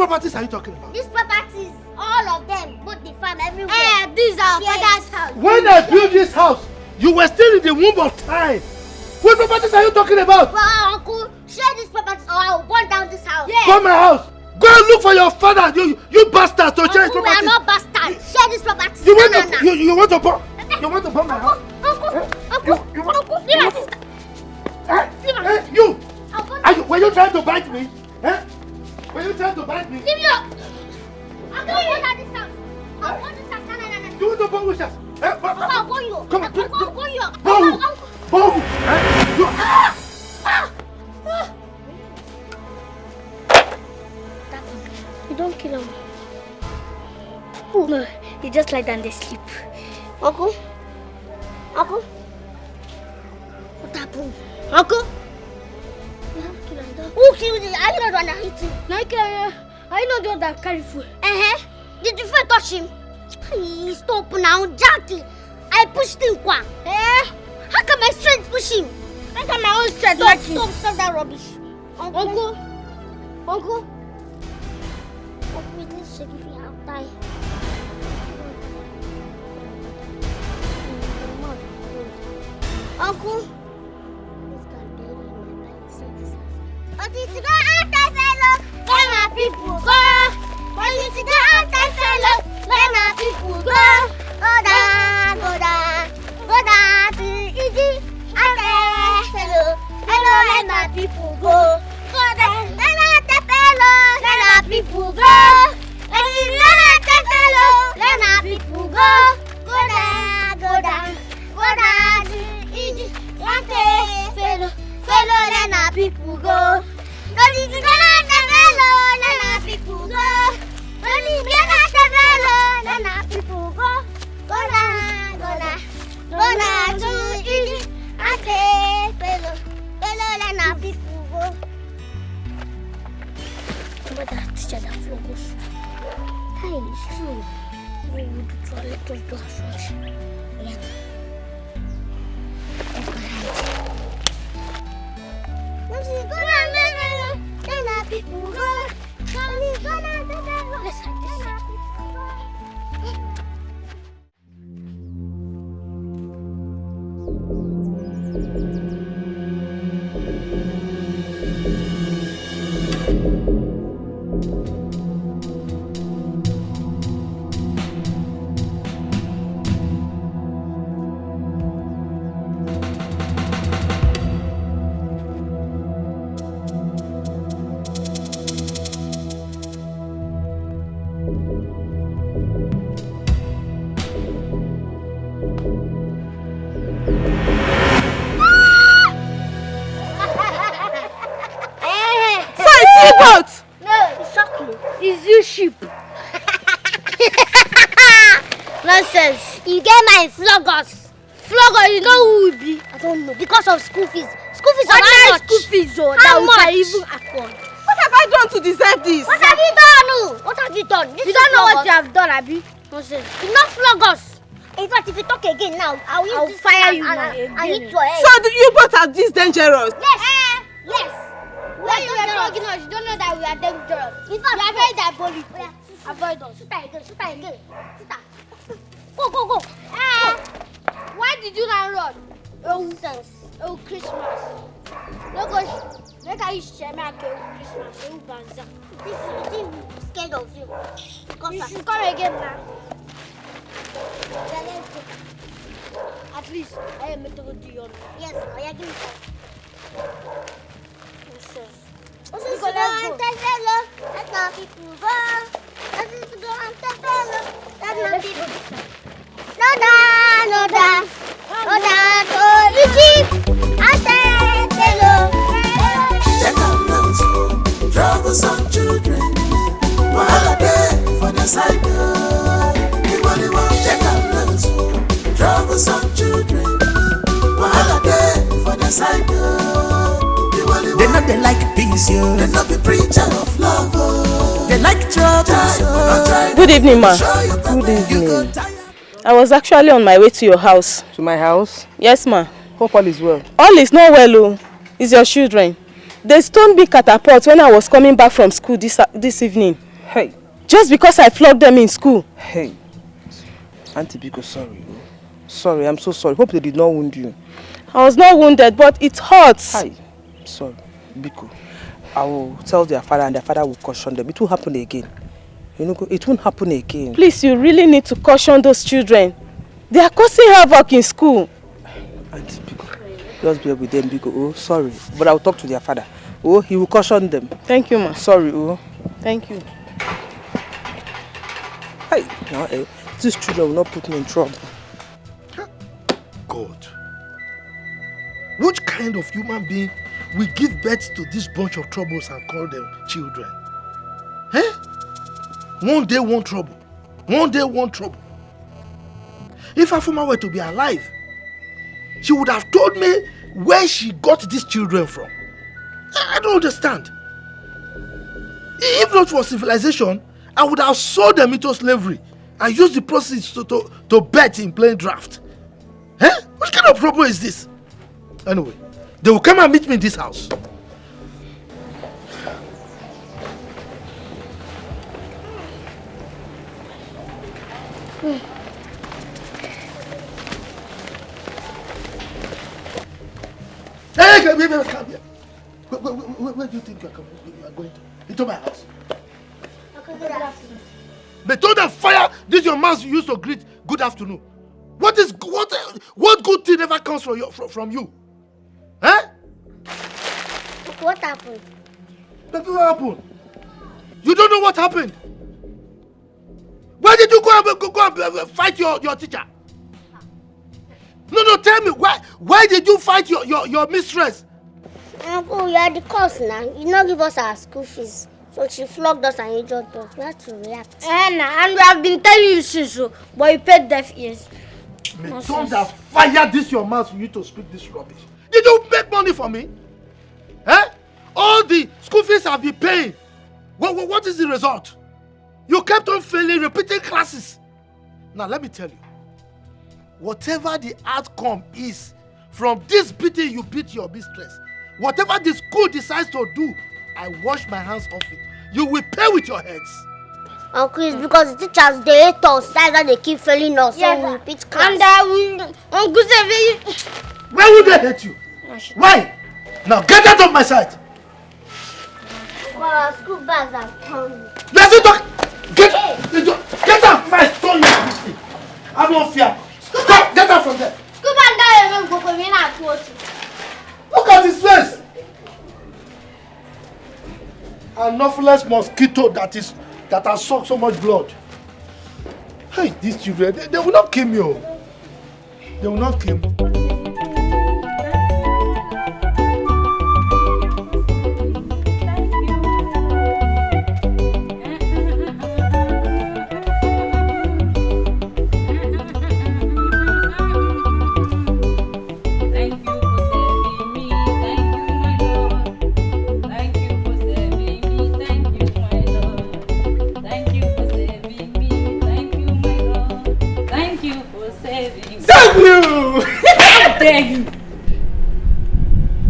properties are you talking about? These properties, all of them, both the farm, everywhere. This is our father's house. When I built this house, you were still in the womb of time. What properties are you talking about? Well, uncle, share these properties or I will burn down this house. Yeah. Burn my house. Go and look for your father, you bastards, to share his Uncle, we properties. are not bastards. Share these properties. You want to burn? You want to burn my house? Uncle, leave us. You! Were you trying to bite me? Were you trying to bite me? Leave me up. Uncle, burn down this house. I'll burn this house. No. You want to burn which house? Uncle, I'll burn you. Come on, I'll burn you. burn You don't kill him. Oh, no, you just lie down and sleep. Uncle? What happened? Uncle? Who killed you? Are you not the one that hit him? No, are you not the one that carry food? Did the friend touch him? Stop now, Jackie. I pushed him, Kwa. How can my strength push him? How can my own strength touch him? Stop that rubbish. Uncle? Let's check if we have time. Uncle? What is the anti-fellow? Let my people go. What is the anti-fellow? Let my people go. Go down to easy. Anti-fellow. Hello, let my people go. Go down, let my people go. Let my people go. Go down to easy. Anti-fellow. Fellow, let my people go. Let my people go. Let my people go. Go down to easy. Fellow, let my people go. But that teacher that flows. Hey, it's true. We would try to do something. Yeah. Let's hide this. Nonsense. You get my floggers. Floggers, you know who will be? I don't know. Because of school fees. School fees are how much? School fees, oh, how much? Even afford. What have I done to deserve this? What have you done? What have you done? You don't know what you have done, Abi. Nonsense. You not flog us. In fact, if you talk again now, I'll fire you now. I hit your head. So you both are this dangerous? Yes. Yes. When you are flogging us, you don't know that we are dangerous. In fact, we are very diabolical. Avoid us. Shoot again. Go. Why did you not run? Nonsense. Oh, Christmas. No go. Make I share my Christmas. Oh, Banza. This is scared of you. You should come again now. Yeah, let's go. At least I am meant to go to your. Yes, I am giving you. Nonsense. Let my people go. Let my people go. No down. To Egypt. Check out those troublesome children. Wahala dey for the side. Everybody want check out those troublesome children. Wahala dey for the side. They know they like peace, yo. They know the preacher of love. They like trouble. Good evening, ma. Good evening. I was actually on my way to your house. To my house? Yes, ma. Hope all is well. All is not well, oh. It's your children. They stoned me catapult when I was coming back from school this evening. Hey. Just because I flogged them in school. Hey. Auntie Biko, sorry. Sorry, I'm so sorry. Hope they did not wound you. I was not wounded, but it hurts. Hi. Sorry, Biko. I will tell their father and their father will caution them. It won't happen again. You know, it won't happen again. Please, you really need to caution those children. They are causing havoc in school. Auntie Biko, just be with them, Biko. Oh, sorry. But I will talk to their father. Oh, he will caution them. Thank you, ma. Sorry, oh. Thank you. Hey, now, these children will not put me in trouble. God, which kind of human being will give birth to this bunch of troubles and call them children? Eh? One day, one trouble. One day, one trouble. If Afuma were to be alive, she would have told me where she got these children from. I don't understand. If not for civilization, I would have sold them into slavery and used the proceeds to bet in playing draft. Eh? What kind of problem is this? Anyway, they will come and meet me in this house. Hey, come here. Where do you think you are going to? Into my house. They told them fire. This your mouth you used to greet good afternoon. What good thing ever comes from you? Eh? What happened? Nothing happened. You don't know what happened. Why did you go and fight your teacher? No, tell me why did you fight your mistress? Uncle, you are the cause now. You not give us our school fees. So she flogged us and injured us. We have to react. And we have been telling you since, but you paid deaf ears. May thunder fire this your mouth for you to speak this rubbish. Did you make money for me? Eh? All the school fees have been paying. What is the result? You kept on failing, repeating classes. Now let me tell you. Whatever the outcome is from this beating you beat your mistress, whatever the school decides to do, I wash my hands off it. You will pay with your heads. Uncle, it's because the teachers, they hate us. That's why they keep failing us. Yes, so we repeat class. And Uncle Sevi. Why would they hate you? Why? Now get out of my sight. Well, our school bags are coming. Let's talk. Get out my stone. I don't fear. Stop. Get out from there. Look at his face. An anopheles mosquito that has sucked so much blood. Hey, these children, they will not kill me. Oh. They will not kill me.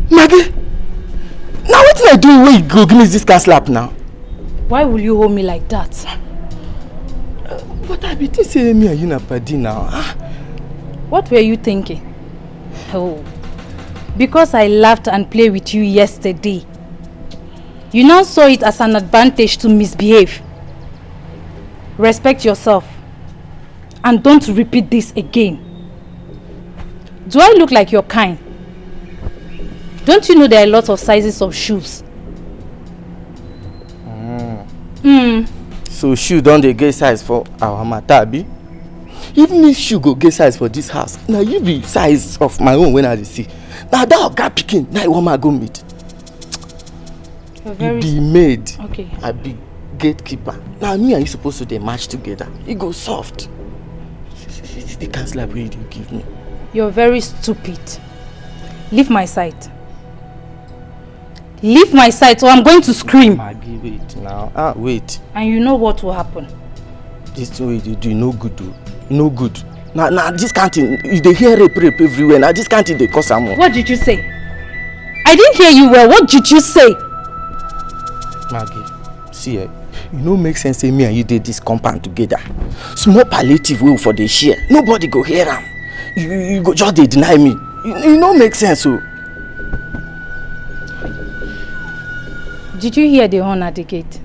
Maggie, now what did I do when you go give me this car slap now? Why will you hold me like that? But I be saying me and you na padi now. What were you thinking? Oh, because I laughed and played with you yesterday. You now saw it as an advantage to misbehave. Respect yourself and don't repeat this again. Do I look like your kind? Don't you know there are lots of sizes of shoes? So shoe don't they get size for our matabi? Even if shoe go get size for this house, now you be size of my own when I see. Now that guy picking, now one I go meet. You be maid. Okay. I be gatekeeper. Now me and you supposed to they match together. You go soft. The can't slap you give me. You're very stupid. Leave my sight. Leave my sight or I'm going to scream. Maggie, wait now. Wait. And you know what will happen. This way you do no good though. No good. Now this canteen, they hear rape everywhere. Now this canteen they cause some more. What did you say? I didn't hear you well. What did you say? Maggie, see You know, make sense say me and you did this compound together. Small palliative will for the share. Nobody go hear am. You go just dey deny me. You know, make sense so. Did you hear the horn at the gate?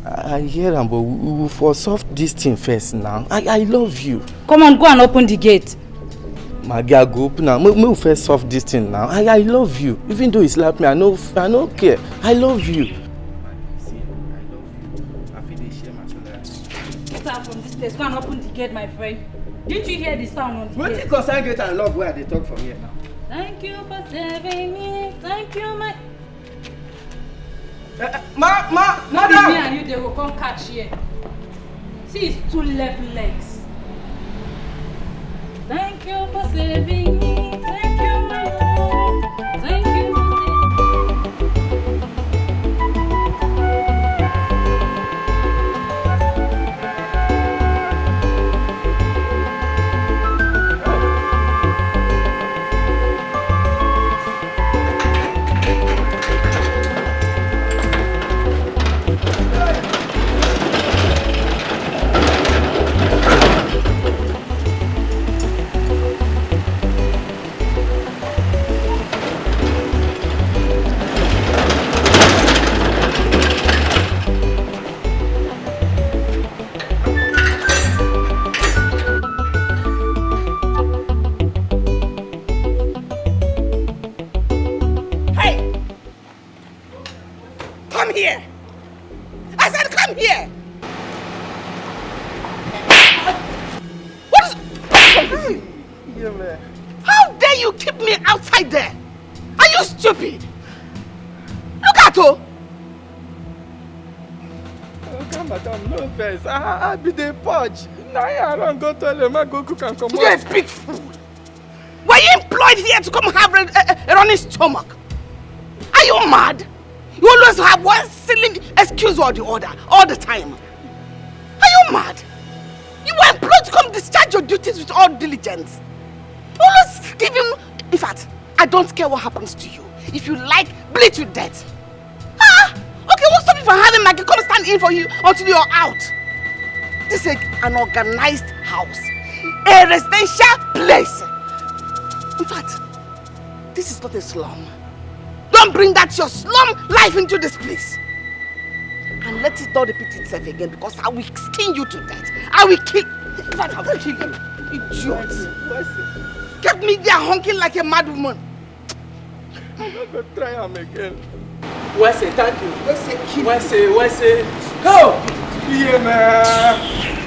I hear am, but we will for solve this thing first now. I love you. Come on, go and open the gate. My girl, go open now. We will first solve this thing now. I love you. Even though he slapped me, I don't care. I love you. Get out from this place. Go and open the gate, my friend. Didn't you hear the sound on the What gate? you concern gate and love where they talk from here now? Thank you for saving me. Thank you, my... Madam! Me and you, they will come catch here. See his 2 left legs. Thank you for saving me. Thank you, my Lord. Thank you for How dare you keep me outside there? Are you stupid? Look at her. Okay, madam, no offense. I be the purge. Now I don't go to them. I go cook and come You're a big fool. Were you employed here to come have a running stomach? Are you mad? You always have one silly excuse or the other, all the time. Are you mad? You were employed to come discharge your duties with all diligence. You always give him... In fact, I don't care what happens to you. If you like, bleed to death. Ah! Okay, won't stop you from having Maggie come stand in for you until you're out. This is an organized house. A residential place. In fact, this is not a slum. Don't bring that your slum life into this place. And let it not repeat itself again, because I will skin you to death. I will kill... In fact, I will kill you. Idiot. Get me there honking like a mad woman. I'm not going to try him again. Wese, thank you. Wese, kill Wese. Go! Yeah, man.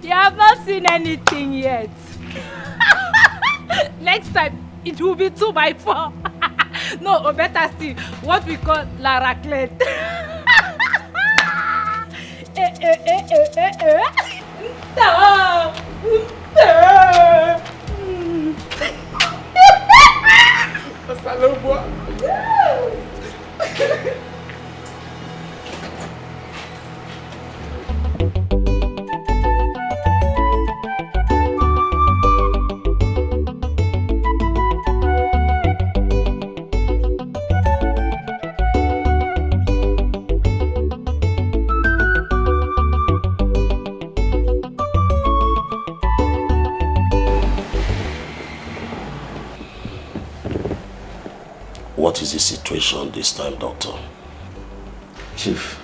You have not seen anything yet. Next time, it will be 2x4. No, or better still, what we call la raclette. What is the situation this time, Doctor? Chief,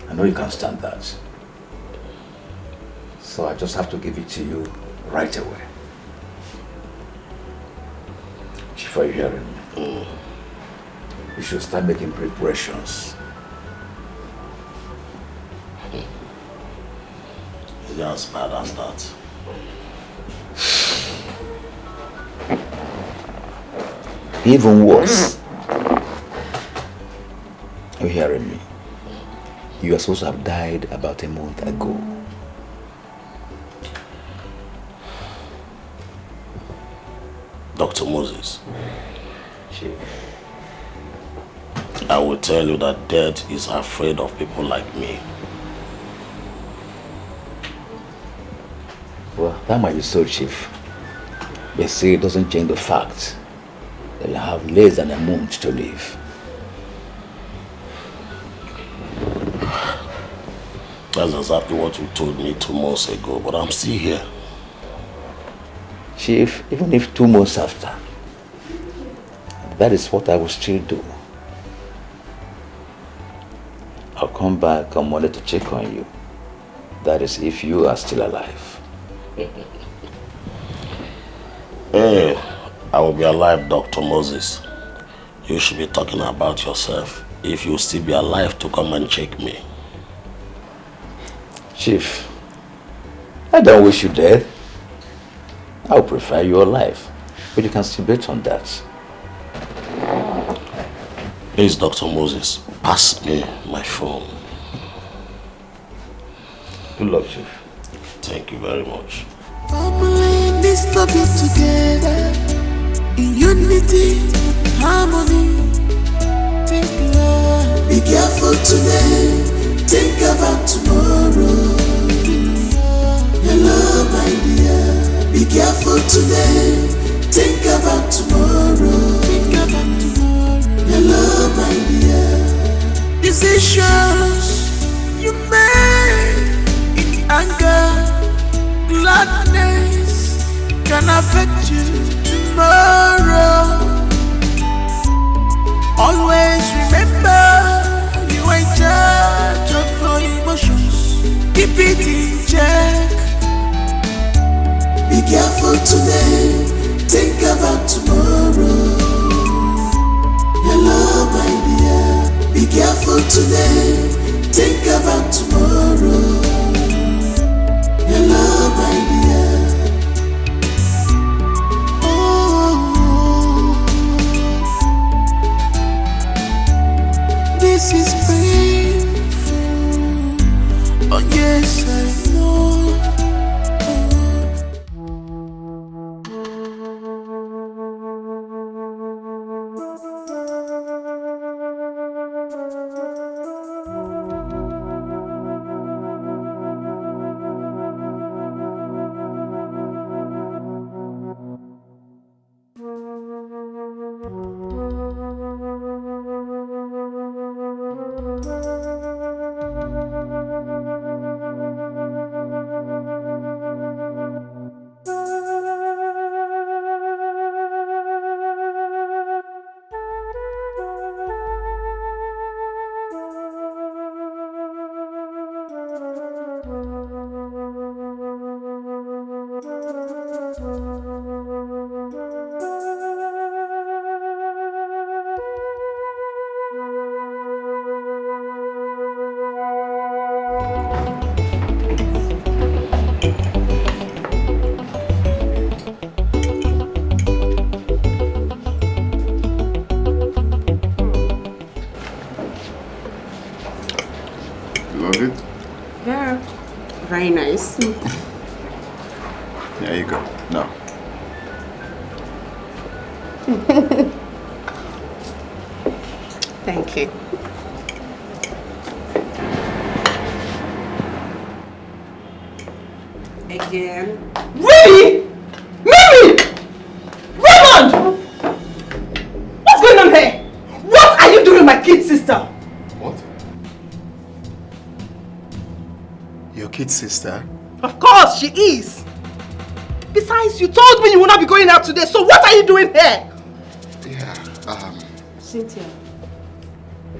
I know you can't stand that. So I just have to give it to you right away. Chief, are you hearing me? You should start making preparations. Is it as bad as that? Even worse. Are you hearing me? You are supposed to have died about a month ago. Dr. Moses, I will tell you that death is afraid of people like me. Well, that might be so, Chief. But see, it doesn't change the fact that you have less than a month to live. That's exactly what you told me 2 months ago, but I'm still here. Chief, even if 2 months after, that is what I will still do. I'll come back on Monday to check on you. That is if you are still alive. Hey, I will be alive, Dr. Moses. You should be talking about yourself. If you still be alive to come and check me. Chief, I don't wish you dead. I would prefer you alive, but you can still bet on that. Please, Dr. Moses, pass me my phone. Good luck, Chief. Thank you very much. Family needs to be together in unity, harmony. Be careful today, think about tomorrow. Hello, my dear. Be careful today, think about tomorrow. Hello, my dear. Decisions you make in anger, gladness can affect you tomorrow. Always remember you are in charge of your emotions. Keep it in check. Be careful today, think about tomorrow. Hello, my dear. Be careful today, think about tomorrow. Hello, my dear. Oh, this is painful. Oh, yes, I know. Love it? Yeah, very nice. There you go. No. Thank you. Again. Really? Mimi! Raymond! What's going on here? What are you doing, my kid sister? What? Your kid sister? Of course, she is. Besides, you told me you will not be going out today, so what are you doing here? Yeah, Cynthia,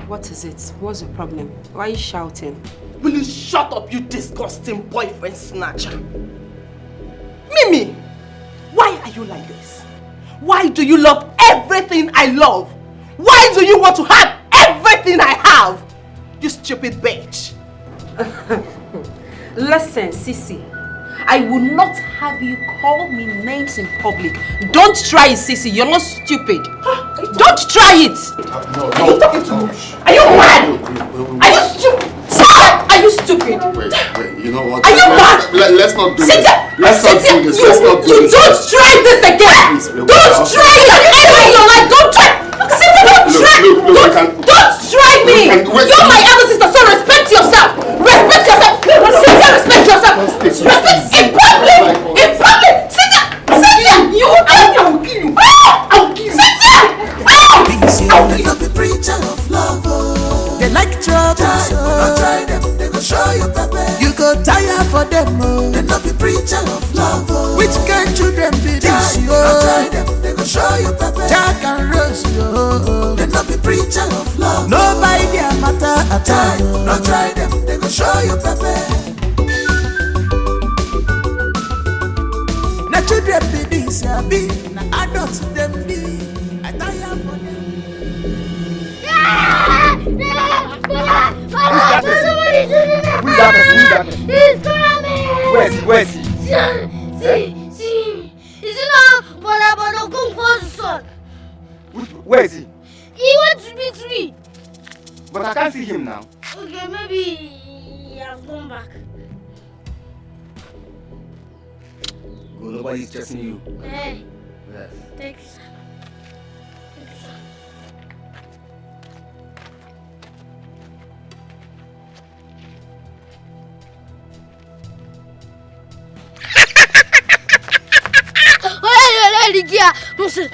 what is it? What's the problem? Why are you shouting? Will you shut up, you disgusting boyfriend snatcher? Mimi, why are you like this? Why do you love everything I love? Why do you want to have everything I have? You stupid bitch. Listen, Sissy, I will not have you call me names in public. Don't try it, Sissy. You're not stupid. Are Don't try it! No. Are you talking to me? Are you mad? Are you stupid? Are you stupid? Wait, you know what? Are you mad? Let's not do this. Let's not do this. You don't try this again! Don't try it! Ever in your life, don't try! Cynthia, don't try! Don't try me! You're my elder sister, so respect yourself! Respect yourself! Cynthia, respect yourself! Respect in public! In public! Cynthia! You will kill me! I will kill you! I will kill you! Cynthia! They not be preacher of love. They like trouble. Don't try them, they go show you pepper. You go tire for them. They not be preacher of love. Which kind children be this? Don't try them, they go show you pepper. Jack and Rose, they not be preacher of love. Nobody their matter at all. Don't try them, they go show you pepper. Na children be this, be na adults them be. I tire for them. Who's that? He's coming! Where's he? See. Is it not Bono Kung Po's son? Where is he? He went to meet me. But I can't see him now. Okay, maybe he has gone back. Oh, nobody's chasing you. Hey. Yes. Thanks. Nonsense.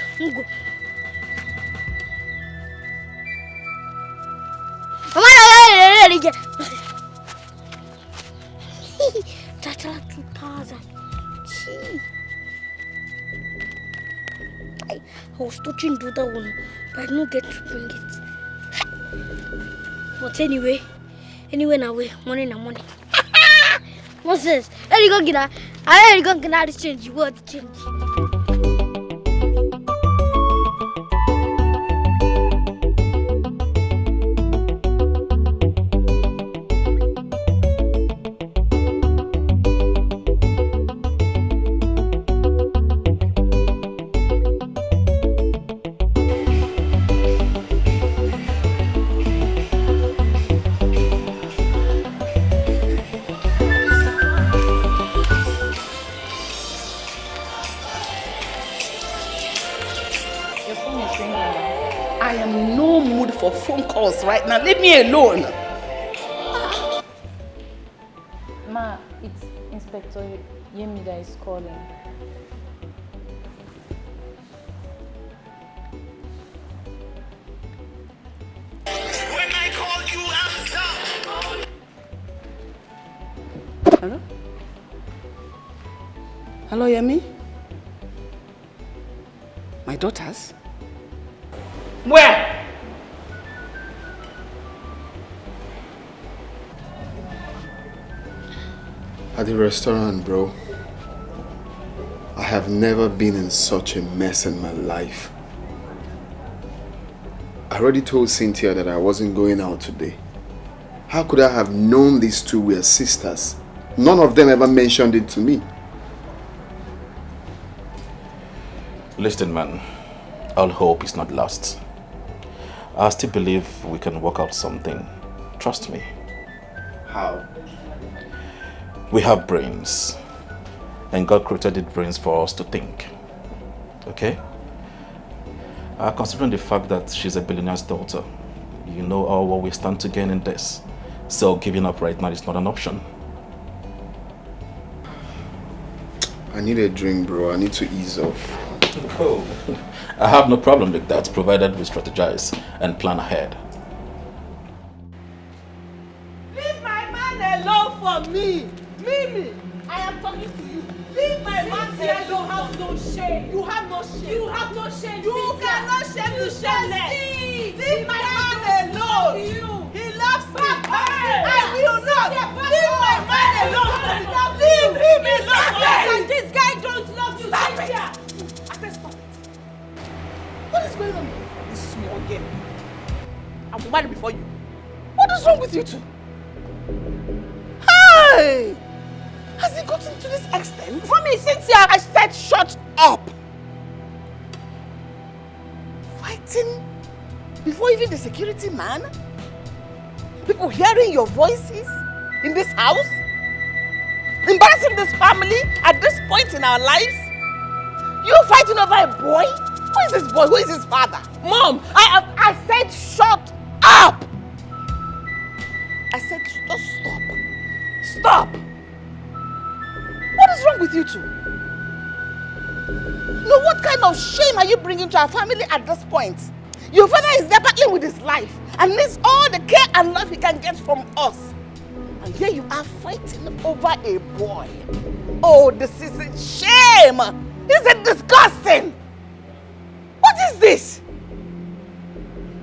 Go. Tatra 2000. I was touching to that one, but I didn't get to bring it. But anyway, now we morning. Nonsense. I go get this change. You want to change? For phone calls right now. Leave me alone. Ma, it's Inspector Yemi that is calling. When I call you, answer. Hello? Hello, Yemi? My daughters? Where? At the restaurant, bro. I have never been in such a mess in my life. I already told Cynthia that I wasn't going out today. How could I have known these two were sisters? None of them ever mentioned it to me. Listen, man. All hope is not lost. I still believe we can work out something. Trust me. How? We have brains, and God created the brains for us to think. Okay? Considering the fact that she's a billionaire's daughter, you know all what we stand to gain in this. So giving up right now is not an option. I need a drink, bro. I need to ease off. Oh, I have no problem with that, provided we strategize and plan ahead. Leave my man alone for me. Mimi, I am talking to you. Leave my man here. You have no shame. You have no shame. You have no shame. You cannot shame the shameless. Leave my man alone. He loves me. I will not. Leave my man alone. Leave him alone. This guy don't love you. Stop it. I said stop it. What is going on? This small girl. I will marry before you. What is wrong with you two? Hey! Has it gotten to this extent? For me, Cynthia, I said shut up! Fight fighting before even the security man? People hearing your voices in this house? Embarrassing this family at this point in our lives? You fighting over a boy? Who is this boy? Who is his father? Mom, I said shut up! I said just stop. Stop! What is wrong with you two? No, what kind of shame are you bringing to our family at this point? Your father is there battling with his life and needs all the care and love he can get from us. And here you are fighting over a boy. Oh, this is a shame! This is disgusting! What is this?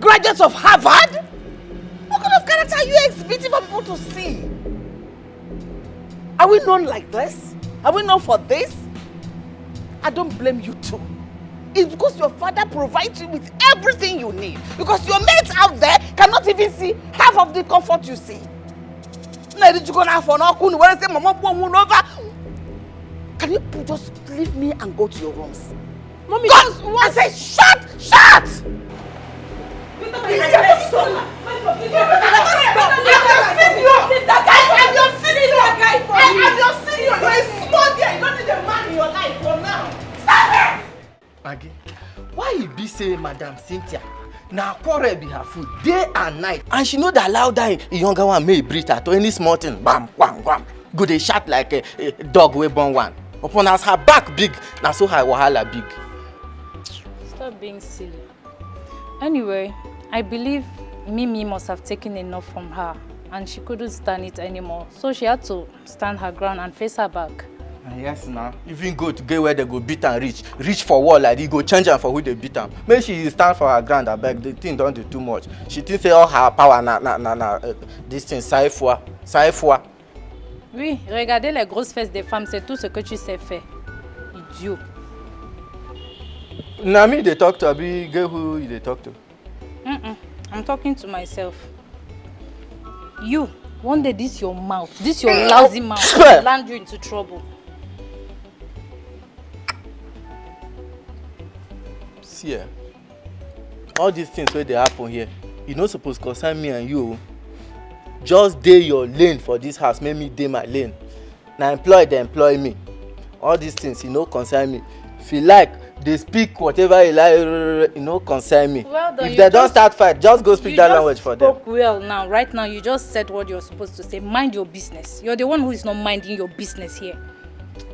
Graduates of Harvard? What kind of character are you exhibiting for people to see? Are we known like this? Are we known for this? I don't blame you too. It's because your father provides you with everything you need. Because your mates out there cannot even see half of the comfort you see. Can you just leave me and go to your rooms? Mommy, I said shut! Shut! Maggie, why you be say Madam Cynthia? Now quarrel be her food day and night, and she know that allow that younger one may breathe at any small thing. Bam, wham, wham. Go dey shout like a dog wey born one. Upon as her back big, now so her wahala big. Stop being silly. Anyway, I believe Mimi must have taken enough from her and she couldn't stand it anymore. So she had to stand her ground and face her back. Yes, now. Even go to get where they go beat and reach for wall like they go change her for who they beat them. Maybe she stand for her ground. I beg, the thing don't do too much. She thinks say all her power this thing saifwa. Oui, regardez les grosses fesses des femmes, c'est tout ce que tu sais faire. Idiot. Nami, they talk to Abi, girl who they talk to? I'm talking to myself. You, one day this your mouth, this your lousy mouth will land you into trouble. See, all these things where they happen here, you not supposed to concern me and you. Just day your lane for this house, make me day my lane. Now employ, they employ me. All these things, you know, concern me. If you like, they speak whatever you like, you know, concern me. Well done, if they don't start fight, just go speak that language for them. You spoke well now. Right now, you just said what you're supposed to say. Mind your business. You're the one who is not minding your business here.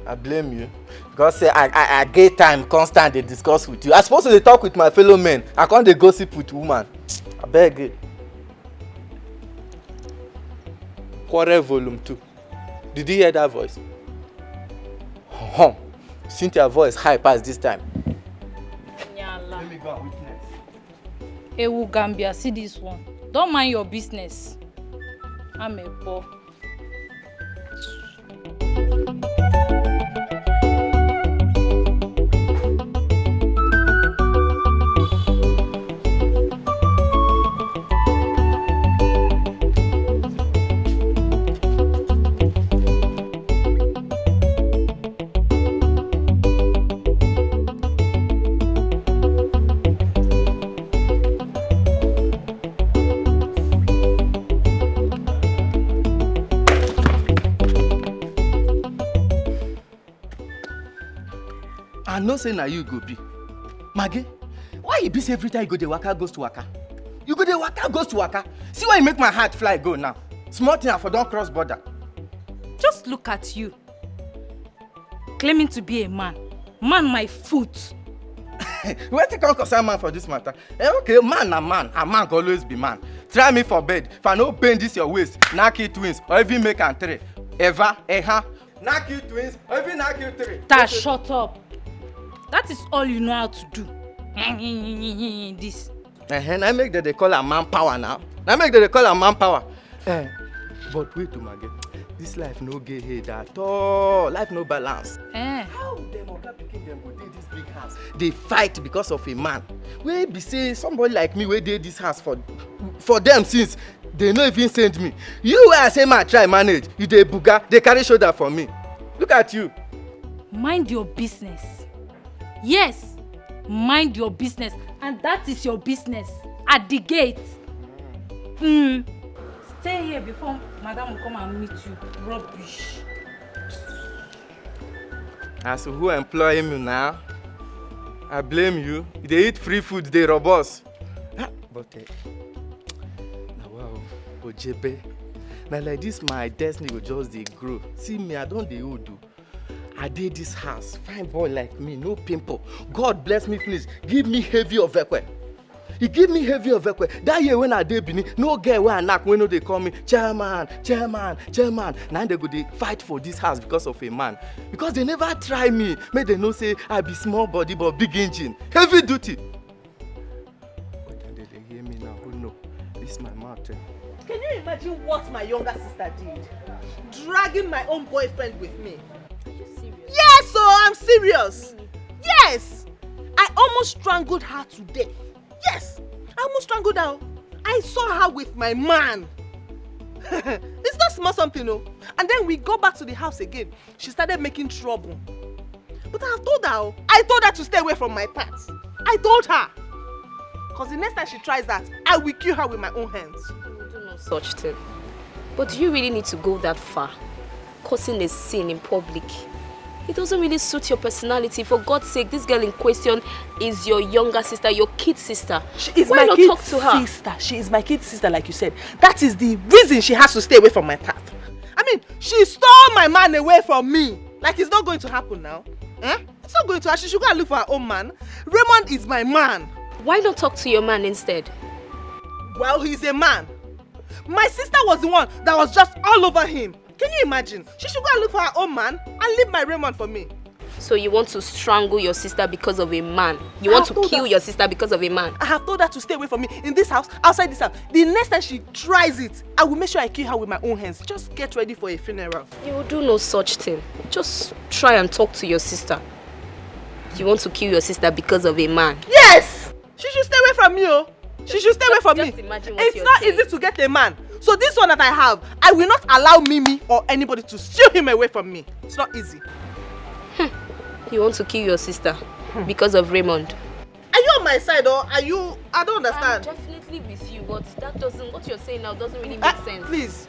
I blame you. Because say I get time constant they discuss with you. I supposed to talk with my fellow men. I can't they gossip with woman. I beg it. Quarrel volume 2. Did you hear that voice? Cynthia's voice high past this time. Let me go and witness. Ewu Gambia, see this one. Don't mind your business. I'm a boy. I know say na you go be. Maggie, why you be say every time you go the waka goes to waka? You go the waka goes to waka. See why you make my heart fly go now. Small thing for don't cross border. Just look at you. Claiming to be a man. Man my foot. Where you come concern man for this matter? Okay, man a man. A man can always be man. Try me for bed. If I no bend this your waist, knock you twins, or even make and three. Ever, knock you twins, or even knock you three. Shut up. That is all you know how to do. This. I make that they call a manpower now. I make that they call a manpower. But wait to Maggie. This life no get head at all. Life no balance. How them oga pikin them go dey this big house? They fight because of a man. Wey be say somebody like me wey dey this house for them since they no even send me. You wey I say man try manage, you dey buga, they carry shoulder for me. Look at you. Mind your business. Yes, Mind your business, and that is your business. At the gate. Stay here before Madam will come and meet you. Rubbish. As who employ me now, I blame you. They eat free food, they robust. But now wow, Ojebe. Now like this, my destiny will just they grow. See me, I don't the old do. I did this house, fine boy like me, no pimple. God bless me, please. Give me heavy of ekwe. He give me heavy of ekwe. That year when I did Bini, no girl where I knock when they call me chairman. Now they go they fight for this house because of a man. Because they never try me. May they know say I be small body but big engine. Heavy duty. But then they hear me now. Oh no, this is my mouth. Can you imagine what my younger sister did? Dragging my own boyfriend with me. Are you serious? Yes, so I'm serious. Yes. I almost strangled her today. Yes, I almost strangled her. I saw her with my man. It's not small something, no. And then we go back to the house again. She started making trouble. But I told her to stay away from my path. I told her. Because the next time she tries that, I will kill her with my own hands. You do no such thing. But do you really need to go that far? Causing a scene in public? It doesn't really suit your personality. For God's sake, this girl in question is your younger sister, your kid sister. She is Why my not kid talk to her? sister. She is my kid sister, like you said. That is the reason she has to stay away from my path. I mean, she stole my man away from me. Like it's not going to happen now. It's not going to happen. She should go and look for her own man. Raymond is my man. Why not talk to your man instead? Well, he's a man. My sister was the one that was just all over him. Can you imagine? She should go and look for her own man and leave my Raymond for me. So you want to strangle your sister because of a man? You want to kill your sister because of a man? I have told her to stay away from me in this house, outside this house. The next time she tries it, I will make sure I kill her with my own hands. Just get ready for a funeral. You will do no such thing. Just try and talk to your sister. You want to kill your sister because of a man? Yes! She should stay away from me, oh. She should stay away from me. Imagine what it's you're not saying. easy to get a man. So this one that I have, I will not allow Mimi or anybody to steal him away from me. It's not easy. You want to kill your sister because of Raymond? Are you on my side or are you... I don't understand. I'm definitely with you, but that doesn't... What you're saying now doesn't really make sense. Please.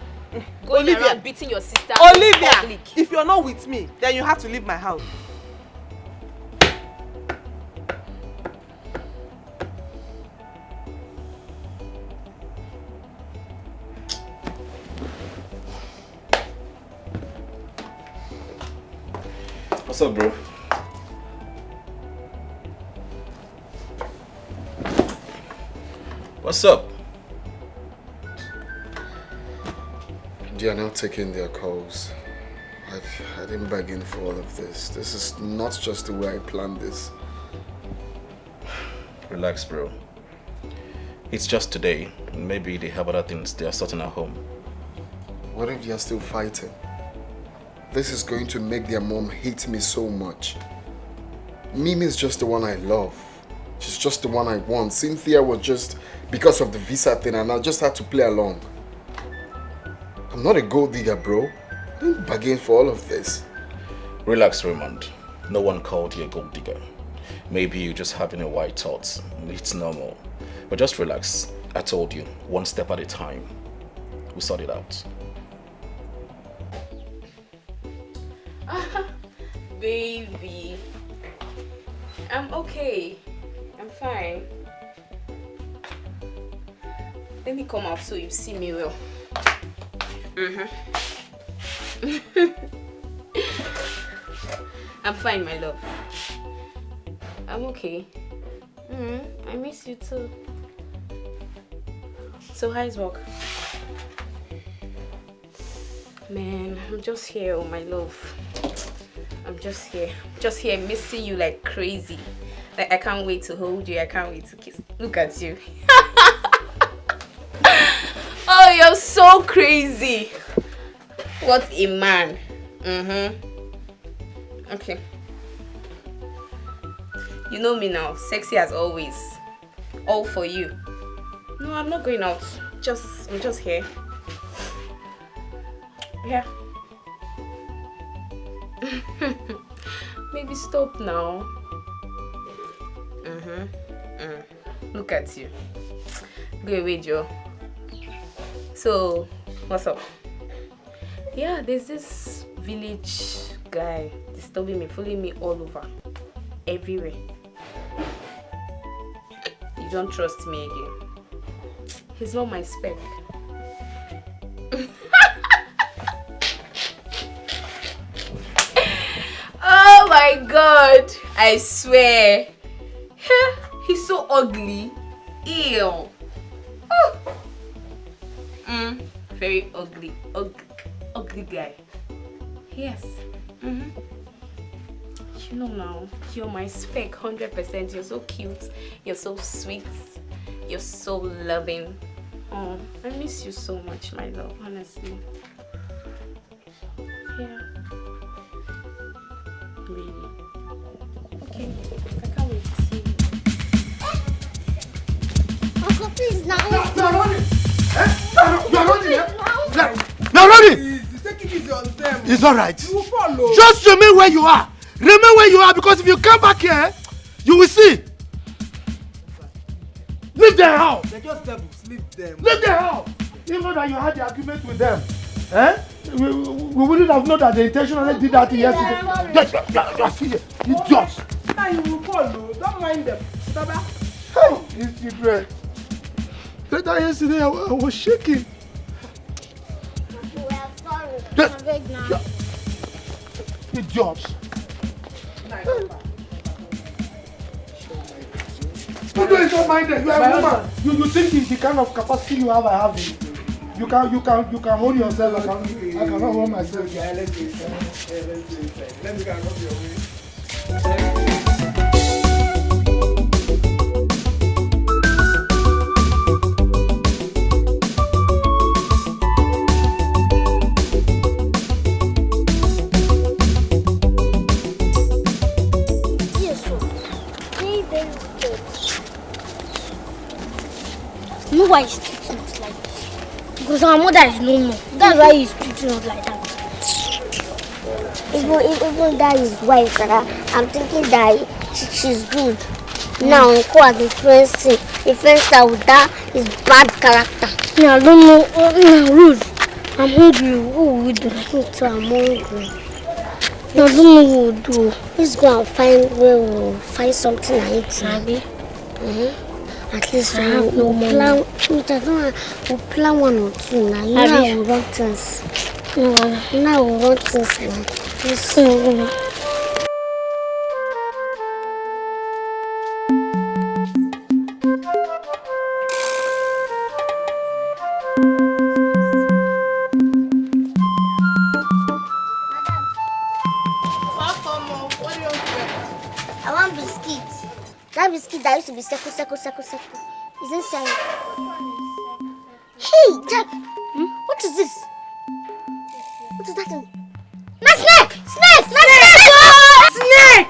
Going Olivia. around beating your sister. Olivia, in public. if you're not with me, then you have to leave my house. What's up, bro? What's up? They are not taking their calls. I didn't bargain for all of this. This is not just the way I planned this. Relax, bro. It's just today. Maybe they have other things they are sorting at home. What if they are still fighting? This is going to make their mom hate me so much. Mimi is just the one I love. She's just the one I want. Cynthia was just because of the visa thing and I just had to play along. I'm not a gold digger, bro. I didn't bargain for all of this. Relax, Raymond. No one called you a gold digger. Maybe you're just having a white thought. It's normal. But just relax. I told you, one step at a time. We'll sort it out. Baby, I'm okay. I'm fine. Let me come out so you see me well. I'm fine, my love. I'm okay. I miss you too. So how's work? Man, I'm just here, oh my love. I'm just here missing you like crazy. Like I can't wait to hold you, I can't wait to kiss. Look at you. Oh, you're so crazy. What a man. Okay. You know me now, sexy as always. All for you. No, I'm not going out. I'm just here. Yeah. Maybe stop now. Look at you. Go away, Joe. So, what's up? Yeah, there's this village guy disturbing me, following me all over. Everywhere. You don't trust me again. He's not my spec. Oh my god! I swear. He's so ugly. Ew. Oh. Very ugly. Ugly guy. Yes. You know now, you're my spec 100%. You're so cute. You're so sweet. You're so loving. Oh, I miss you so much, my love, honestly. Yeah. Really. Okay. I can't wait to see you. Uncle, please, now. You're running! You're running, yeah? You're running! Take it easy on them. It's alright. You will follow. Just remain where you are. Remain where you are, because if you come back here, you will see. Leave their house. They're just devils. Leave them. Leave their house. Even that you had the agreement with them. We wouldn't have known that they intentionally did that yesterday. It's just. Now you will follow. Don't mind them. Baba. Hey, it's secret. Later yesterday, I was shaking. We are sorry. I'm big now. It's just. You don't mind it. You are a woman. You think it's the kind of capacity you have, I have it. You can hold yourself. I cannot hold myself. Let me go and rub your way. You know why he's treating us like this? Because our mother is no more. That's why he's treating us like that. Even that his wife, I'm thinking that she's good. Now, Uncle has the friends that with that is bad character. Yeah, I don't know. Ruth, I'm hungry. What will we do? I'm hungry. I don't know what we'll do. Let's go and find where we'll find something to eat. Maybe. At least we have no money. We'll plan one or two now. You know we want things. Now we want things now. I want biscuits. That biscuit that used to be circle. Is inside. Hey, Jack. What is this? What is that thing? My snake! Snake! Snake!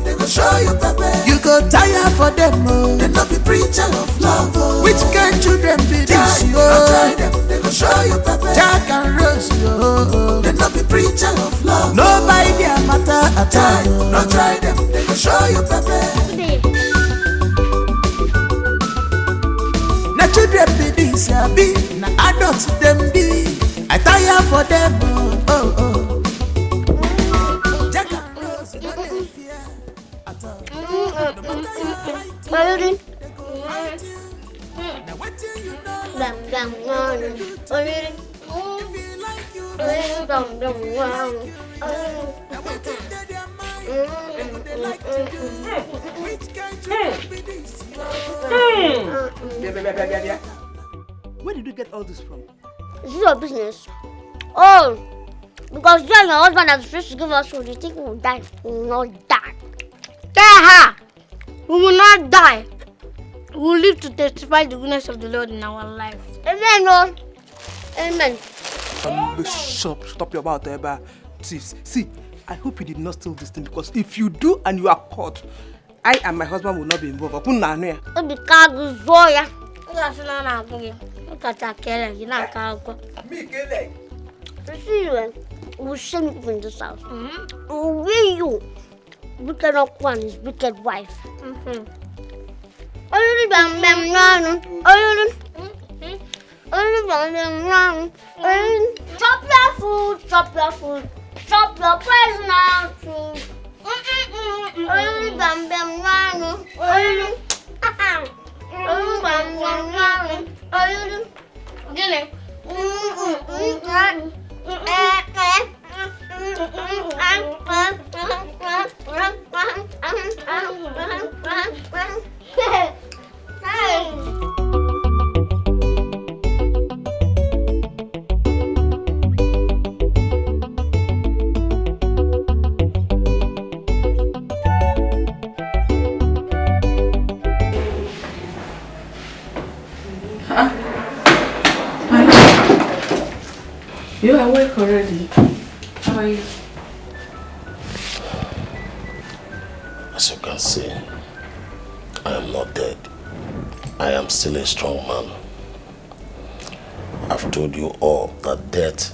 They go show you pepper. You go tire for them. They not be preacher of love. Which kind children be this? Try them. They go show you pepper. Jack and Rose. They not be preacher of love. Nobody their matter at all. No try them. They go show you pepper. Na children be this, be na adults them be. I tire for them. Jack and Rose, no dey fear at all. Now what you Where did you get all this from? This is your business. Oh, because you and your husband are supposed to give us food. You think we will die? We will not die. Tell her, we will not die. We will live to testify the goodness of the Lord in our life. Amen, Lord. Amen. Stop your mouth, Eba. See, I hope you did not steal this thing, because if you do and you are caught, I and my husband will not be involved. Look at that, Kelly. You know, see you. We'll shame you in this house. We'll wear you. Wicked uncle and his wicked wife. Chop your food, chop your food, chop your personal food. You are awake already. How are you? As you can see, I am not dead. I am still a strong man. I've told you all that death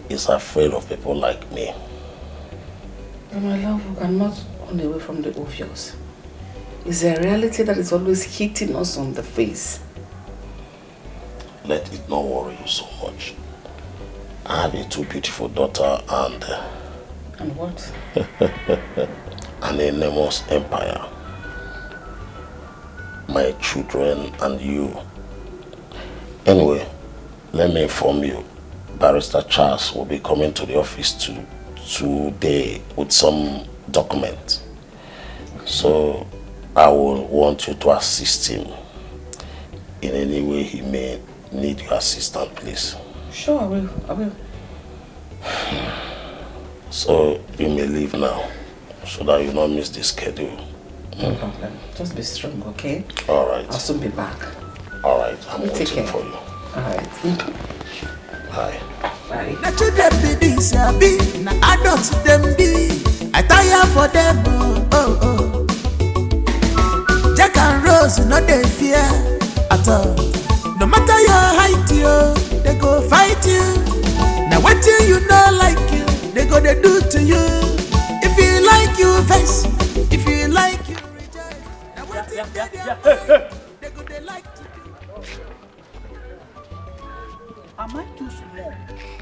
is afraid of people like me. My love, we cannot run away from the obvious. It's a reality that is always hitting us on the face. Let it not worry you so much. I have a 2 beautiful daughter and what? an enormous empire. My children and you. Anyway, let me inform you. Barrister Charles will be coming to the office today with some documents. So I will want you to assist him in any way he may need your assistance, please. Sure, I will. So you may leave now, so that you not miss the schedule. No problem. Just be strong, okay? All right. I'll soon be back. All right. I'm Take waiting care. for you. All right. Bye. Bye. Na children be this, be na adults them be. I tire for them, oh. Jack and Rose, no they fear at all. No matter your height, they go fight you. Now what you know like you, they go they do to you. If you like you vex, if you like you reject. Now what they go they like to do. Am I too small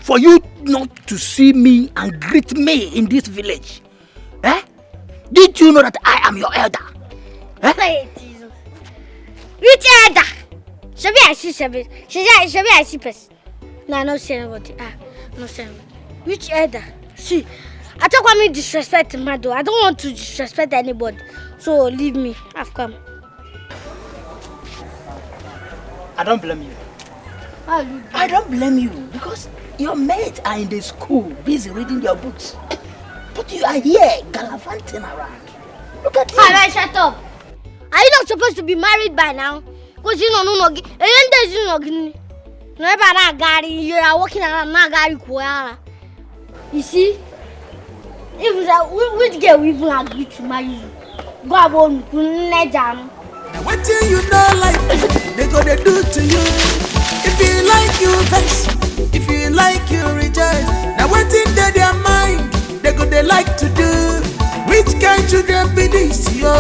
for you not to see me and greet me in this village? Eh? Did you know that I am your elder? Eh? Which elder? Should I see person? No, no, say nobody. No, say nobody. Which elder? See, I don't want me to disrespect my door. I don't want to disrespect anybody. So leave me. I've come. I don't blame you. I don't blame you because your mates are in the school busy reading their books. But you are here gallivanting around. Look at you. Alright, shut up. Are you not supposed to be married by now? Because you know, you are walking around Nagari. You see? Which girl we even agree to marry you? Go on, jam. What do you know like they go they do to you? If you like you vex, if you like you reject. Now what in their mind they go they like to do? Which kind children be this yo?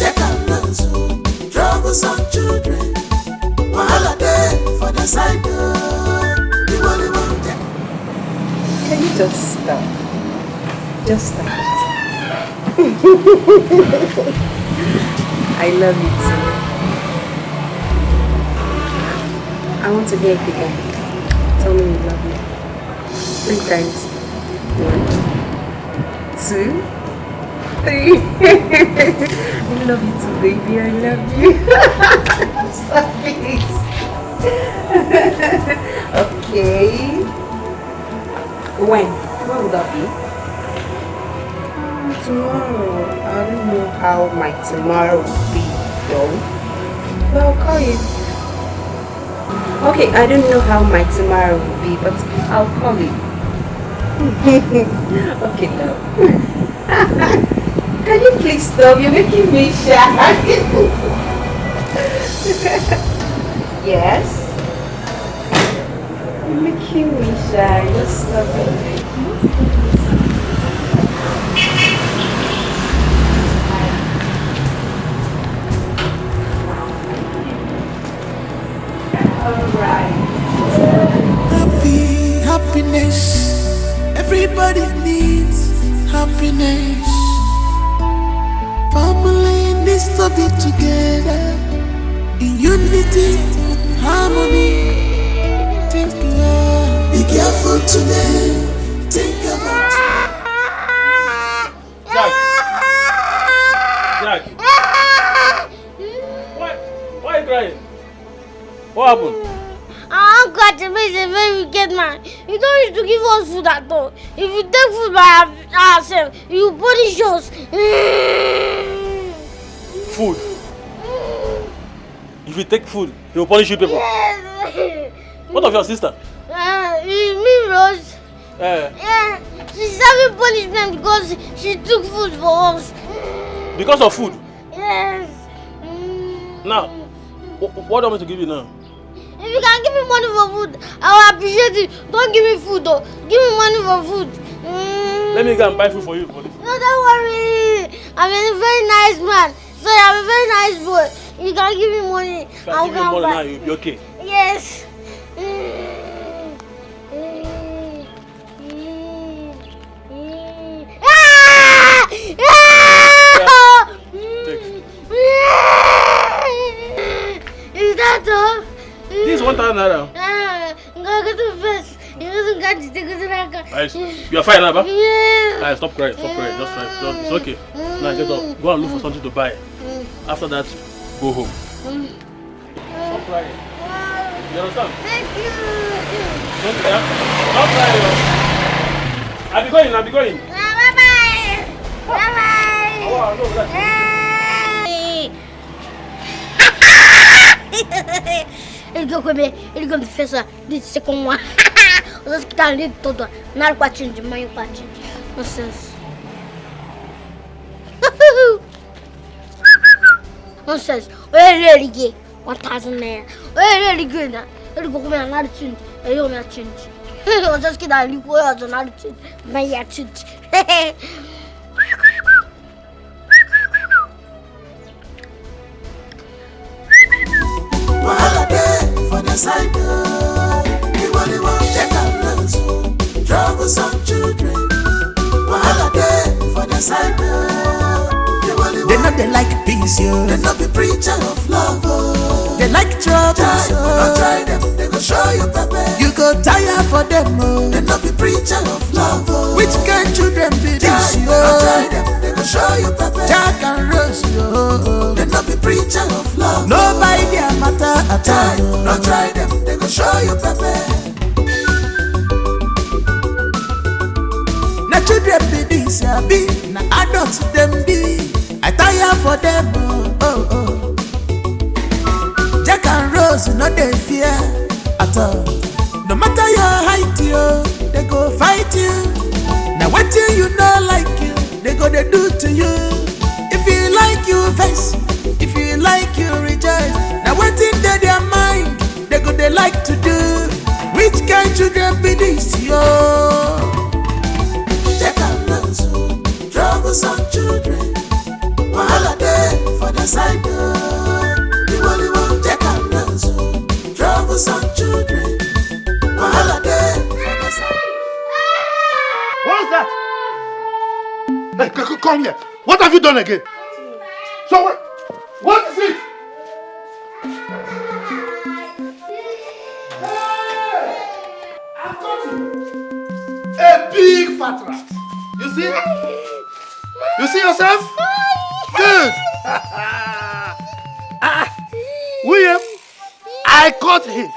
They can learn so troublesome children. Wahala day for the side door. Can you just stop? Just stop it. I love you too. I want to hear it again. Tell me you love me. 3 times. 1, 2, 3. I love you too, baby. I love you. Stop it. Okay. When would that be? Tomorrow. I don't know how my tomorrow will be, though. But I'll call you. Okay, I don't know how my tomorrow will be, but I'll call you. Okay, love. Can you please stop? You're making me shy. Yes. You're making me shy. Just stop it. Happiness. Everybody needs happiness. Family needs to be together in unity, harmony. Think be careful today. Think about Jack. Why are you crying? What happened? Uncle Achebe is a very wicked man. He don't used to give us food at all. If you take food by ourselves, you punish us. Food. If you take food, he will punish you people. Yes. What of your sister? Me, Rose. Yeah, she's having punishment because she took food for us. Because of food? Yes. Now, what do you want me to give you now? If you can give me money for food, I will appreciate it. Don't give me food though. Give me money for food. Let me go and buy food for you. For this. No, don't worry. I'm a very nice man. So I'm a very nice boy. You can give me money. If I give you money now, you'll be okay. Yes. Is that all? This is 1,000 naira. I'm going to go to first. You are fine now, ba? Yeah. Alright, stop crying, stop crying. Just try. It's okay. Now get up. Go and look for something to buy. After that, go home. Stop crying. You understand? Thank you. Don't cry. Stop crying. I'll be going, I'll be going. Bye-bye. Bye-bye. Oh, no, that's Ele go to face this second one. Os que tá ali todo na quartinho de manhã quartinho. Nonsense. Nonsense. Ele liguei 1,000 naira. Ele liguei na. Ele go comer nada change. Ele não change. Os que tá ali com eu nada change. Mas é change. Wahala day for the side door. Everybody want take a look. Troublesome children. Wahala day for the side door. They know they like peace, yo. They know be preacher of love, oh. They like trouble, so don't try them. They go show you pepper. You go tire for them, oh. They know be preacher of love, oh. Which kind children be this, yo? Don't try them. They go show you pepper. Jack and Rose, yo. They know be preacher of love. Nobody their matter at all. Don't try them. They go show you pepper. Na children be this, ya be. Na adults them be. I tire for them, oh, oh. Jack and Rose, no they fear at all. No matter your height, yo, they go fight you. Now what you know like you, they go they do to you. If you like you vex, if you like you rejoice. Now what in their mind, they go they like to do. Which kind children be this, yo? Jack and Rose, troublesome children. Wahala day for the side door. The only one Jack and Rose. Troublesome children. Wahala day for the side. What's that? Hey, come here. What have you done again? So what is it? Hey! I've got it. A big fat rat. You see? You see yourself? Good. William, I caught him.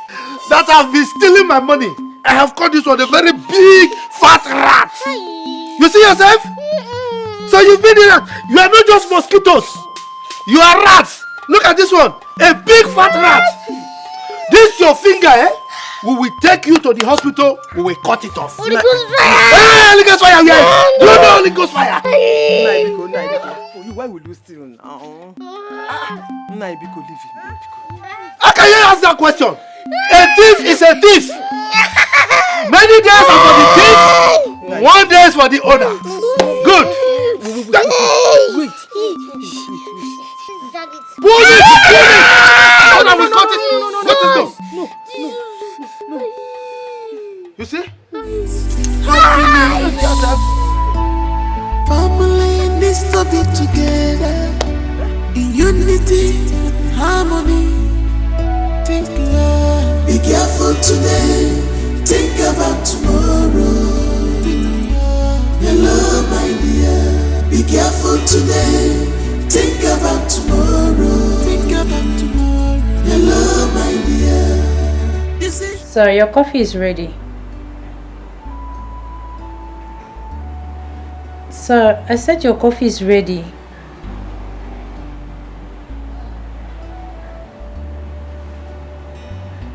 That have been stealing my money. I have caught this one, a very big fat rat. You see yourself? So you've been in that. You are not just mosquitoes. You are rats. Look at this one. A big fat rat. This your finger, eh? We will take you to the hospital. We will cut it off. Holy Ghost fire! Hey, Holy Ghost fire! Yeah. You know Holy Ghost fire. Why will you steal now? Naibiko, leave him. How can you ask that question? A thief is a thief. Many days are for the thief, 1 day is for the owner. Good. Wait. Pull it! So that we cut it. Cut it down. No. You see? Family needs to be together in unity, harmony. Think love. Be careful today. Think about tomorrow. Hello, my dear. Be careful today. Think about tomorrow. Think about tomorrow. Hello, my dear. Sir, your coffee is ready. Sir, I said your coffee is ready.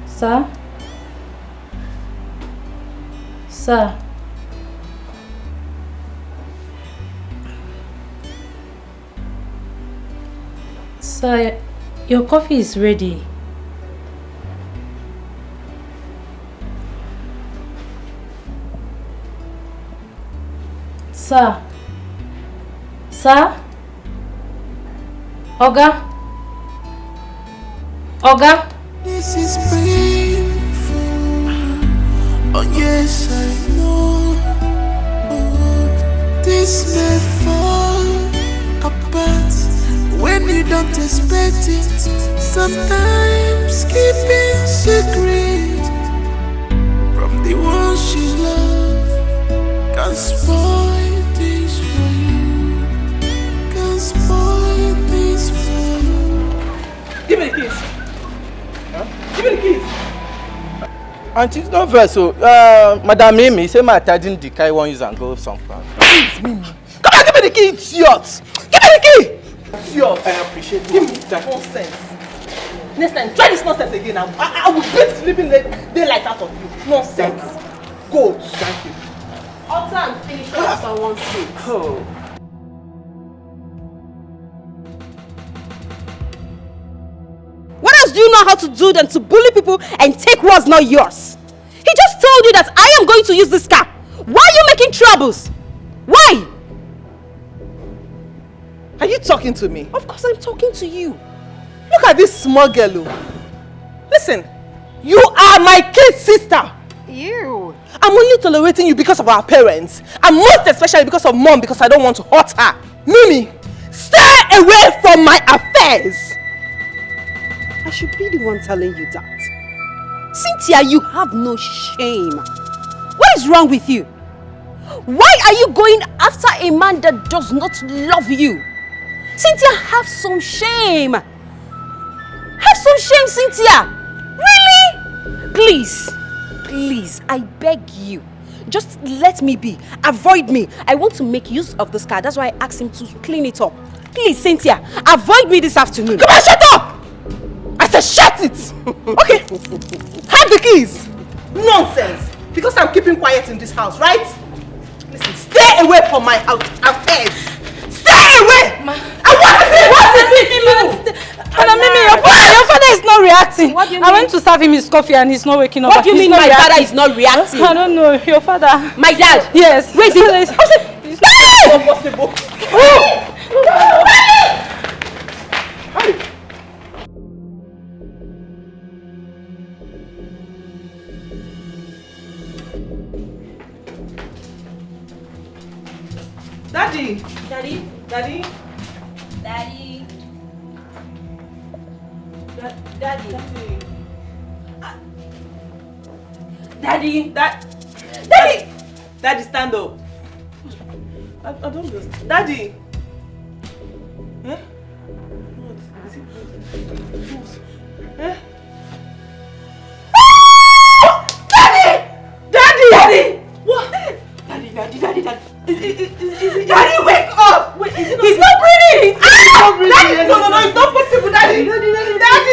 Sir? Sir? Sir, your coffee is ready. Sir? Sir? Oga? Oga? This is painful. Oh yes, I know. This may fall apart when you don't expect it. Sometimes keeping secret from the ones you love can spoil things for you. Can spoil things for you. Give me the keys. Give me the keys. Auntie, it's not fair. So, Madam Mimi, say my attending Dikeh won't use and go somewhere. Please, Mimi. Come on, give me the key, idiot. Give me the key. Idiot. I appreciate it. Give me that nonsense. Next time, try this nonsense again. I will beat sleeping daylight out of you. Nonsense. Go. Thank you. Utter and finish off someone's face. Oh. What else do you know how to do than to bully people and take what's not yours? He just told you that I am going to use this car. Why are you making troubles? Why? Are you talking to me? Of course I'm talking to you. Look at this small girl. Listen, you are my kid's sister. Ew. I'm only tolerating you because of our parents. And most especially because of mom, because I don't want to hurt her. Mimi, stay away from my affairs. I should be the one telling you that. Cynthia, you have no shame. What is wrong with you? Why are you going after a man that does not love you? Cynthia, have some shame. Have some shame, Cynthia. Really? Please, I beg you. Just let me be. Avoid me. I want to make use of this car. That's why I asked him to clean it up. Please, Cynthia, avoid me this afternoon. Come on, shut up! I said shut it! Okay, have the keys. Nonsense. Because I'm keeping quiet in this house, right? Listen, stay away from my affairs. Stay away! Ma. What is it? Madam Mimi, your father is not reacting. What do you mean? I went to serve him his coffee and he's not waking up. What do you mean my father is not reacting? I don't know. Your father. My dad? Yes. Wait, it's not possible. Daddy. Daddy. Daddy. Daddy. Daddy. Daddy. Daddy. Daddy, stand up. I don't understand. Daddy. Eh? What? Is it what? Eh? Daddy! Daddy! What? Daddy. Daddy, wake up! Wait, he's not breathing! He's not breathing! Daddy! No, it's not possible, Daddy! Daddy!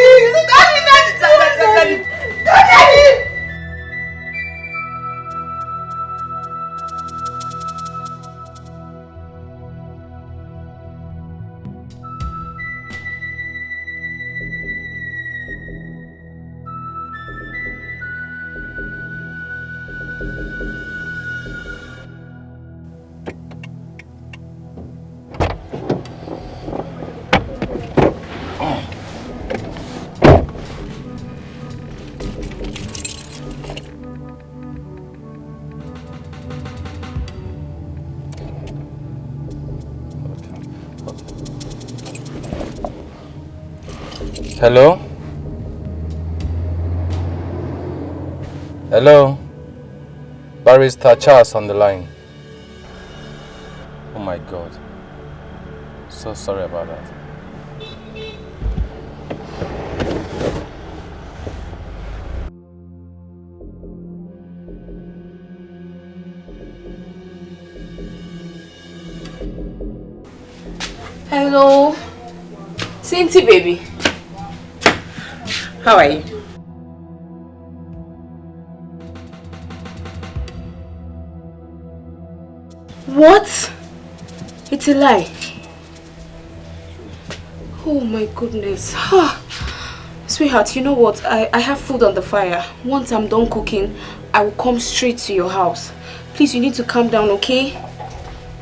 Hello? Hello? Barrister Charles on the line. Oh my God. So sorry about that. Hello. Cinti, baby. How are you? What? It's a lie. Oh my goodness. Sweetheart, you know what? I have food on the fire. Once I'm done cooking, I will come straight to your house. Please, you need to calm down, okay?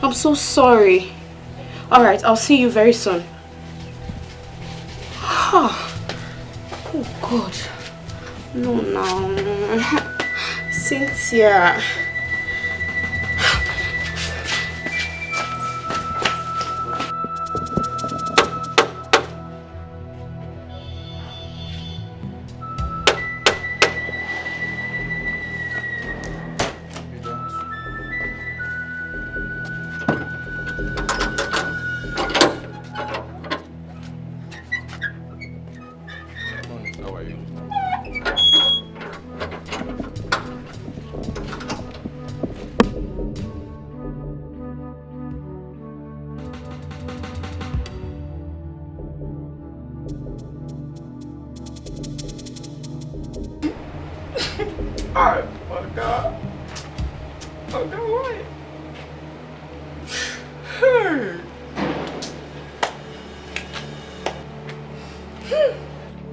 I'm so sorry. Alright, I'll see you very soon. Oh God. No. Cynthia.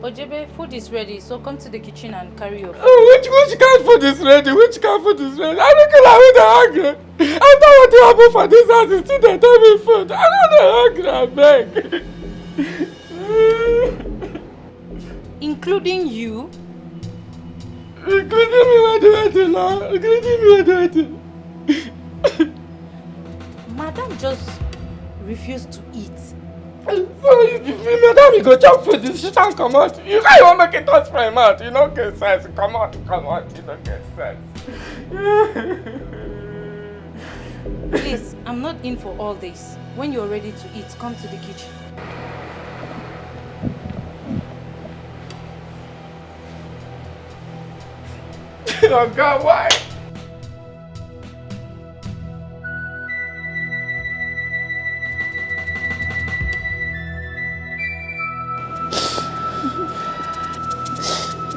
Ojebe, food is ready, so come to the kitchen and carry your food. Oh, which kind of food is ready? Which kind of food is ready? I don't know I'm hungry. After what you happen for this house, is still they tell me food. I'm not hungry, I beg. Including you? Including me, what do I do now? Including me, what do I do? Madam just refused to eat. So if madam you go chop food, this shit and come out. You can't even make it touch my mouth. You don't get sense. Come out. You don't get sense. Please, I'm not in for all this. When you're ready to eat, come to the kitchen. Oh God, why?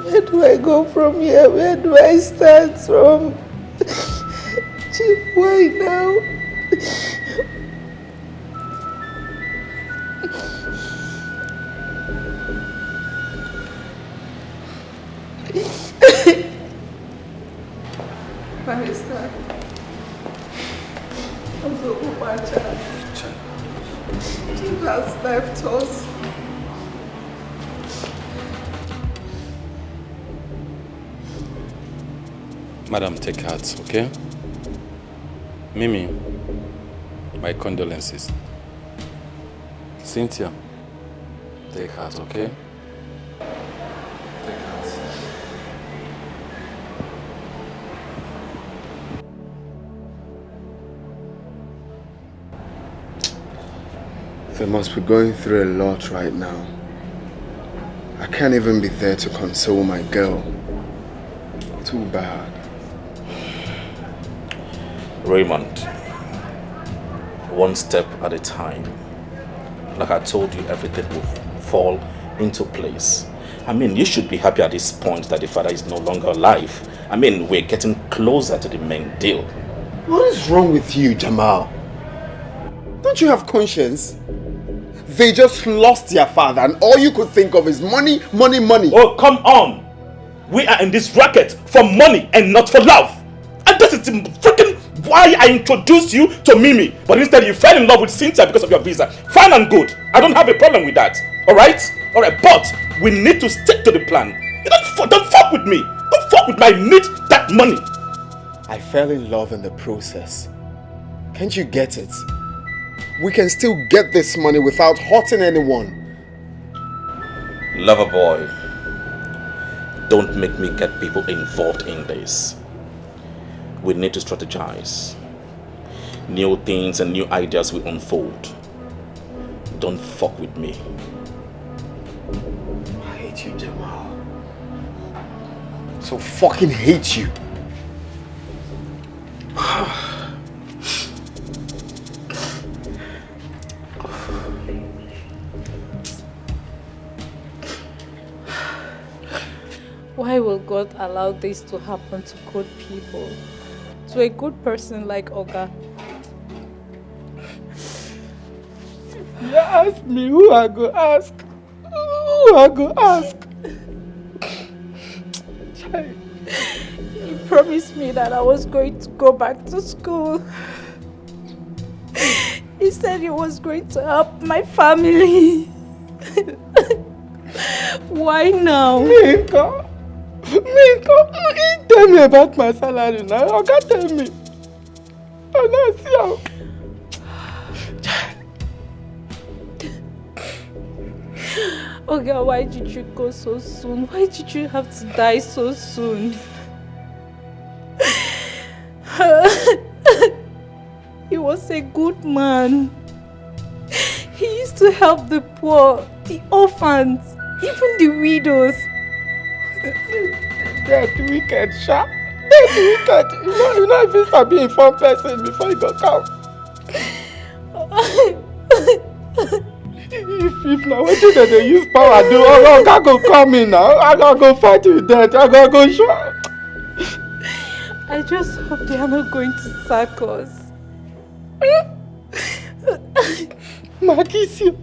Where do I go from here? Where do I start from? Chief, why now? Barrister, also Umacha, Chief has left us. Madam, take heart, okay? Mimi, my condolences. Cynthia, take heart, okay? Take heart. They must be going through a lot right now. I can't even be there to console my girl. Too bad. Raymond, one step at a time. Like I told you, everything will fall into place. I mean, you should be happy at this point that the father is no longer alive. I mean, we're getting closer to the main deal. What is wrong with you, Jamal? Don't you have conscience? They just lost their father and all you could think of is money, money, money. Oh, come on! We are in this racket for money and not for love. And this is freaking why I introduced you to Mimi. But instead you fell in love with Cynthia because of your visa. Fine and good. I don't have a problem with that. Alright? Alright, but we need to stick to the plan. You don't fuck with me. Don't fuck with me. I need that money. I fell in love in the process. Can't you get it? We can still get this money without hurting anyone. Lover boy, don't make me get people involved in this. We need to strategize. New things and new ideas will unfold. Don't fuck with me. I hate you, Jamal. So fucking hate you. Why will God allow this to happen to good people? To a good person like Oga? You ask me who I go ask. Who I go ask. He promised me that I was going to go back to school. He said he was going to help my family. Why now? Minka, tell me about my salary now. You can't tell me. I'm not sure. Okay, why did you go so soon? Why did you have to die so soon? He was a good man. He used to help the poor, the orphans, even the widows. That wicked, sha. That wicked. You know if you start being a fun person before you go come. If now what did they use power do? I go come in now. I gotta go fight with that. I gotta go show. I just hope they are not going to sack us. Marquisio,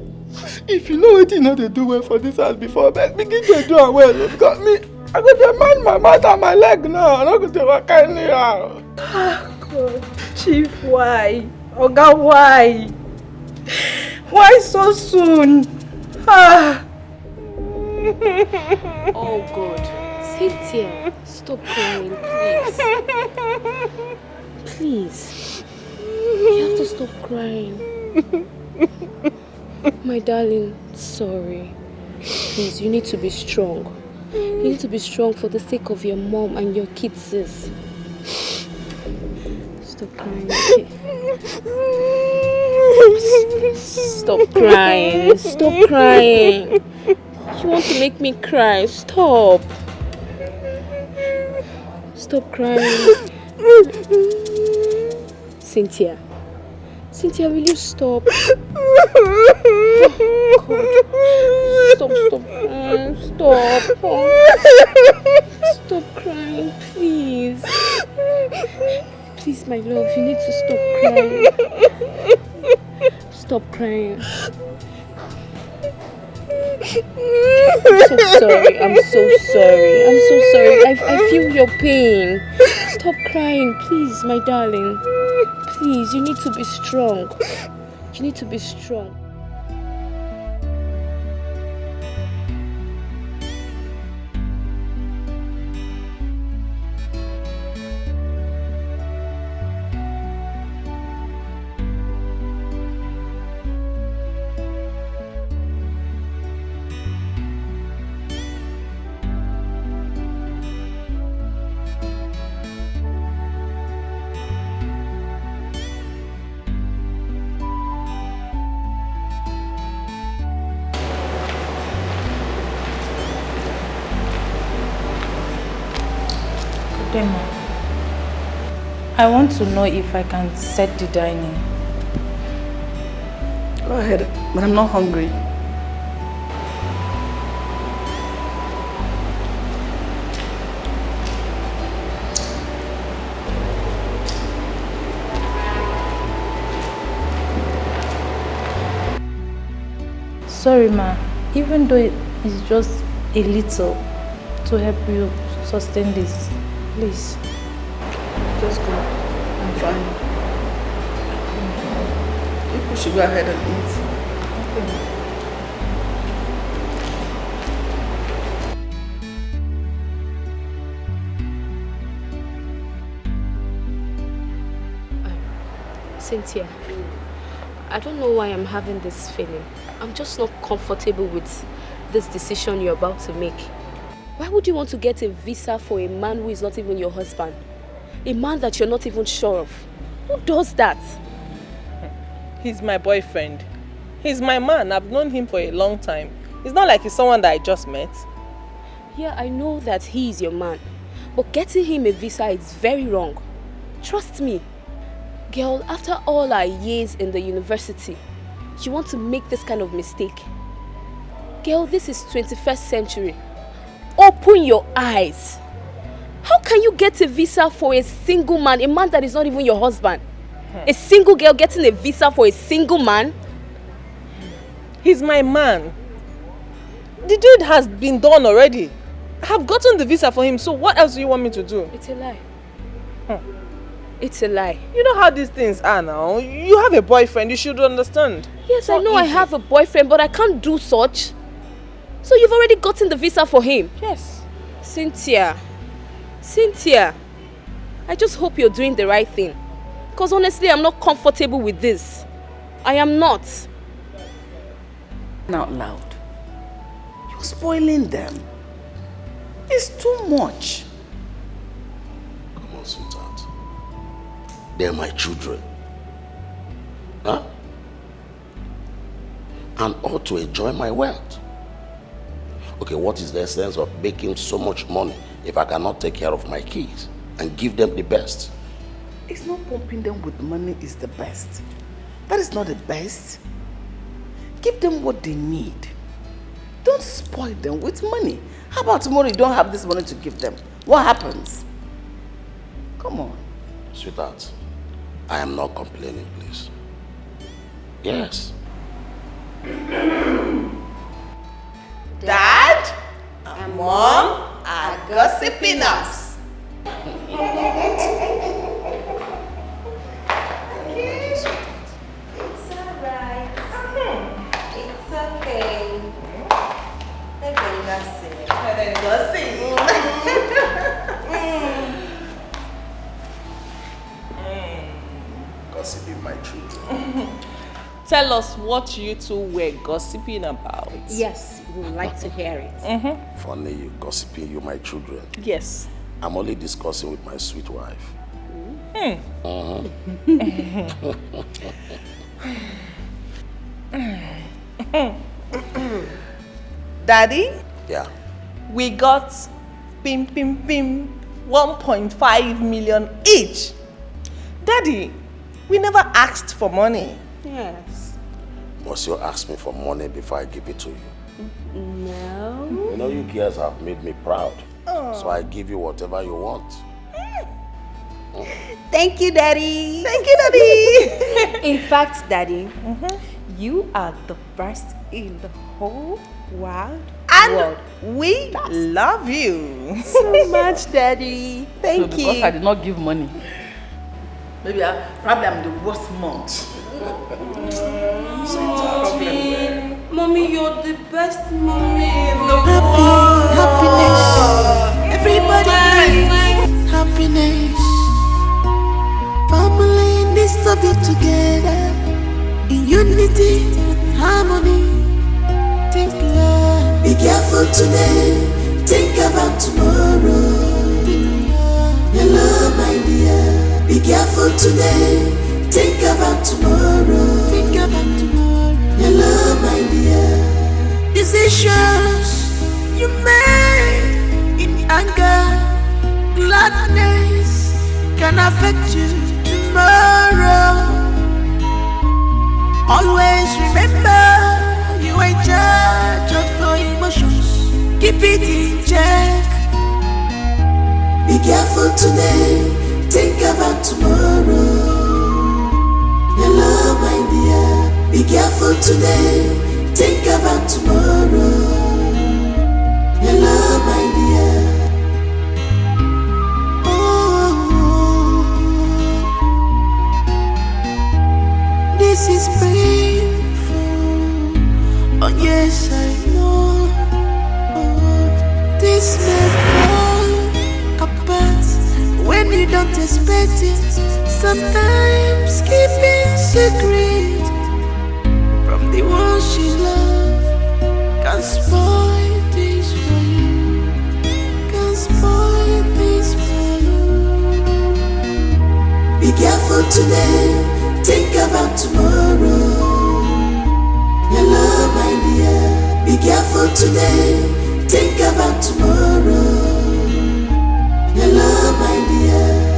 if you know what you know they do well for this house before, but begin to do it well. Look at me. I got to man my mouth and my leg now. I'm not going to work anyhow. God, Chief, why? Oga, why? Why so soon? Oh God, Cynthia, stop crying, please. Please, you have to stop crying. My darling, sorry. Please, you need to be strong. You need to be strong for the sake of your mom and your kids, sis. Stop crying, okay? Stop crying. Stop crying. You want to make me cry. Stop. Stop crying. Cynthia. Cynthia, will you stop? Oh, God. Stop crying. Stop. Stop crying, please. Please, my love, you need to stop crying. Stop crying. I'm so sorry. I'm so sorry. I'm so sorry. I feel your pain. Stop crying, please, my darling. Please, you need to be strong. You need to be strong. Demo, I want to know if I can set the dining. Go ahead, but I'm not hungry. Sorry, ma. Even though it's just a little to help you sustain this, please. Just go. I'm fine. People should go ahead and eat. Cynthia, I don't know why I'm having this feeling. I'm just not comfortable with this decision you're about to make. Why would you want to get a visa for a man who is not even your husband? A man that you're not even sure of? Who does that? He's my boyfriend. He's my man. I've known him for a long time. It's not like he's someone that I just met. Yeah, I know that he is your man. But getting him a visa is very wrong. Trust me. Girl, after all our years in the university, you want to make this kind of mistake? Girl, this is 21st century. Open your eyes. How can you get a visa for a single man, a man that is not even your husband? A single girl getting a visa for a single man? He's my man. The deed has been done already. I have gotten the visa for him, so what else do you want me to do? It's a lie. It's a lie. You know how these things are now. You have a boyfriend, you should understand. Yes, I know I have a boyfriend, but I can't do such. So you've already gotten the visa for him? Yes. Cynthia, I just hope you're doing the right thing. Because honestly, I'm not comfortable with this. I am not. Out loud. You're spoiling them. It's too much. Come on, sweetheart. They're my children. Huh? And ought to enjoy my wealth. Okay, what is the essence of making so much money if I cannot take care of my kids and give them the best? It's not pumping them with money is the best. That is not the best. Give them what they need. Don't spoil them with money. How about tomorrow you don't have this money to give them? What happens? Come on. Sweetheart, I am not complaining, please. Yes. Dad and Mom are gossiping us. It's alright. It's okay. They're going gossip. And then gossip. Gossiping my children. Tell us what you two were gossiping about. Yes, we would like to hear it. Funny you gossiping, you my children. Yes. I'm only discussing with my sweet wife. Daddy? Yeah. We got 1.5 million each. Daddy, we never asked for money. Yes. Must you ask me for money before I give it to you? No. You know you girls have made me proud. So I give you whatever you want. Thank you, Daddy. Thank you, Daddy. In fact, Daddy, you are the best in the whole wide world. We love you so much, Daddy. Thank you. Because I did not give money. Maybe probably I'm the worst mom. Mommy, you're the best mommy in the world. Happiness. Everybody needs happiness. Family needs to be together in unity and harmony. Think love. Be careful today. Think about tomorrow. Hello, my dear. Be careful today. Think about tomorrow. Think about tomorrow. Hello, my dear. Decisions you make in anger, gladness can affect you tomorrow. Always remember you are in charge of your emotions. Keep it in check. Be careful today. Think about tomorrow. Hello, my dear. Be careful today. Think about tomorrow. Hello, my dear. Oh, this is painful. Oh, yes, I know. Oh, this may fall apart when you don't expect it. Sometimes keeping secret from the ones you love can spoil today, think about tomorrow. Hello, my dear. Be careful today, think about tomorrow. Hello, my dear.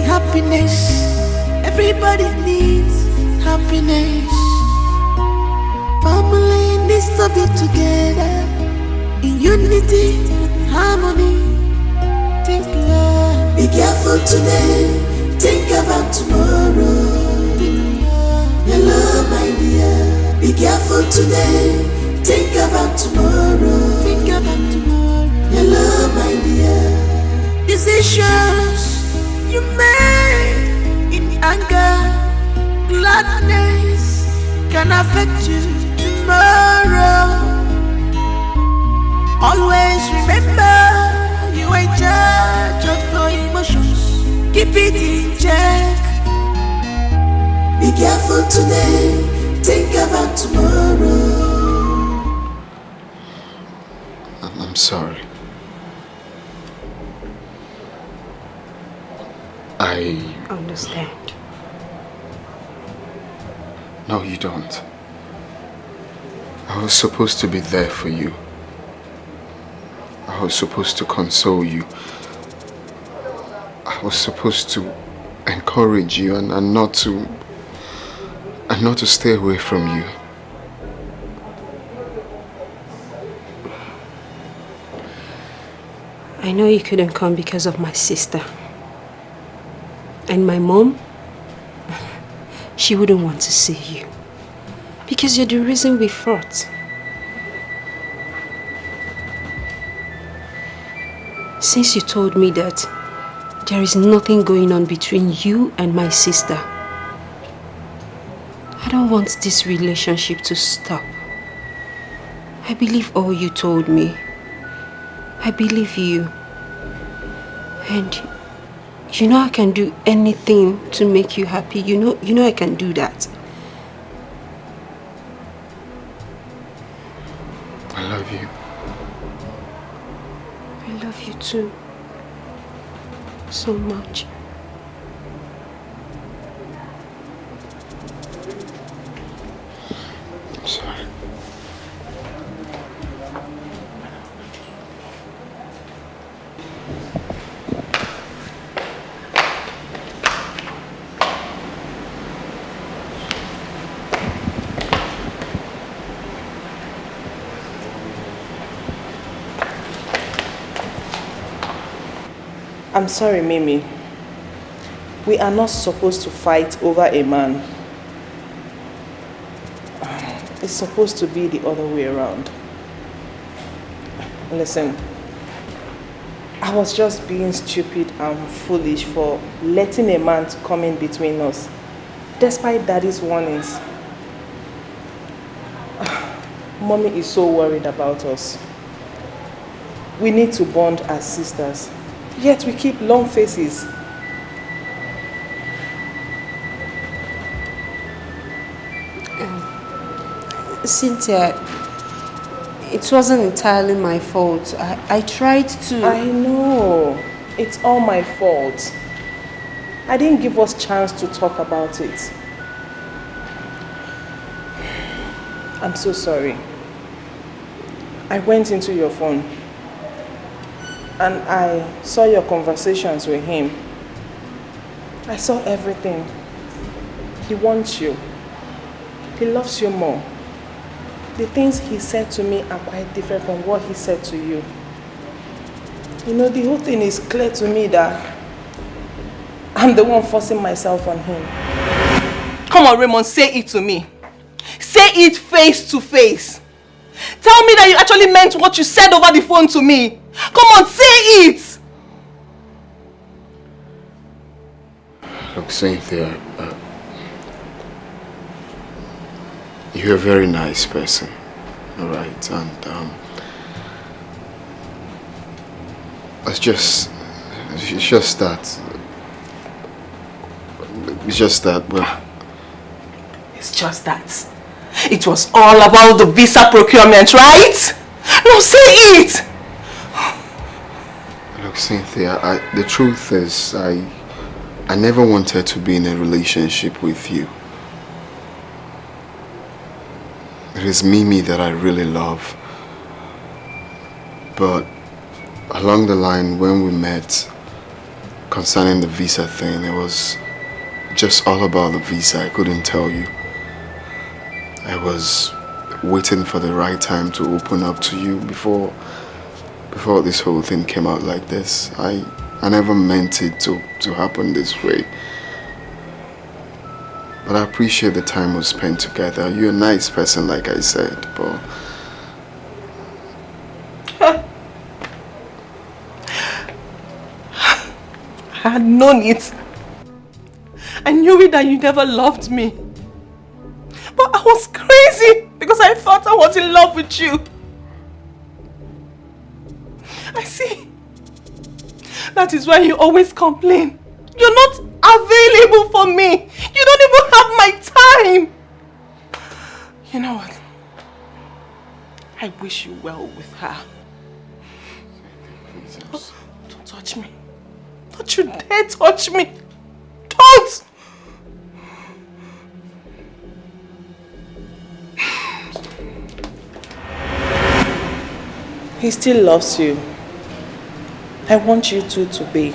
Happiness, everybody needs happiness. Family needs to be together in unity and harmony. Be careful today, think about tomorrow. Hello, my dear. Be careful today, think about tomorrow. Hello, my dear. Decisions you made in anger, gladness can affect you tomorrow. Always remember you are in charge of your emotions. Keep it in check. Be careful today, think about tomorrow. I'm sorry. I understand. No, you don't. I was supposed to be there for you. I was supposed to console you. I was supposed to encourage you and not to stay away from you. I know you couldn't come because of my sister. And my mom, she wouldn't want to see you. Because you're the reason we fought. Since you told me that there is nothing going on between you and my sister, I don't want this relationship to stop. I believe all you told me. I believe you. And you know I can do anything to make you happy. You know I can do that. I love you. I love you too. So much. I'm sorry. I'm sorry, Mimi. We are not supposed to fight over a man. It's supposed to be the other way around. Listen, I was just being stupid and foolish for letting a man to come in between us, despite Daddy's warnings. Mommy is so worried about us. We need to bond as sisters. Yet we keep long faces. Cynthia, it wasn't entirely my fault. I tried to... I know. It's all my fault. I didn't give us chance to talk about it. I'm so sorry. I went into your phone and I saw your conversations with him. I saw everything. He wants you. He loves you more. The things he said to me are quite different from what he said to you. You know, the whole thing is clear to me that I'm the one forcing myself on him. Come on, Raymond, say it to me. Say it face to face. Tell me that you actually meant what you said over the phone to me. Come on, say it! Look, Cynthia, you're a very nice person, all right? And it's just that It's just that, well... It's just that. It was all about the visa procurement, right? No, say it! Look, Cynthia, the truth is, I never wanted to be in a relationship with you. It is Mimi that I really love. But along the line, when we met, concerning the visa thing, it was just all about the visa. I couldn't tell you. I was waiting for the right time to open up to you before this whole thing came out like this. I never meant it to happen this way. But I appreciate the time we spent together. You're a nice person, like I said, but... I had known it. I knew it that you never loved me. But I was crazy because I thought I was in love with you. I see. That is why you always complain. You're not available for me. You don't even have my time. You know what? I wish you well with her. Oh, don't touch me. Don't you dare touch me. Don't! He still loves you. I want you two to be.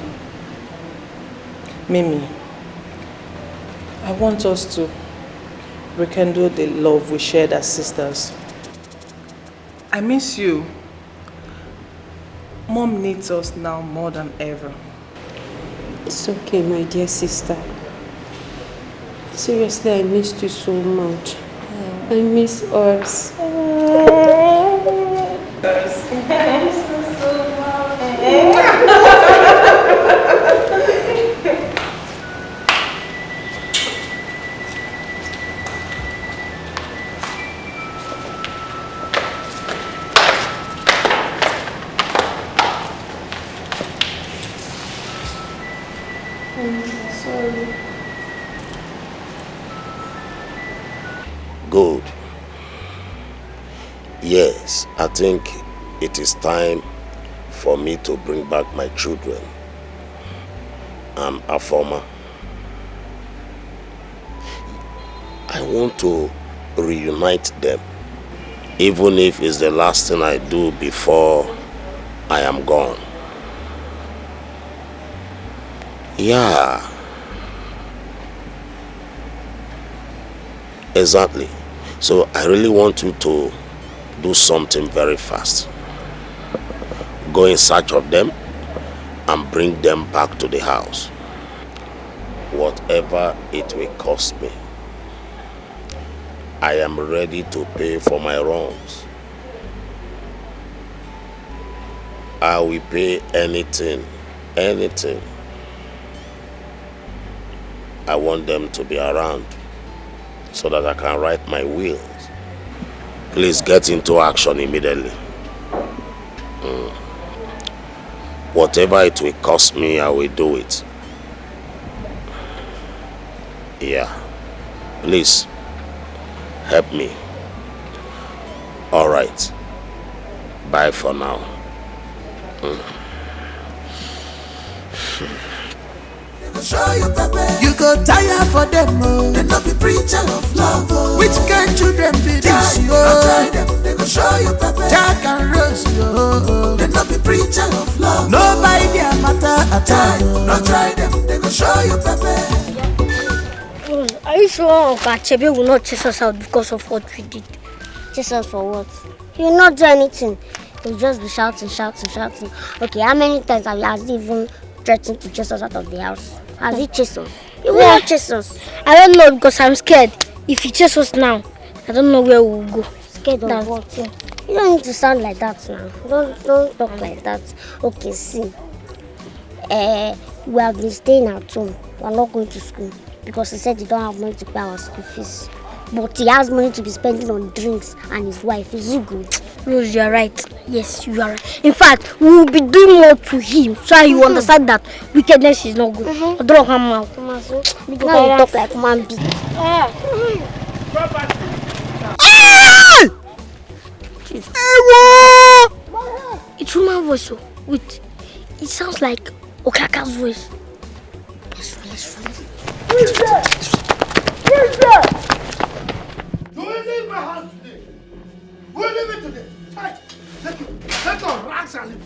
Mimi, I want us to rekindle the love we shared as sisters. I miss you. Mom needs us now more than ever. It's okay, my dear sister. Seriously, I missed you so much. I miss us. Good. Yes, I think it is time for me to bring back my children. I'm a former. I want to reunite them, even if it's the last thing I do before I am gone. Yeah. Exactly. So I really want you to do something very fast. Go in search of them and bring them back to the house. Whatever it will cost me, I am ready to pay for my wrongs. I will pay anything, anything. I want them to be around so that I can write my wills. Please get into action immediately. Whatever it will cost me, I will do it. Yeah. Please, help me. All right. Bye for now. Show you Pepe. You go tire for them, oh. They not be preacher of love, oh. Which kind children be this, oh? Try them, they go show you Pepe. Jack and Rose, oh. They not be preacher of love. Nobody their matter at all. No try them, they go show you Pepe. Are you sure Uncle Achebe will not chase us out because of what we did? Chase us for what? He will not do anything. He will just be shouting. Okay, how many times has he even threatened to chase us out of the house? Has he chased us? He will not chase us. I don't know because I'm scared. If he chases us now, I don't know where we will go. Scared of what? You don't need to sound like that now. Don't talk like that. Okay, see. We have been staying at home. We are not going to school because he said he don't have money to pay our school fees. But he has money to be spending on drinks and his wife. Is it good? Rose, you are right. Yes, you are right. In fact, we will be doing more to him so he will understand that wickedness is not good. Now you talk like man beat. It's woman voice. So wait, it sounds like Okaka's voice. Let's run. Who's there? You will leave my house today. We'll leave it today. Hey, take your rags and leave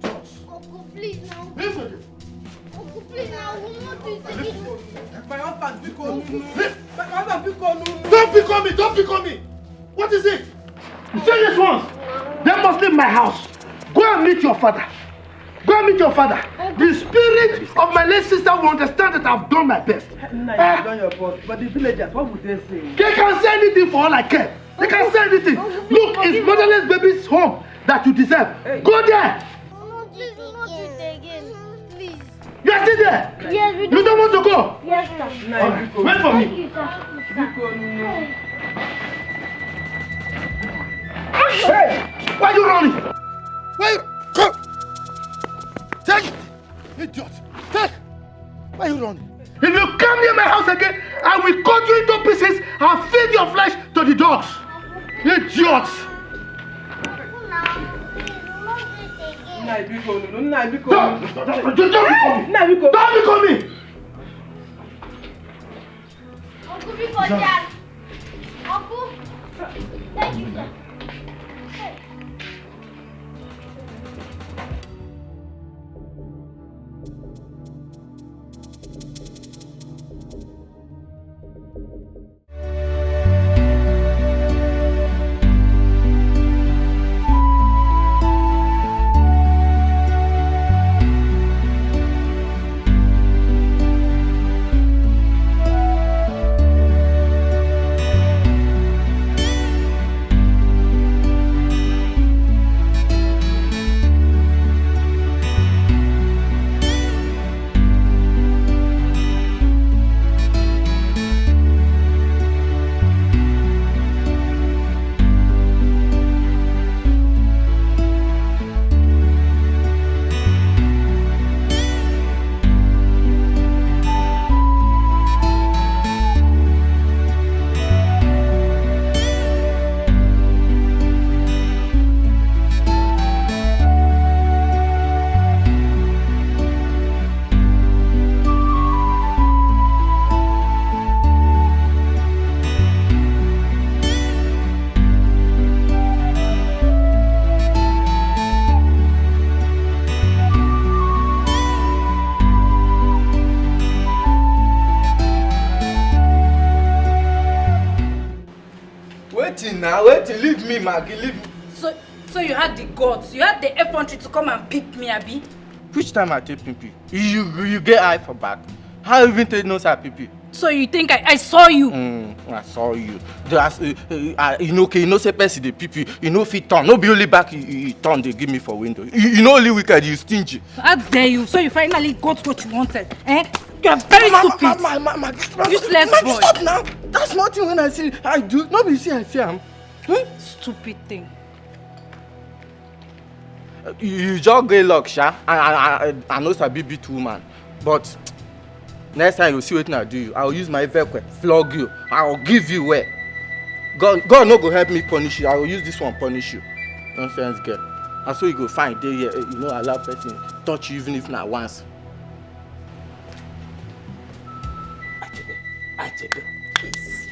the house. Uncle, please now. Leave today. Uncle, please now. We will not do it again. My husband, Don't pick on me. What is it? You say this once. They must leave my house. Go and meet your father. The spirit of my late sister will understand that I've done my best. You've done your best. But the villagers, what would they say? They can say anything for all I care. They can say anything. Look, it's motherless baby's home that you deserve. Go there. Please, we will not do it again. Please. You are still there? Yes, we do. You don't want to go? Yes, sir. Alright, wait for me. Hey, why are you running? Come. Take it. Idiot. Take. Why are you running? If you come near my house again, I will cut you into pieces and feed your flesh to the dogs. Idiots. Don't be coming. Uncle, before Dad. Uncle. Thank you, sir. Wait, leave me, Maggie, leave me. So you had the guts, you had the effrontery to come and pick me, Abi? Which time I take pipi? You get eye for back. How even take no say pipi? So you think I saw you? I saw you. You know say person the pipi, you know fit turn. No be only back you turn they give me for window. You know only wicked, you stingy. How dare you? So you finally got what you wanted, eh? You are very stupid. Useless boy. Stop now. That's nothing when I see I do. Nobody see I see am. Stupid thing. You just get luck, sha. I know sabi beat woman, but next time you see what I do you, I will use my vehicle, flog you. I will give you where. God no go help me punish you. I will use this one punish you. Nonsense girl. And so you go find there, you know, allow person touch you even if not once. Achebe, please.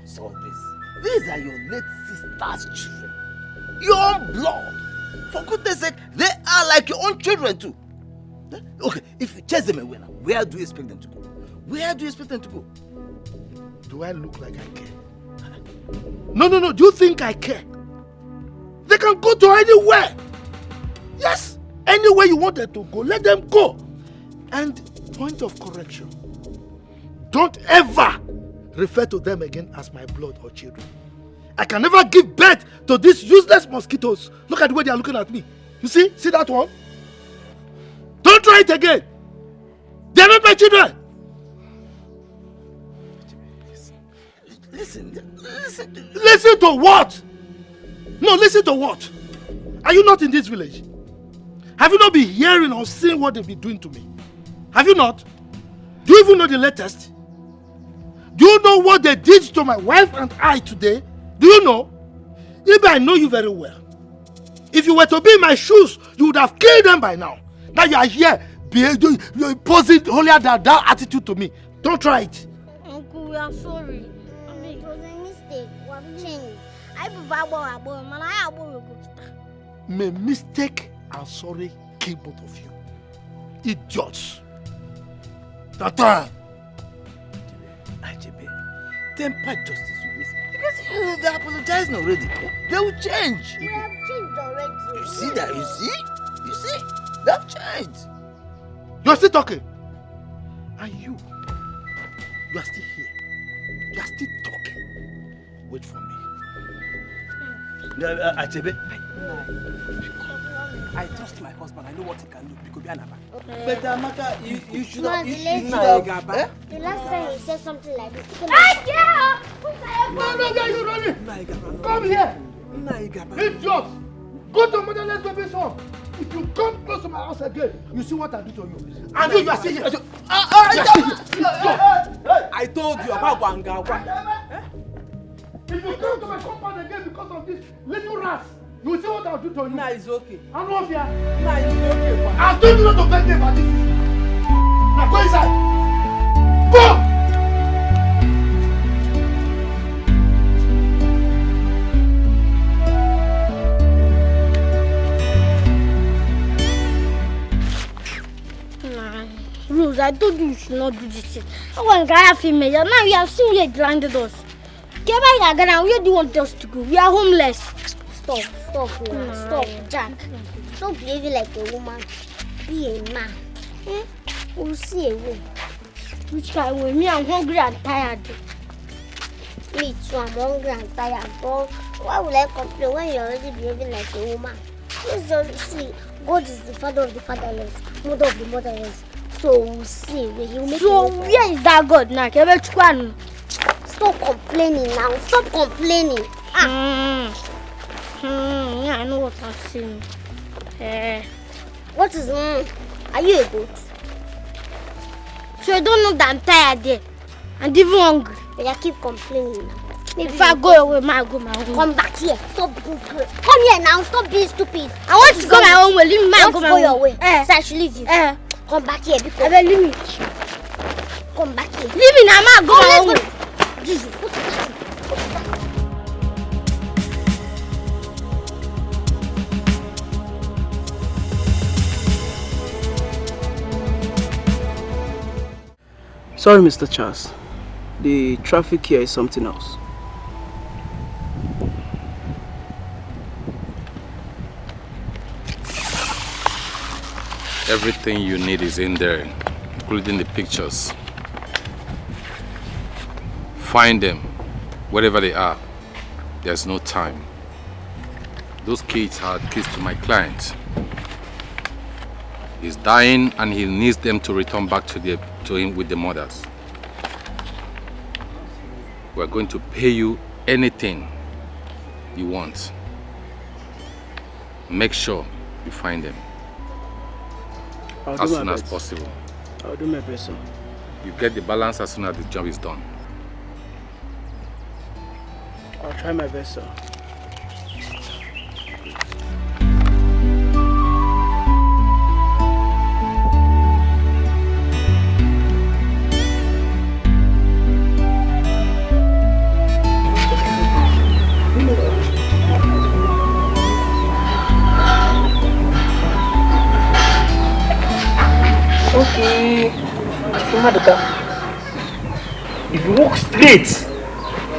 Solve this. These are your late sister's children. Your own blood. For goodness sake, they are like your own children too. Okay, if you chase them away now, where do you expect them to go? Do I look like I care? No. Do you think I care? They can go to anywhere. Yes, anywhere you want them to go, let them go. And point of correction, don't ever refer to them again as my blood or children. I can never give birth to these useless mosquitoes. Look at the way they are looking at me. You see? See that one? Don't try it again. They are not my children. Listen to what? No, listen to what? Are you not in this village? Have you not been hearing or seeing what they've been doing to me? Have you not? Do you even know the latest? Do you know what they did to my wife and I today? Do you know? Even I know you very well. If you were to be in my shoes, you would have killed them by now. Now you are here, posing holier than thou attitude to me. Don't try it. Uncle, we are sorry. It was a mistake. We have changed. I prefer man. I May mistake and sorry kill both of you. Idiots. Tata. Tempered justice will miss. Because they're apologizing already. They will change. We have changed already. You see that? You see? You see? They have changed. You're still talking. And you are still here. You are still talking. Wait for me. Achebe. I trust my husband. I know what he can do. But Amaka, you should have. The last time he said something like this. No, you're running. Come here. Idiot. Go to motherless baby's home. If you come close to my house again, you see what I do to you. And you are still here. I told you about Wanga. If you come to my compound again because of this little rats, you will see what I'll do to you. Nah, it's okay. I know if you are. Nah, it's okay. I told you not to beg me about this. Now go inside. Go! Rose, I told you should not do this shit. I want to have female. Now you have seen where you landed us. Where do you want us to go? We are homeless. Stop, Jack. Stop behaving like a woman. Be a man. We'll see a way. Which kind of way? Me, I'm hungry and tired. Me too, I'm hungry and tired. But why would I complain when you're already behaving like a woman? Let's just see. God is the father of the fatherless, mother of the motherless. So we'll see. So where is that God now? Stop complaining now. Stop complaining. Yeah, I know what I'm saying. What is Are you a goat? So you don't know that I'm tired there and even hungry. But you keep complaining now. Maybe if I go away, I go my own way. Come back here. Stop being crazy. Come here now. Stop being stupid. I want to go my own way. Leave me. I go my own way. So I should leave you. Come back here. Because leave me. Come back here. Leave me now. I go my own way. Jesus. Sorry, Mr. Charles. The traffic here is something else. Everything you need is in there, including the pictures. Find them, wherever they are. There's no time. Those kids had keys to my client. He's dying and he needs them to return back to him with the mothers. We're going to pay you anything you want. Make sure you find them as soon as possible. I'll do my best, sir. You get the balance as soon as the job is done. I'll try my best, sir. Okay, if you walk straight,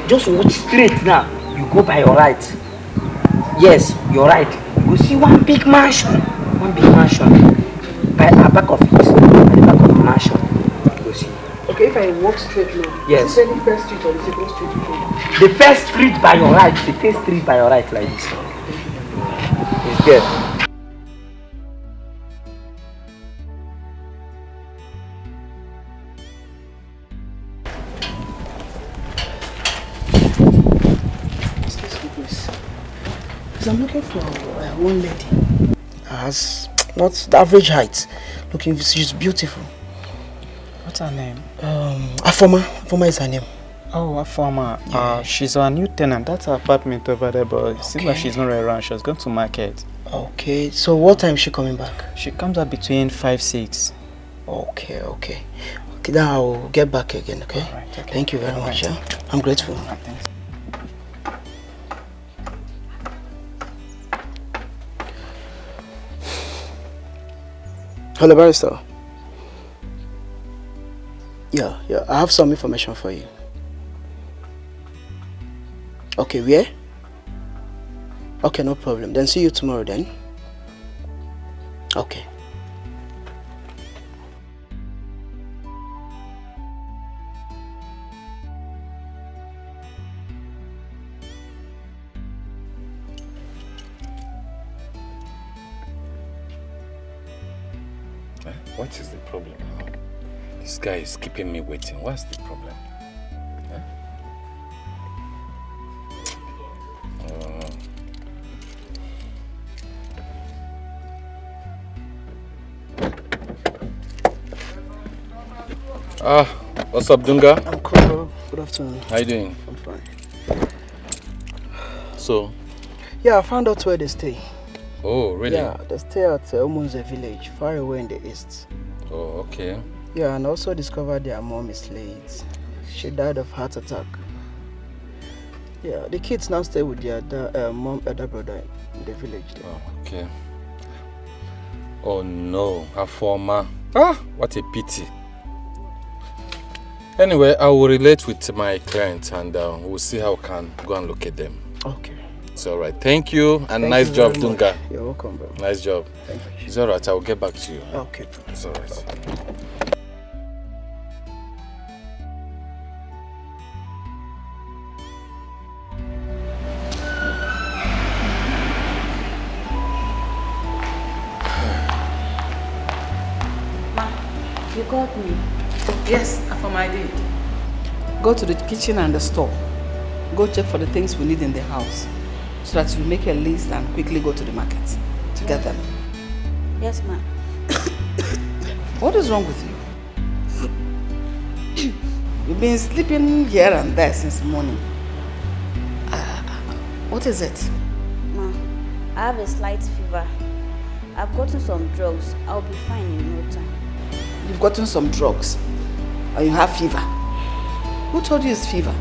just walk straight now. You go by your right. Yes, your right. You will see one big mansion. By the back of it, at the back of the mansion. You go see. Okay, if I walk straight now. Yes. Is it the first street or the second street? The first street by your right. The first street by your right, like this. It's good. I'm looking for one lady. Has not the average height. She's beautiful. Not What's her name? Afoma. Afoma is her name. Oh, Afoma. Yeah. She's our new tenant. That's her apartment over there, but it seems like she's not around. She was going to market. Okay. So what time is she coming back? She comes out between 5-6. Okay. Okay, then I'll get back again, okay? All right, okay. Thank you very much. Yeah? I'm grateful. Right, thanks. Hello, barrister. Yeah, I have some information for you. Okay, where? Okay, no problem. Then see you tomorrow then. Okay. What is the problem now? This guy is keeping me waiting. What's the problem? What's up, Dunga? I'm cool. Good afternoon. How you doing? I'm fine. So? Yeah, I found out where they stay. Oh, really? Yeah, they stay at Omunze village, far away in the east. Oh, okay. Yeah, and also discovered their mom is late. She died of heart attack. Yeah, the kids now stay with their mom, elder brother in the village there. Oh, okay. Oh no, her former. What a pity. Anyway, I will relate with my client and we'll see how we can go and locate them. Okay. It's alright. Thank you and Thank nice you job, very much. Dunga. You're welcome, bro. Nice job. Thank you. It's alright, I will get back to you. Okay. It's alright. You called me. Yes, Afoma, I did. Go to the kitchen and the store. Go check for the things we need in the house so that you make a list and quickly go to the market to get them. Yes, ma'am. What is wrong with you? You've been sleeping here and there since morning. What is it? Ma, I have a slight fever. I've gotten some drugs. I'll be fine in no time. You've gotten some drugs and you have fever. Who told you it's fever?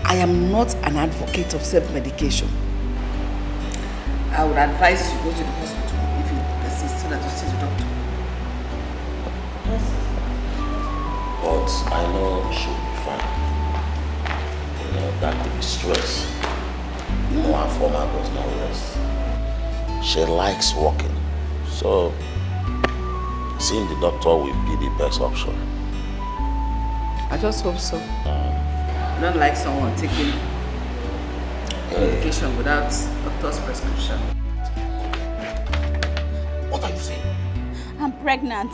I am not an advocate of self-medication. I would advise you go to the hospital if you persist so that you see the doctor. Yes. But I know she'll be fine. You know, that could be stress. You know, her former does not rest. She likes walking. So, seeing the doctor will be the best option. I just hope so. I don't like someone taking medication without doctor's prescription. What are you saying? I'm pregnant.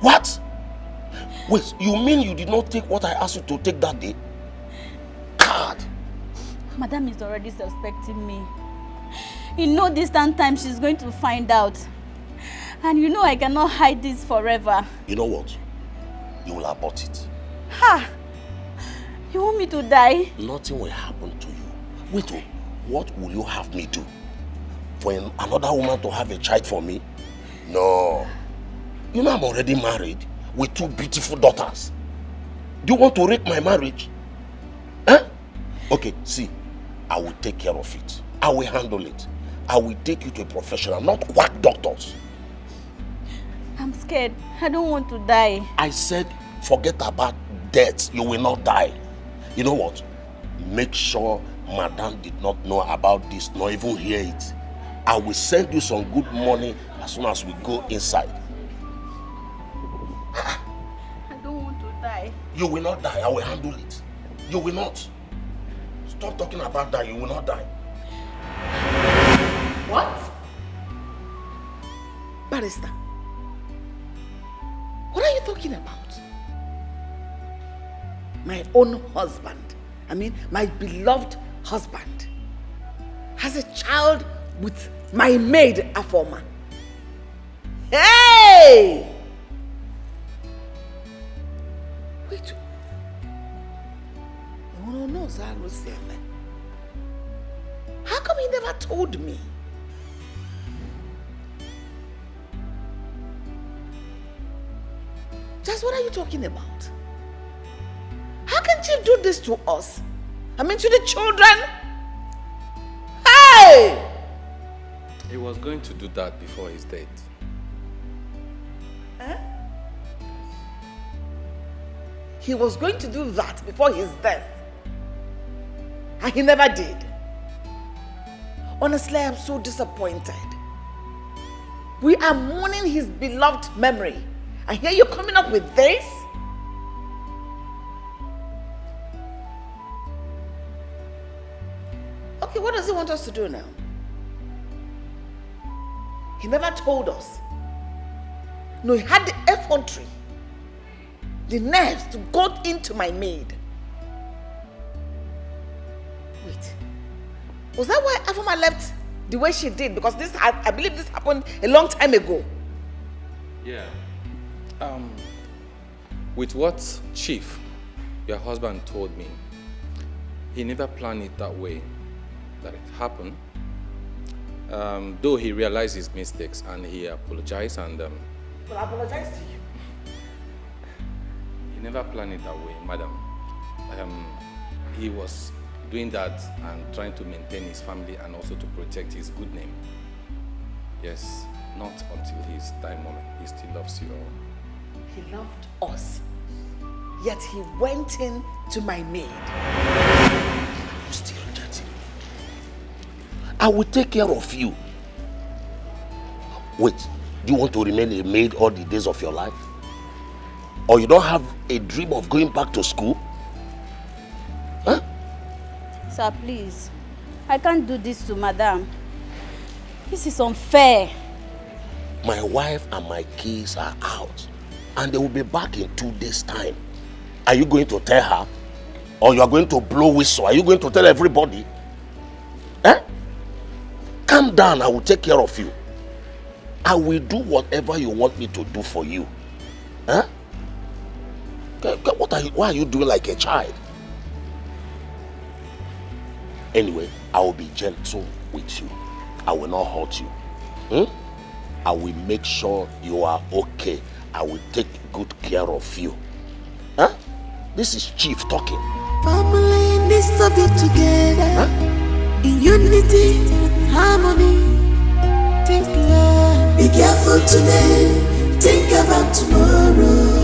What? Wait, you mean you did not take what I asked you to take that day? God! Madam is already suspecting me. In no distant time, she's going to find out. And you know I cannot hide this forever. You know what? You will abort it. Ha! You want me to die? Nothing will happen to you. Wait, what will you have me do? For another woman to have a child for me? No. You know I'm already married with 2 beautiful daughters. Do you want to rape my marriage? Huh? Okay, see, I will take care of it. I will handle it. I will take you to a professional, not quack doctors. I'm scared. I don't want to die. I said, forget about death. You will not die. You know what? Make sure Madame did not know about this, nor even hear it. I will send you some good money as soon as we go inside. I don't want to die. You will not die. I will handle it. You will not. Stop talking about that. You will not die. What? Barrister, what are you talking about? My own husband, my beloved husband, has a child with my maid, Afoma. Hey! Wait. No, how come he never told me? Just what are you talking about? How can Chief do this to us? I mean to the children? Hey! He was going to do that before his death. Huh? He was going to do that before his death. And he never did. Honestly, I'm so disappointed. We are mourning his beloved memory. And here you're coming up with this? Okay, what does he want us to do now? He never told us. No, he had the effrontery, the nerves to go into my maid. Wait, was that why Afoma left the way she did? Because this, I believe this happened a long time ago. Yeah. With what Chief, your husband, told me, he never planned it that way, that it happened. Though he realized his mistakes and he apologized and... Well, I apologize to you. He never planned it that way, madam. He was doing that and trying to maintain his family and also to protect his good name. Yes, not until his time moment. He still loves you all. He loved us, yet he went in to my maid. You still reject him. I will take care of you. Wait, do you want to remain a maid all the days of your life? Or you don't have a dream of going back to school? Huh? Sir, please. I can't do this to Madam. This is unfair. My wife and my kids are out. And they will be back in 2 days' time. Are you going to tell her? Or you are going to blow whistle? Are you going to tell everybody? Eh? Calm down, I will take care of you. I will do whatever you want me to do for you. Huh? Why are you doing like a child? Anyway, I will be gentle with you. I will not hurt you. I will make sure you are okay. I will take good care of you. Huh? This is Chief talking. Family needs to be together. Huh? In unity and harmony. Think love. Be careful today. Think about tomorrow.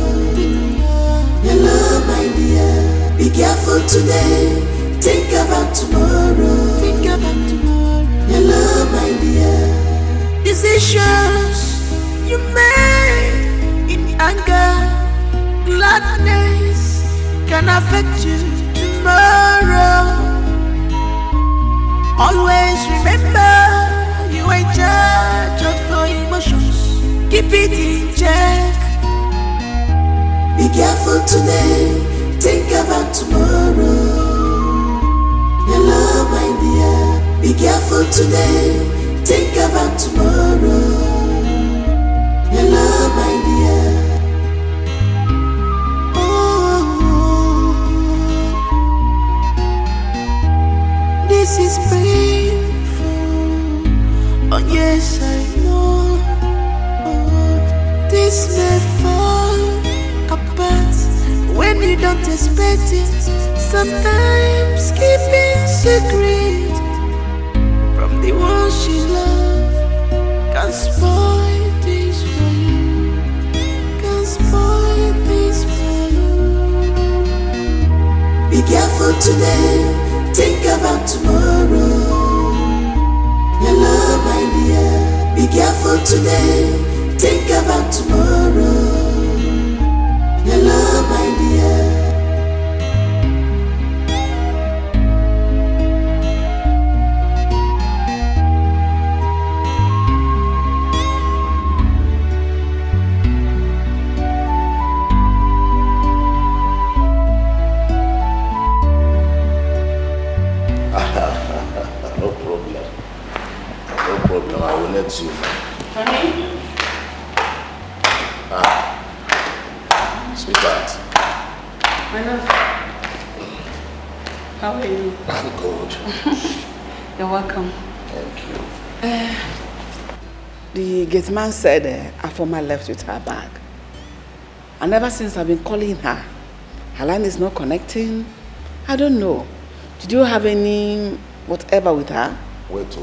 Hello, my dear. Be careful today. Think about tomorrow. Think about tomorrow. Hello, my dear. Decisions you make in anger, gladness can affect you tomorrow. Always remember you are in charge of your emotions. Keep it in check. Be careful today. Think about tomorrow. Hello, my dear. Be careful today. Think about tomorrow. Hello, my dear. Oh, this is painful. Oh, yes, I know. Oh, this may fall apart when you don't expect it. Sometimes keeping secret from the ones you love can spoil things for you. Can spoil things for you. Be careful today. Think about tomorrow. Hello, my dear. Be careful today. Think about tomorrow. Hello, my dear. You. Sweetheart, How are you? I'm good. You're welcome. Thank you. The gate man said Afoma left with her bag. And ever since I've been calling her, her line is not connecting. I don't know. Did you have any whatever with her? Wait,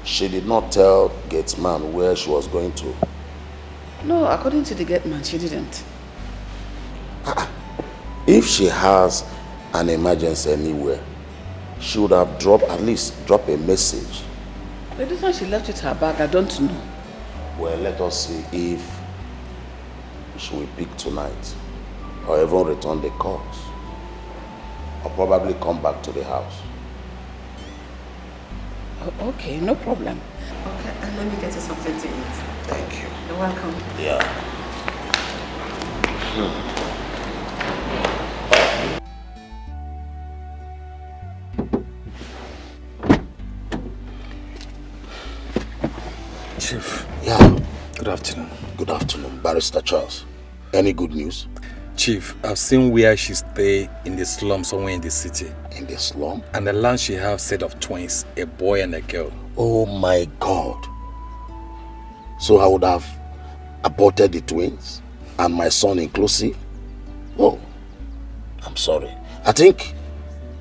she did not tell gate man where she was going to. No, according to the gate man, she didn't. If she has an emergency anywhere, she would have at least dropped a message. But this one she left with her bag, I don't know. Well, let us see if she will pick tonight or even return the calls or probably come back to the house. Oh, okay, no problem. Okay, and let me get you something to eat. Thank you. You're welcome. Yeah. Chief. Yeah. Good afternoon. Good afternoon, Barrister Charles. Any good news? Chief, I've seen where she stay in the slum somewhere in the city. In the slum? And the land she have set of twins, a boy and a girl. Oh my God. So I would have aborted the twins and my son inclusive? Oh, I'm sorry. I think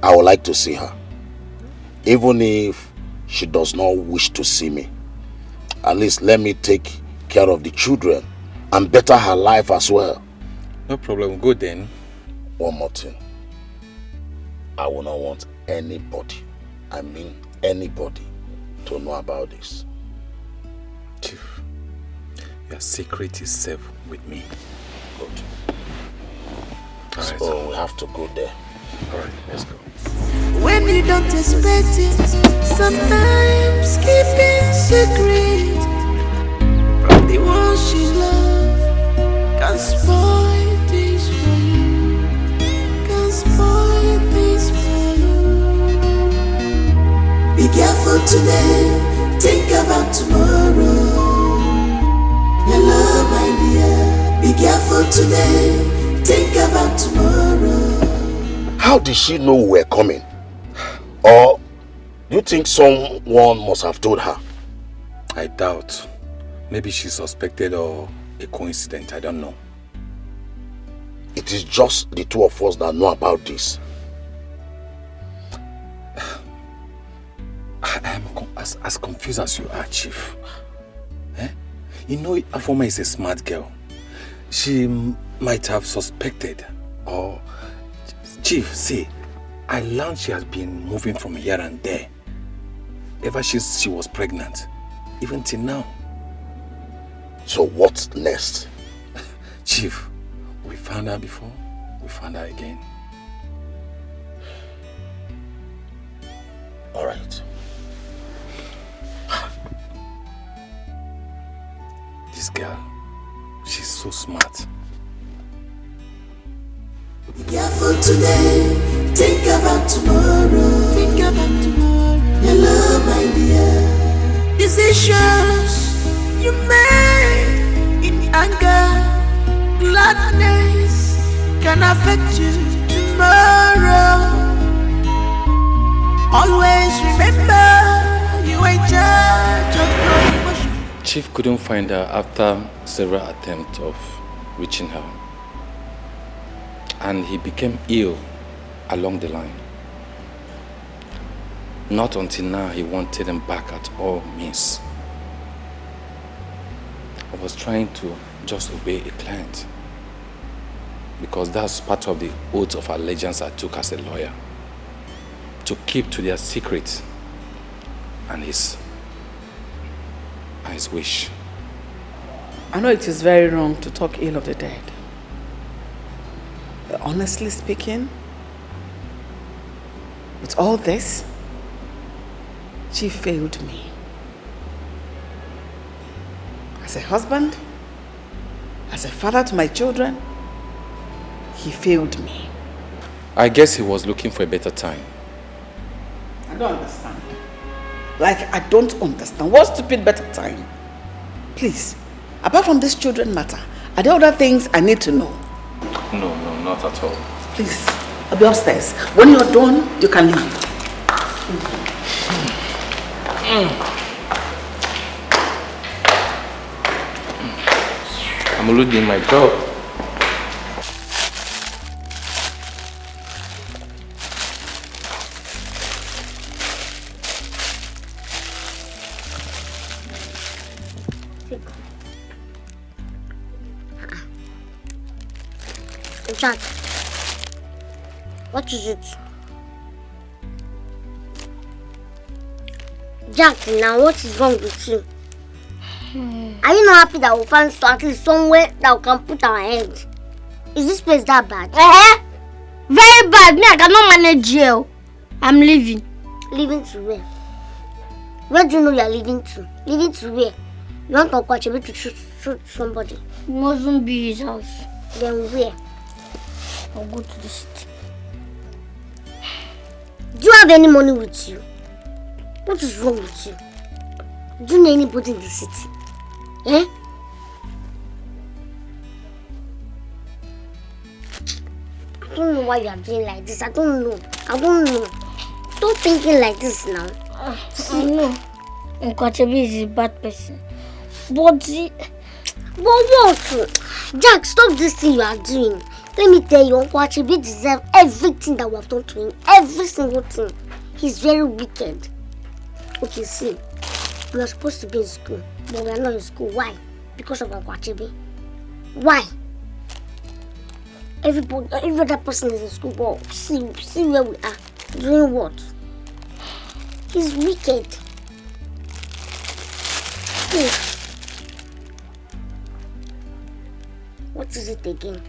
I would like to see her. Even if she does not wish to see me. At least let me take care of the children and better her life as well. No problem, go then. One more thing. I will not want anybody, I mean anybody, to know about this. Chief, your secret is safe with me. Good. So we have to go there. Alright, let's go. When you don't expect it, sometimes keeping secret from the ones you love can spoil things for you, can spoil things for you. Be careful today, think about tomorrow. Hello, my dear. Be careful today, think about tomorrow. How did she know we were coming? Or do you think someone must have told her? I doubt. Maybe she suspected or a coincidence, I don't know. It is just the two of us that know about this. I am as confused as you are, Chief. Eh? You know, Afoma is a smart girl. She might have suspected or... Chief, see, I learned she has been moving from here and there. Ever since she was pregnant. Even till now. So what's next? Chief, we found her before, we found her again. All right. This girl, she's so smart. Be careful today, think about tomorrow. Think about tomorrow. Hello, my dear. Decisions you make in anger, gladness can affect you tomorrow. Always remember you are in charge of your emotions. Chief couldn't find her after several attempts of reaching her. And he became ill along the line. Not until now he wanted him back at all means. I was trying to just obey a client because that's part of the oath of allegiance I took as a lawyer, to keep to their secret and his wish. I know it is very wrong to talk ill of the dead. But honestly speaking, with all this, she failed me. As a husband, as a father to my children, he failed me. I guess he was looking for a better time. I don't understand. Like, I don't understand. What stupid better time? Please, apart from this children matter, are there other things I need to know? No, not at all. Please. I'll be upstairs. When you're done, you can leave. I'm already doing my job. Jack, what is it? Jack, now what is wrong with you? Are you not happy that we found at least somewhere that we can put our head? Is this place that bad? Very bad. Me, I cannot manage jail. I'm leaving. Leaving to where? Where do you know you are leaving to? Leaving to where? You want to watch a bit to shoot somebody? It mustn't be his house. Then where? I'll go to the city. Do you have any money with you? What is wrong with you? Do you know anybody in the city? Eh? I don't know why you are doing like this. I don't know. Stop thinking like this now. I know. Nkwachebi is a bad person. But what? Jack, stop this thing you are doing. Let me tell you, Nkwachebi deserves everything that we have done to him. Every single thing. He's very wicked. Okay, see. We are supposed to be in school, but we are not in school. Why? Because of Nkwachebi. Why? Every other person is in school, but see where we are. Doing what? He's wicked. Hey. What is it again?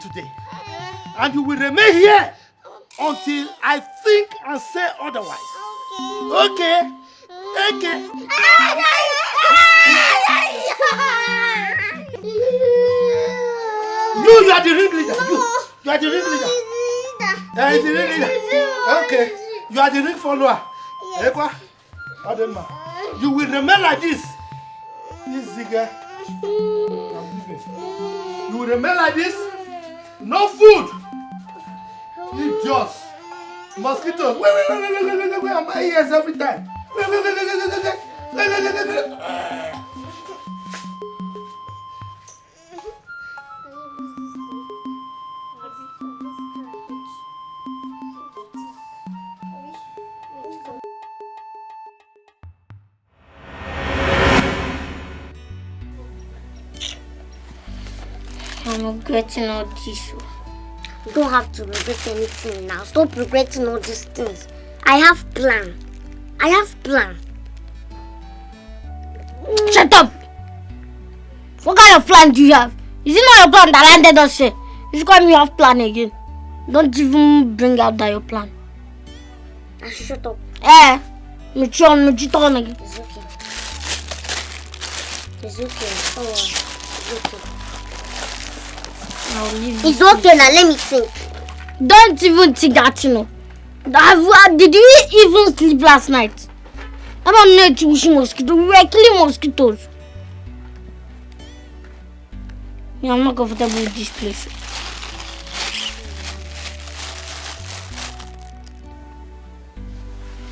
Today, and you will remain here until I think and say otherwise. Okay? You are the ringleader. You are the ringleader. Is the ringleader. Okay. You are the ring follower. You will remain like this. This Zigga. You will remain like this? No food! Idiots! Mosquitoes! Wait, on my ears every time! Wait. I'm regretting all this. You don't have to regret anything now. Stop regretting all these things. I have plan. Shut up! What kind of plan do you have? Is it not your plan that landed us here? You should call me off plan again. Don't even bring out that your plan. Shut up. Mature again. It's okay. Don't worry. It's okay. It's okay now, let me think. Don't even think that, you know. Did you even sleep last night? I don't know to wish mosquitoes. We were killing mosquitoes. Yeah, I'm not comfortable with this place.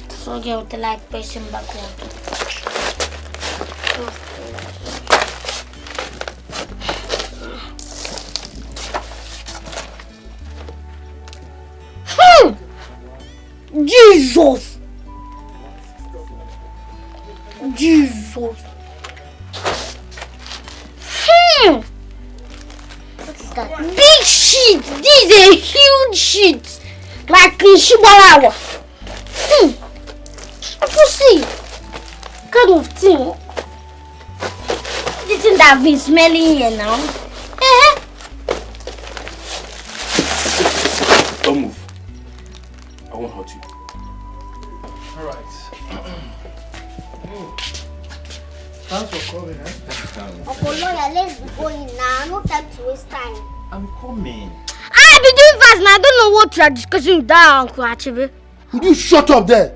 So I get like pressing backward. Jesus! What is that? Big shit! This is a huge shit! Like in Shibalawa. I can see. Kind of thing. This thing that I've been smelling here now. Don't move. I won't hurt you. Alright. Thanks for coming, Uncle Lawyer, let's be going now. No time to waste time. I'm coming. I've been doing fast now. I don't know what you are discussing with that Uncle Achebe. Would you shut up there?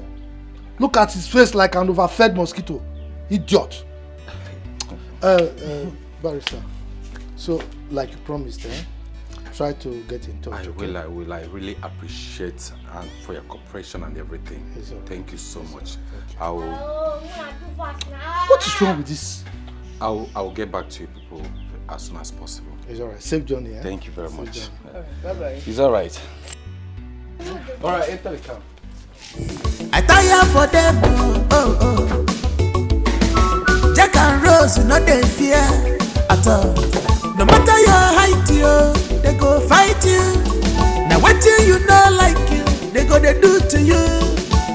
Look at his face like an overfed mosquito. Idiot. Barrister. So, like you promised, try to get in touch. I will. I really appreciate and for your cooperation and everything. Thank you so much. What is wrong with this? I'll get back to you people as soon as possible. It's alright. Safe journey. Thank you very much. Bye-bye. It's alright. Alright, enter the car. I tire for them, oh. Jack and Rose, no they fear at all. No matter your height, they go fight you. Now what you know like you, they go they do to you.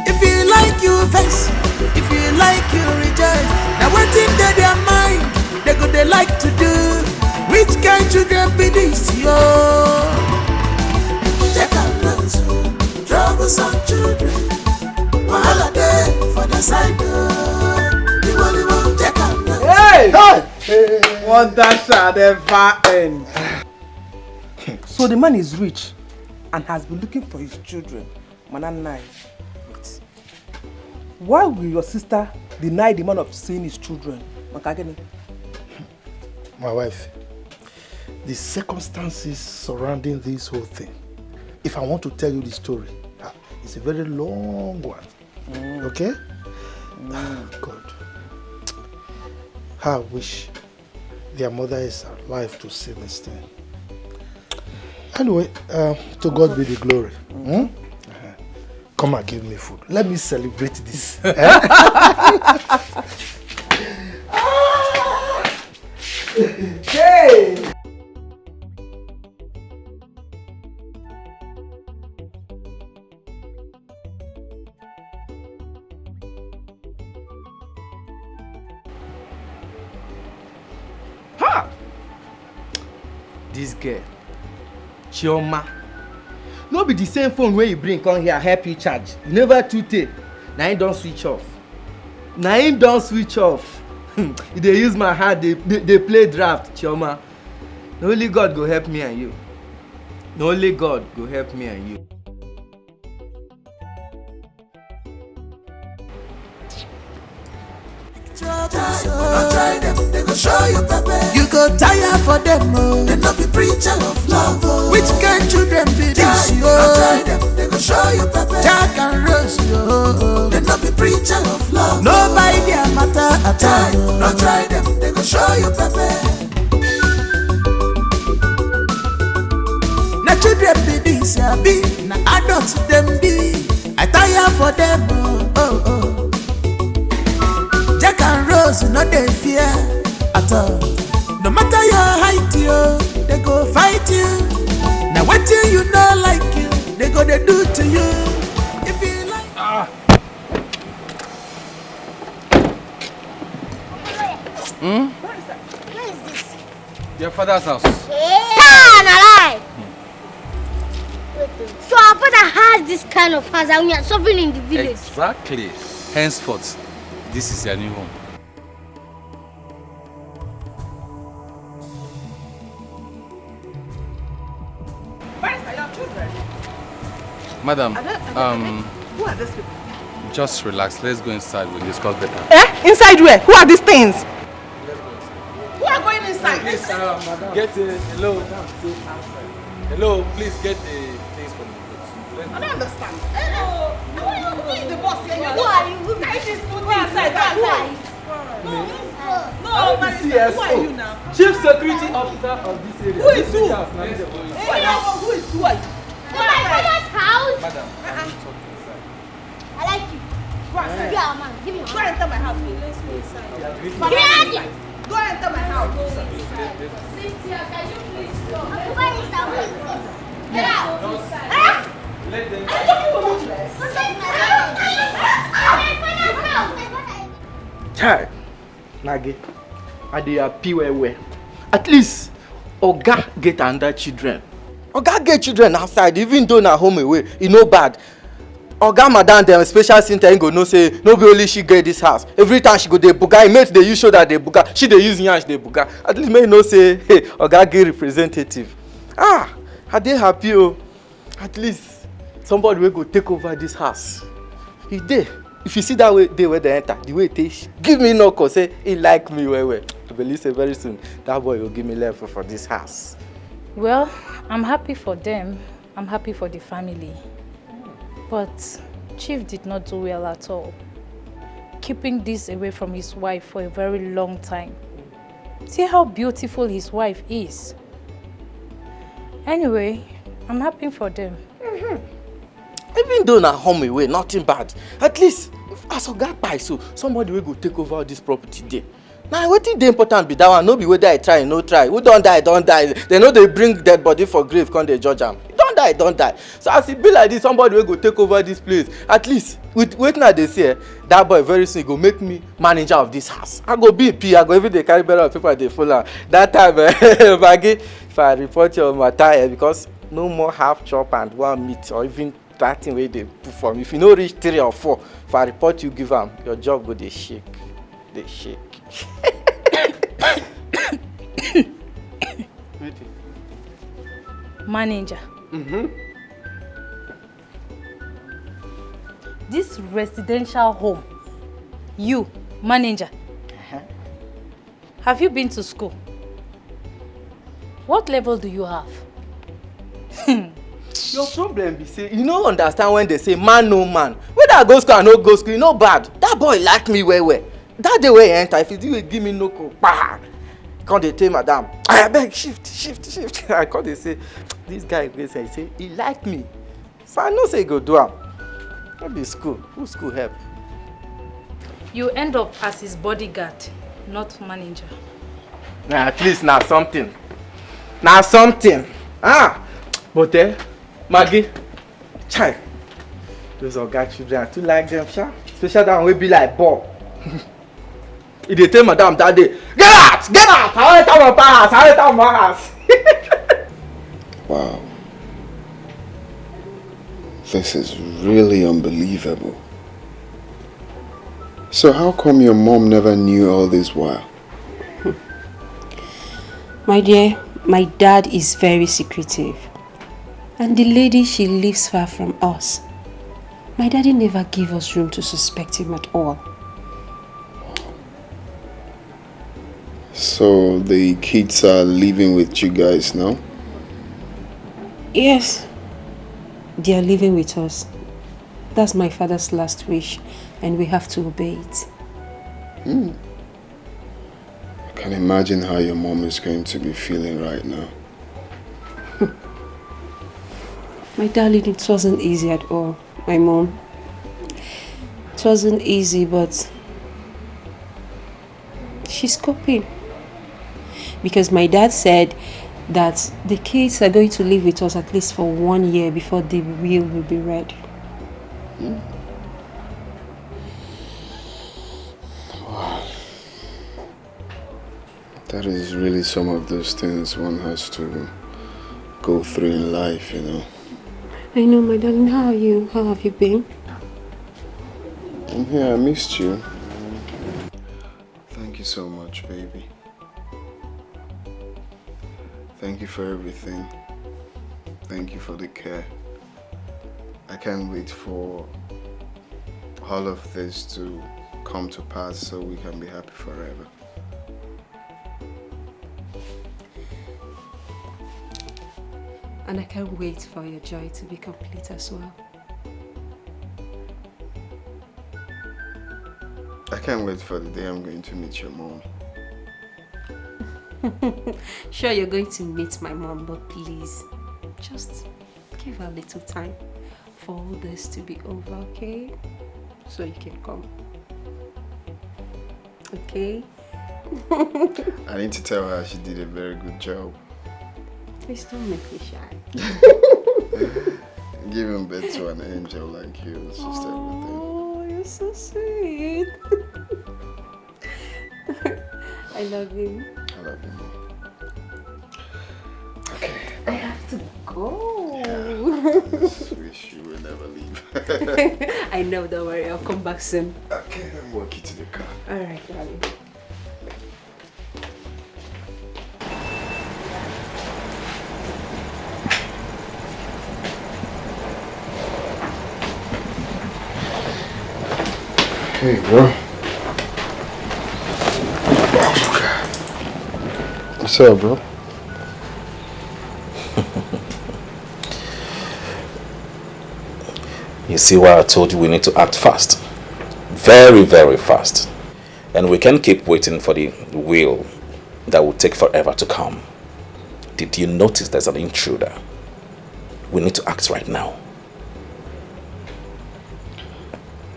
If you like you vex, if you like you rejoice. Now what in their mind, they go they like to do. Which kind children be this, yo? Jack and Rose, troublesome children. Wahala day for the side door. Hey! Wonder shall never end. So the man is rich and has been looking for his children. Mananai. Why will your sister deny the man of seeing his children? My wife, the circumstances surrounding this whole thing, if I want to tell you the story, it's a very long one. Okay? God. I wish their mother is alive to see this thing. Anyway, to God be the glory. Come and give me food. Let me celebrate this. Hey! This girl, Chioma, no be the same phone where you bring come here help you charge. You never too take. Now you don't switch off. They use my heart, they play draft, Chioma. Only God go help me and you. Only God go help me and you. Don't try them, they go show you pepper. You go tire for them, oh. They not be preacher of love, oh. Which kind children be this, oh? Don't try them, they go show you pepper. Jack and Rose, oh. They not be preacher of love. Nobody their matter at all. Don't try them, they go show you pepper. Na children be this, yeah, be. Na adults them be. I tire for them, oh, oh. Jack and Rose, no they fear at all. No matter your height, yo, they go fight you. Now what you know like you, they go they do to you. If you like. Where is this? Your father's house. Alive. So our father has this kind of house and we are suffering in the village. Exactly. Henceforth, this is your new home. Where are your children? Madam, Who are these people? just relax. Let's go inside. We'll discuss better. Inside where? Who are these things? Who are going inside? Please, madam. Get hello. Hello, please get the things from the goods. I don't understand. Who is the boss here? Who are you? Who Who is this? Who Go is outside, go outside. No, I'm the CSO, who are you now? Chief Security Officer of this area. Who is who? Who Who are you? Who are you? To my father's house. Madam, can you talk inside? I like you. Go outside. Yeah, man. Give me your Go and enter my house. Let's go inside. Give me your hand. Go and enter my house. Cynthia, can you please stop? Where is that place? Get out. Let them. Child, Nage, I dey happy well. At least, Oga get under children. Oga get children outside, even though na home away, e no bad. Oga madam dem special center go know say no be only she get this house. Every time she go dey buga, im mate dey use shoulder dey buga, she dey use yansh dey buga. At least make you know say, hey, Oga get representative. I dey happy oh. At least somebody wey go take over this house. E dey. If you see that way day where they enter, the way it is, give me no cause say he like me well. I believe say very soon that boy will give me level for this house. Well, I'm happy for them. I'm happy for the family. But Chief did not do well at all. Keeping this away from his wife for a very long time. See how beautiful his wife is. Anyway, I'm happy for them. Even though na home away, nothing bad. At least, as Oga buy so, somebody will go take over this property there. Now, wetin dey important be that one, no be whether I try, no try. Who don't die, don't die. They know they bring dead body for grave, come they judge am. Don't die, don't die. So as it be like this, somebody will go take over this place. At least, with wetin I dey say, that boy very soon go make me manager of this house. I go be P, I go every day carry better of people dey follow am. That time, Maggie, if I report your matter, because no more half chop and one meat or even that thing wey dey perform. If you no reach 3 or 4, if I report you give am, your job go dey shake. Dey shake. Manager. This residential home, you, manager, have you been to school? What level do you have? Your problem be say you no understand when they say man no man. Whether I go school or no go school, e no bad. That boy like me well. That day wey he enter, if he do give me no co, come dey tell madam, I beg shift. I come dey say, this guy wey say he like me. So I know say he go do am. No be school. Who school help? You end up as his bodyguard, not manager. Nah, at least na something. But Maggie, chai, those Oga children, I too like them, sha. Especially that one wey be like ball. He dey tell madam that day, get out! I want enter my house. Wow. This is really unbelievable. So how come your mom never knew all this while? My dear, my dad is very secretive. And the lady, she lives far from us. My daddy never gave us room to suspect him at all. So the kids are living with you guys now? Yes. They are living with us. That's my father's last wish, and we have to obey it. I can imagine how your mom is going to be feeling right now. My darling, it wasn't easy at all, my mom. It wasn't easy, but she's coping. Because my dad said that the kids are going to live with us at least for 1 year before the will be ready. Wow. That is really some of those things one has to go through in life, you know. I know, my darling. How are you? How have you been? I'm here. I missed you. Thank you so much, baby. Thank you for everything. Thank you for the care. I can't wait for all of this to come to pass so we can be happy forever. And I can't wait for your joy to be complete as well. I can't wait for the day I'm going to meet your mom. Sure, you're going to meet my mom, but please, just give her a little time for all this to be over, okay? So you can come. Okay? I need to tell her she did a very good job. Please don't make me shy. Giving birth to an angel like you is just everything. Oh, you're so sweet. I love you. I love you more. I have to go. I just wish you would never leave. I know, don't worry, I'll come back soon. Okay, then walk you to the car. Alright, darling. Hey, bro. What's up, bro? You see why I told you we need to act fast? Very, very fast. And we can't keep waiting for the will that will take forever to come. Did you notice there's an intruder? We need to act right now.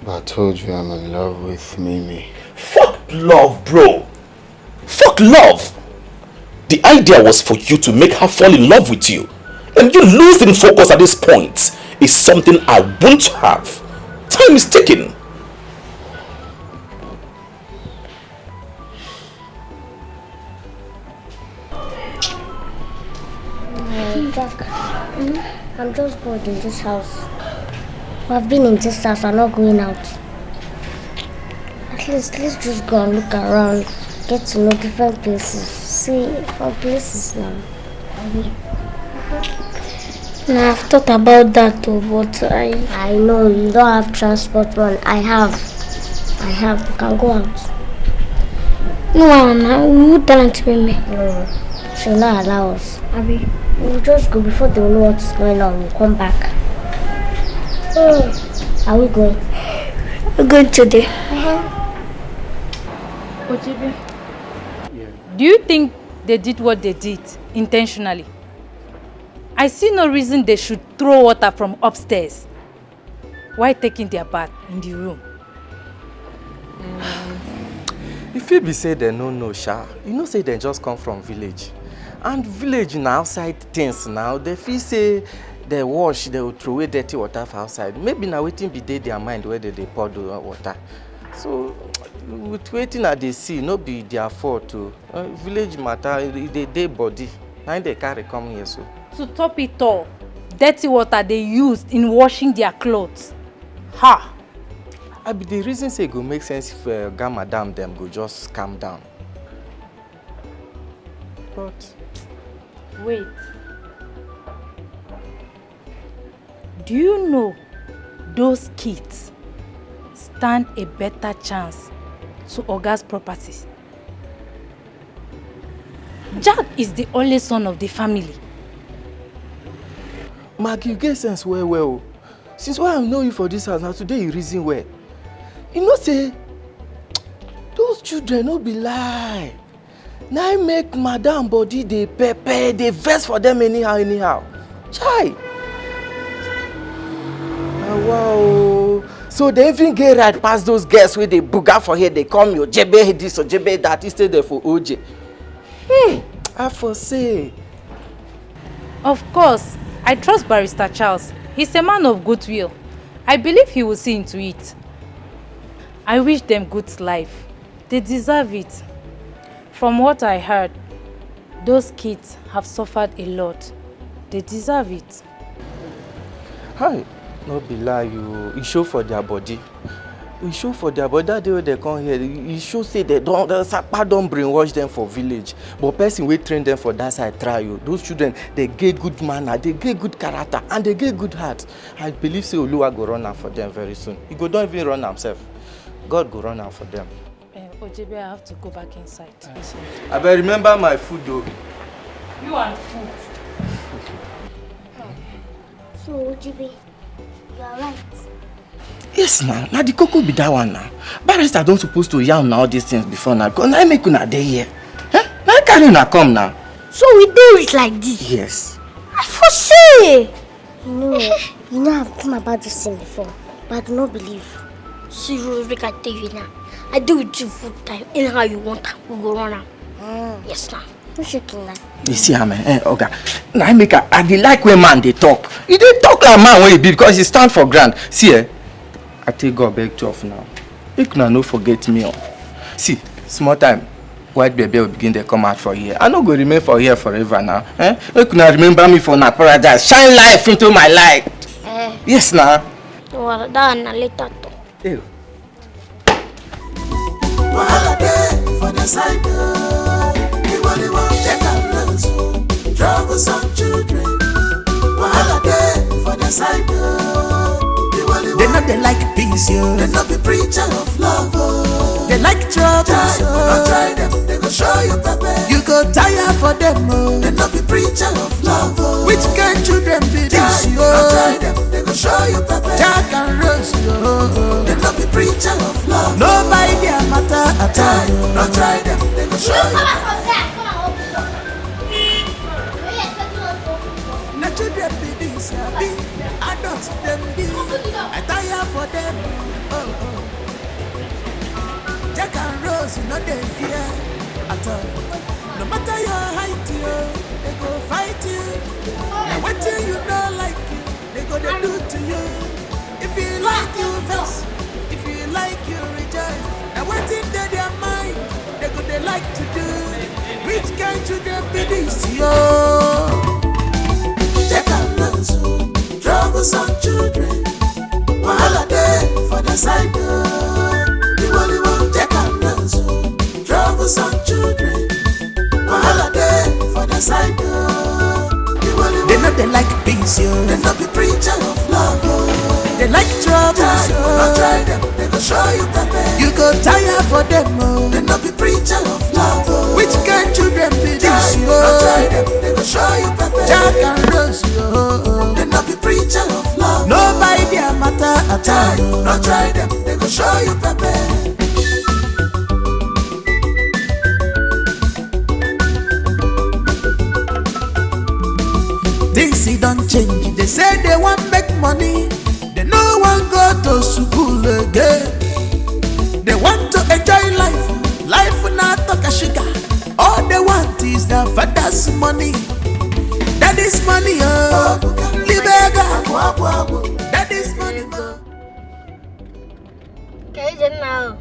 But I told you I'm in love with Mimi. Fuck love, bro. Fuck love. The idea was for you to make her fall in love with you. And you losing focus at this point is something I won't have. Time is ticking. Jack, I'm just bored in this house. I've been in this house, I'm not going out. At least let's just go and look around, get to know different places, see different places now. Now I've thought about that too, but I know you don't have transport, but I have. You can go out. No, we would tell her to pay me. No, she'll not allow us. Abby, we'll just go before they know what's going on. We'll come back. Oh, are we going? We're going today. Ojibe, do you think they did what they did intentionally? I see no reason they should throw water from upstairs. Why taking their bath in the room? If it be say they no sha, you know say they just come from village. And village na outside things now, they feel say they wash, they will throw away dirty water for outside. Maybe now waiting be their mind where they pour the water. So with waiting at the sea, no be their fault too. Village matter, they body. Now they carry come here so. To top it all, dirty water they used in washing their clothes. Ha! I be the reason say it go make sense if Madam them go just calm down. But wait. Do you know those kids stand a better chance to Oga's properties? Jack is the only son of the family. Mark, you get sense well. Since when I know you for this house, now today you reason well. You know say, those children no be lie. Now I make madam body they pepper, they vex for them anyhow. Chai. Oh, wow. So they even get right past those girls where they booger for here, they come you jebe this or jebe that, instead there for OJ. I foresee. Of course, I trust Barrister Charles. He's a man of goodwill. I believe he will see into it. I wish them good life. They deserve it. From what I heard, those kids have suffered a lot. They deserve it. Hi, no be lie you. It show for their body. It show for their body. That day when they come here, it show say they don't, the Sapa don't brainwash them for village. But person will train them for that side try you. Those children, they get good manner, they get good character, and they get good heart. I believe say Oluwa go run out for them very soon. He go don't even run himself. God go run out for them. Ojebe, I have to go back inside. I better remember my food though. You and food. So, Ojebe, you are right. Yes now, now the cocoa be that one now. Barrister don't supposed to yarn now all these things before now. Because now make una day here. Huh? Now carry una come now. So we do it like this? Yes. I foresee. You know I've come about this thing before, but I do not believe. See, Rick, I tell you now. I do it you full time. Anyhow you want, we go run out. Yes, now. No shaking that. You see how man, okay. Now I make I dey like when man they talk. He dey talk like man when he be because he stand for ground. See I take God back to off now. Make una no forget me. See, small time, white baby will begin to come out for here. I no go remain for here forever now. Make una remember me for na paradise. Shine life into my light. Yes now. Well, that one later. Wahala dey for the side. Everybody want take a look. Troublesome children. Wahala dey for the side. They know they like peace, yo. They not be preacher of love, oh. They like trouble, so don't try them, they go show you pepper. You go tire for them, oh. They not be preacher of love, oh. Which kind children be this, yo? Don't try them, they go show you pepper. Jack and Rose, yo. They not be preacher of love. Nobody their matter at all. Don't try them, they go show you pepper. Now children be this, be adults them be. I tire for them. Jack and Rose, you know they fear at all. No matter your height, they go fight you. And what you don't like you, they go to do to you. If you like you verse, if you like you rejoice. And what in their mind, they go they like to do. Which kind children be this, yo? Jack and Rose, troublesome children. Wahala dey for the side. The only one Jack and Rose. Troublesome children. Wahala dey for the side. They know they like peace, yo. They not be preacher of love, oh. They like trouble, so don't try them, they go show you pepper. You go tire for them, oh. They not be preacher of love, oh. Which kind children be this, yo? Don't try them, they go show you pepper. Jack and Rose, yo. They not be preacher of love. Nobody their matter at all. Don't try them, they go show you pepper. Things don't change. They say they want make money. They no one go to school again. They want to enjoy life. Life not talk a sugar. All they want is their father's money. That is money, oh. Libega. That is money, oh. Okay, then now.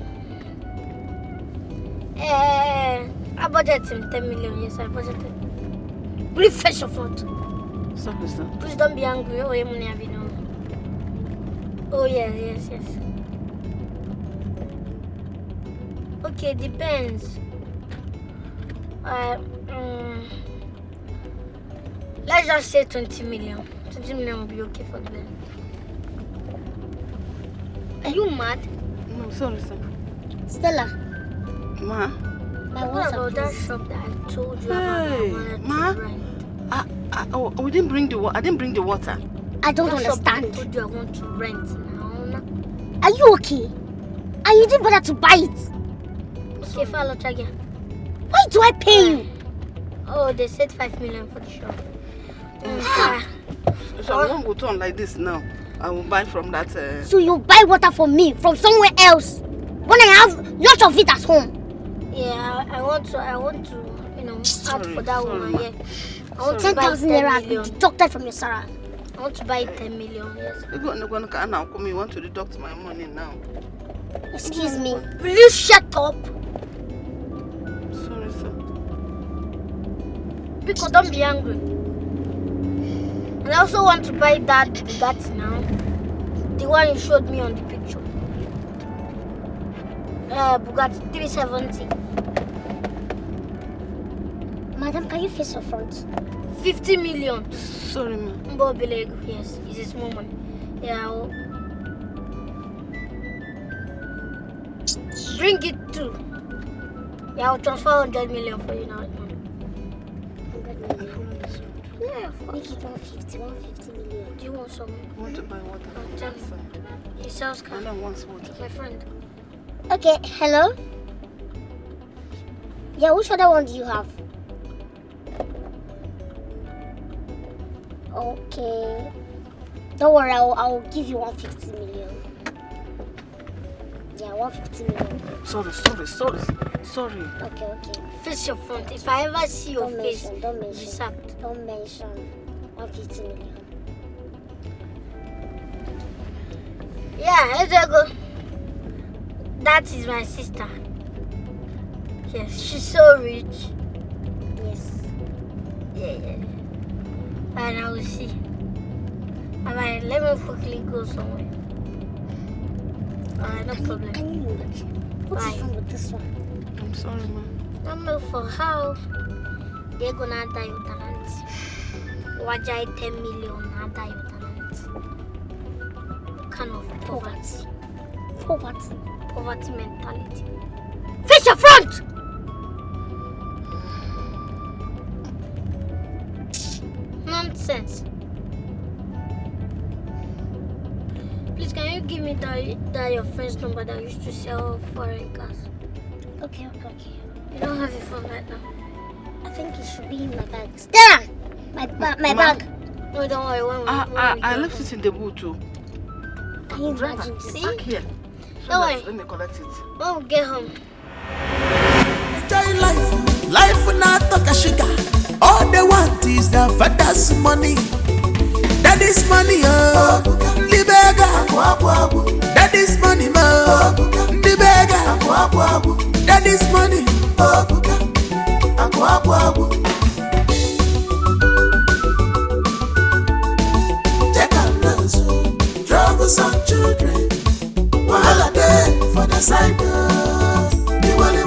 I budgeted 10 million. Yes, I budgeted. Please fetch your food. Please don't be angry. Oh, money have no. Oh yes. Okay, depends. Let's just say 20 million. 20 million will be okay for the band. Are you mad? No, sorry, sir. Stella. Ma? What about that shop that I told you about? We didn't bring the water. I didn't bring the water. I don't That shop that I understand. told you I want to rent now. Are you okay? And you didn't bother to buy it? Okay, follow again. Why do I pay you? Oh, they said 5 million for the shop. So I won't go turn like this now. I will buy from that. So you buy water for me from somewhere else when I have lots of it at home? Yeah, I want to, add for that woman. Yeah, I want to buy 10,000 naira has been deducted from your salary. I want to buy 10 million. Yes. You want to deduct my money now? Excuse me. Will you shut up? Sorry, sir. Because don't be angry. And I also want to buy that Bugatti now. The one you showed me on the picture. Bugatti 370. Madam, can you face your front? 50 million. Sorry, ma'am. Yes, it's a small money. Yeah, bring it too. Yeah, I'll transfer 100 million for you now. 100 million. Yeah, make it 150 million. Do you want some? I want to buy water. Tell me. He sells car. I want water. My friend. Okay, hello? Yeah, which other one do you have? Okay. Don't worry, I'll give you 150 million. Yeah, 150 million. Sorry. Okay. Face your front. If I ever see your face, Don't mention. be sacked. Don't mention. 150 million. Yeah, let's go. That is my sister. Yes, she's so rich. Yes. Yeah. And I will see. Alright, let me quickly go somewhere. Alright, no problem. Can you imagine? What's wrong with this one? I'm sorry, ma'am. I don't know for how they're gonna die with talent. Wajai 10 million, not die with talent. Kind of poverty. Poverty mentality. Face your front! Nonsense. Please, can you give me that your friend's number that used to sell foreign cars? Okay. You don't have your phone right now. I think it should be in my bag. Stella! My bag. No, don't worry. When I left it in the boot too. Can you imagine this? See? Back here. Don't worry. Let me collect it. When we get home. Enjoy life will not talk a sugar. All they want is their father's money. Daddy's money, the beggar. Daddy's money, the beggar. Daddy's money, check out those troublesome children. Wahala day for the side.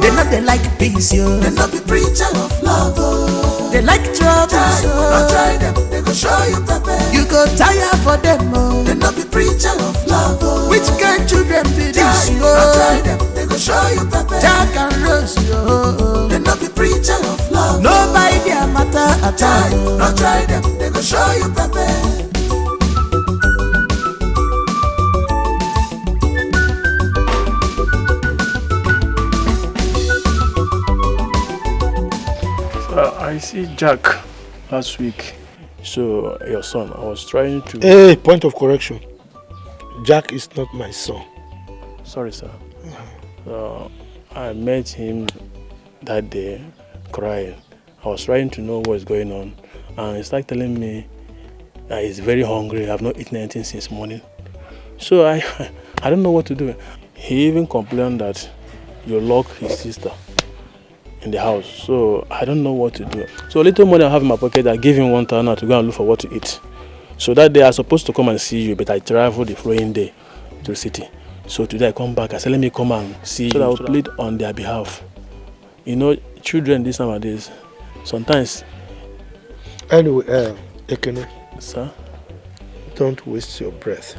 They know they like peace, yo. They not be preacher of love, oh. They like trouble, so don't try them, they go show you pepper. You go tire for them, oh. They not be preacher of love, oh. Which kind children be this, yo? Don't try them, they go show you pepper. Jack and Rose, yo. They not be preacher of love. Nobody their matter at all. Don't try them, they go show you pepper. I see Jack last week. So, your son, I was trying to... Hey, point of correction. Jack is not my son. Sorry, sir. I met him that day crying. I was trying to know what's going on. And he started telling me that he's very hungry. I've not eaten anything since morning. So I don't know what to do. He even complained that you locked his sister in the house, so I don't know what to do. So a little money I have in my pocket, I gave him 1,000 to go and look for what to eat. So that day I was supposed to come and see you, but I traveled the following day to the city. So today I come back, I said let me come and see you, so I will plead on their behalf. You know, children these nowadays, sometimes... Anyway, Ekene. Sir? Don't waste your breath.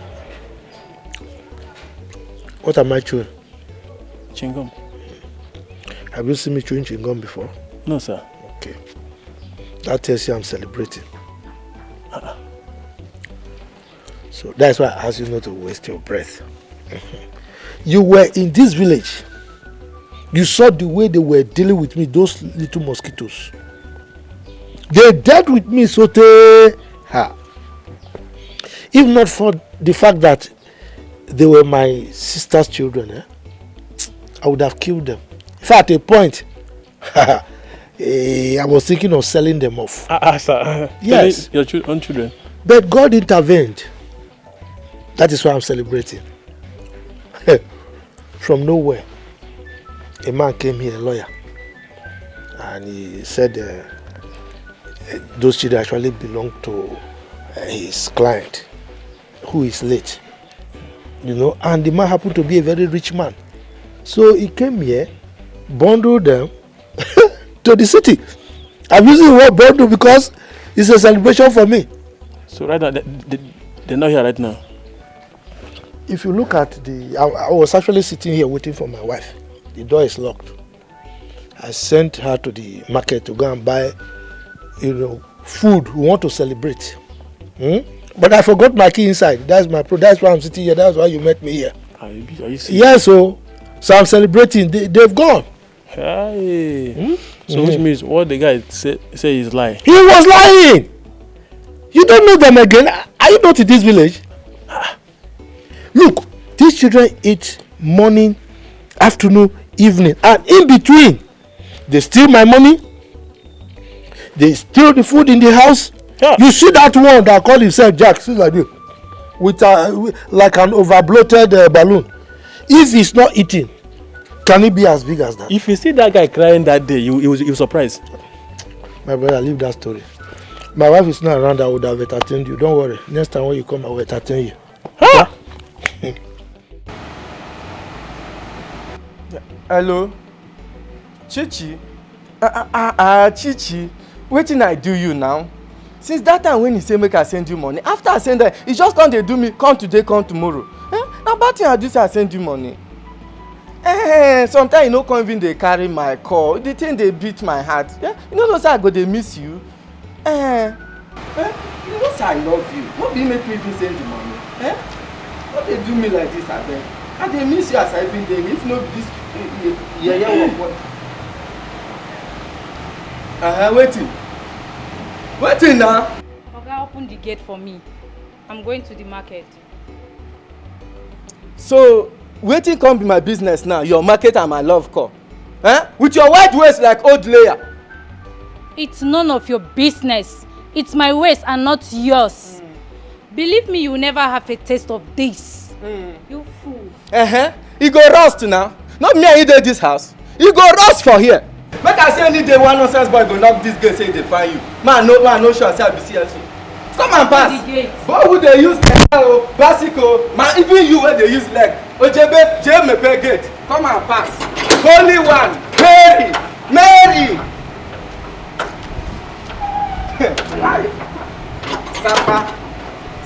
What am I chewing? Chewing gum. Have you seen me chewing chewing gum before? No, sir. Okay. That tells you I'm celebrating. So that's why I asked you not to waste your breath. You were in this village. You saw the way they were dealing with me, those little mosquitoes. They dealt with me so they... If not for the fact that they were my sister's children, I would have killed them. In fact, at a point, I was thinking of selling them off. Sir. Yes. Your own children. But God intervened. That is why I'm celebrating. From nowhere, a man came here, a lawyer, and he said those children actually belong to his client, who is late. You know, and the man happened to be a very rich man. So he came here, bundled them to the city. I'm using the word bundle because it's a celebration for me. So right now, they're not here right now. If you look at I was actually sitting here waiting for my wife. The door is locked. I sent her to the market to go and buy, food. We want to celebrate. But I forgot my key inside. That's why I'm sitting here. That's why you met me here. Are you serious? Yes, so I'm celebrating. They've gone. Hey. So which means what the guy say is lying? He was lying. You don't know them again. Are you not in this village? Look, these children eat morning, afternoon, evening, and in between, they steal my money. They steal the food in the house. Yeah. You see that one that called himself Jack, see like this, with like an overbloated balloon. If he's not eating, can he be as big as that? If you see that guy crying that day, you was surprised. My brother, leave that story. My wife is not around. I would have entertained you. Don't worry. Next time when you come, I will entertain you. Huh? Hello? Chichi? Chichi, wetin I do you now? Since that time when he say make I send you money, after I send that, he just come dey do me, come today, come tomorrow. Na bad thing I do say I send you money. Sometimes you no come even dey carry my call. The thing dey beat my heart. You no know say I go dey miss you. You know say I love you. No be make me even send you money. No dey do me like this abeg. I dey miss you as I even dey. If no be this yeye work. Waiting now. Oga, open the gate for me. I'm going to the market. So, waiting come be my business now. Your market and my love call. With your white waist like old layer. It's none of your business. It's my waist and not yours. Believe me, you will never have a taste of this. You fool. You go rust now. Not me and you dey this house. You go rust for here. Make I say any day one nonsense boy go knock this gate say they find you. Man no sure say I be CSO. Come and pass. Boy who dey use bicycle, man even you wey dey use leg. Ojebe Jemepe gate. Come and pass. Holy one, Mary.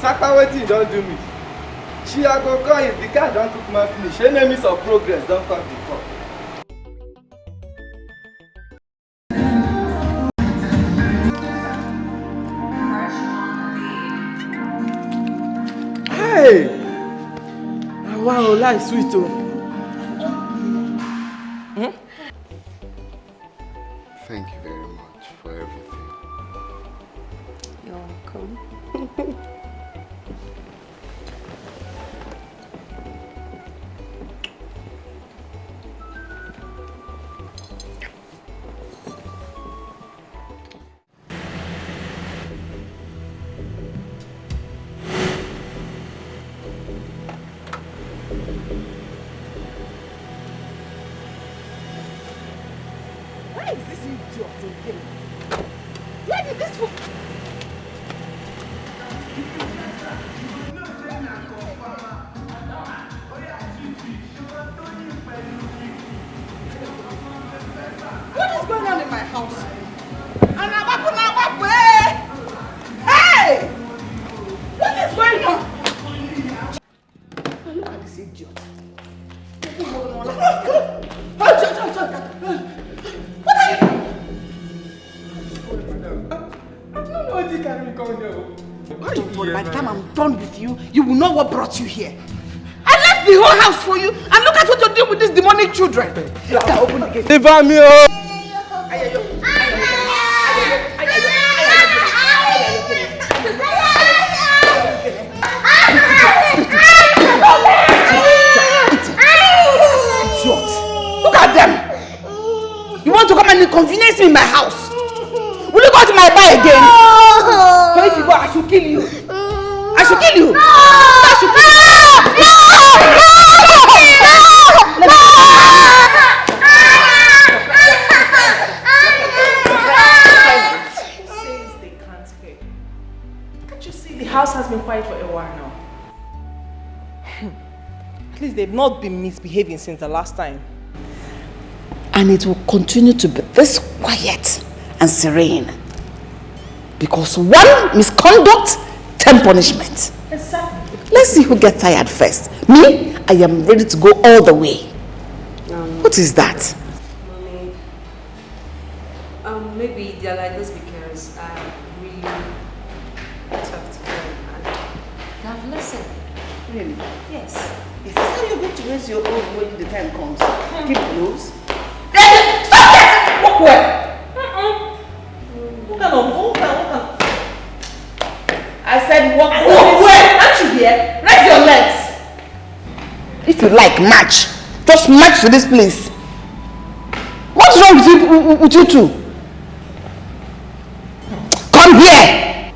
Sapa wetin you don do me? She I go call you, the guy don cook my finish. Enemies of progress don come before. Hey! Wow, life sweet oh. Thank you very much for everything. You're welcome. Where is this idiot again? Where did this fool... What is going on in my house? Hey! What is going on? Look at this idiot. worry. By the time I'm done with you, you will know what brought you here. I left the whole house for you, and look at what you're doing with these demonic children. Open the gate. Leave me. Look at them. You want to come and inconvenience me in my house? Will you go to my bar again? So if you go, I should kill you. I should kill you. I should kill you. Says they can't pay. Can't you see the house has been quiet for a while now? At least they've not been misbehaving since the last time. And it will continue to be this quiet and serene. Because one misconduct, 10 punishment. Exactly. Let's see who gets tired first. Me, I am ready to go all the way. What is that? Mommy, maybe they're like this because I really talked to them and they have listened. Really? Yes. Is this how you're going to raise your own when the time comes? Keep close. Stop that! Walk away! What kind of I said walk away. Walk away! Aren't you here? Raise your legs! If you like, march. Just march to this place. What's wrong with you two? Come here!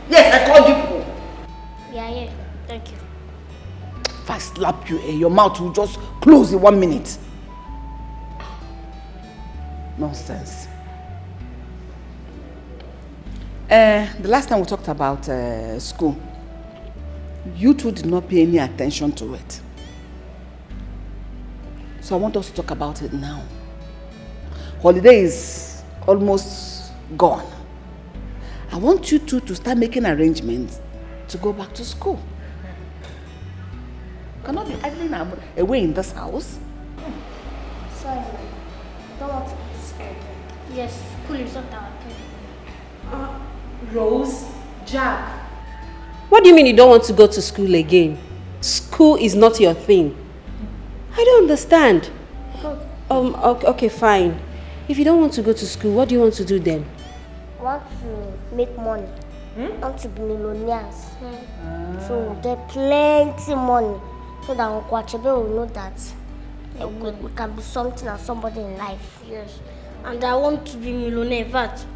Yes, I called you. Yeah, yeah. Thank you. If I slap you, your mouth will just close in 1 minute. Nonsense. The last time we talked about school, you two did not pay any attention to it. So I want us to talk about it now. Holiday is almost gone. I want you two to start making arrangements to go back to school. You cannot be idling away in this house. Sorry, I don't want to go to school. Yes, school is not our thing. Rose, Jack. What do you mean you don't want to go to school again? School is not your thing. I don't understand. Okay, fine. If you don't want to go to school, what do you want to do then? I want to make money. I want to be millionaires. So we'll get plenty money so that Uncle Achebe will know that we can be something and somebody in life. Yes. And I want to be millionaire. In fact,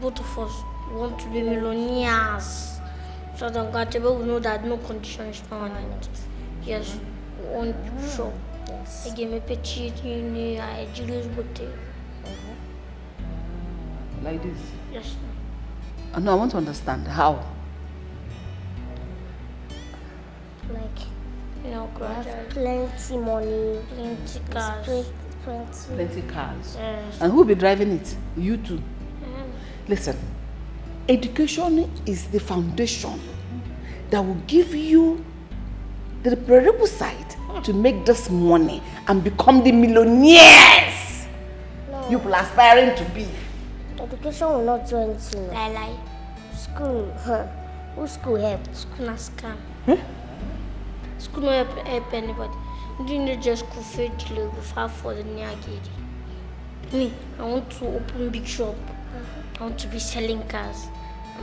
both of us want to be millionaires. So that Uncle Achebe will know that no condition is permanent. Yes. We want to show. Yes. Again, me petite, I Julius Bote. Like this? Yes. No, I want to understand how. Like, you know, have plenty money, plenty cars. Plenty cars. Yes. And who will be driving it? You two. Listen, education is the foundation that will give you the prerequisite to make this money and become the millionaires you are aspiring to be. Education will not do anything. Lie. School, who school help? School not scam. School no help anybody. You need just go for the go for the near gate. Me, I want to open big shop. I want to be selling cars.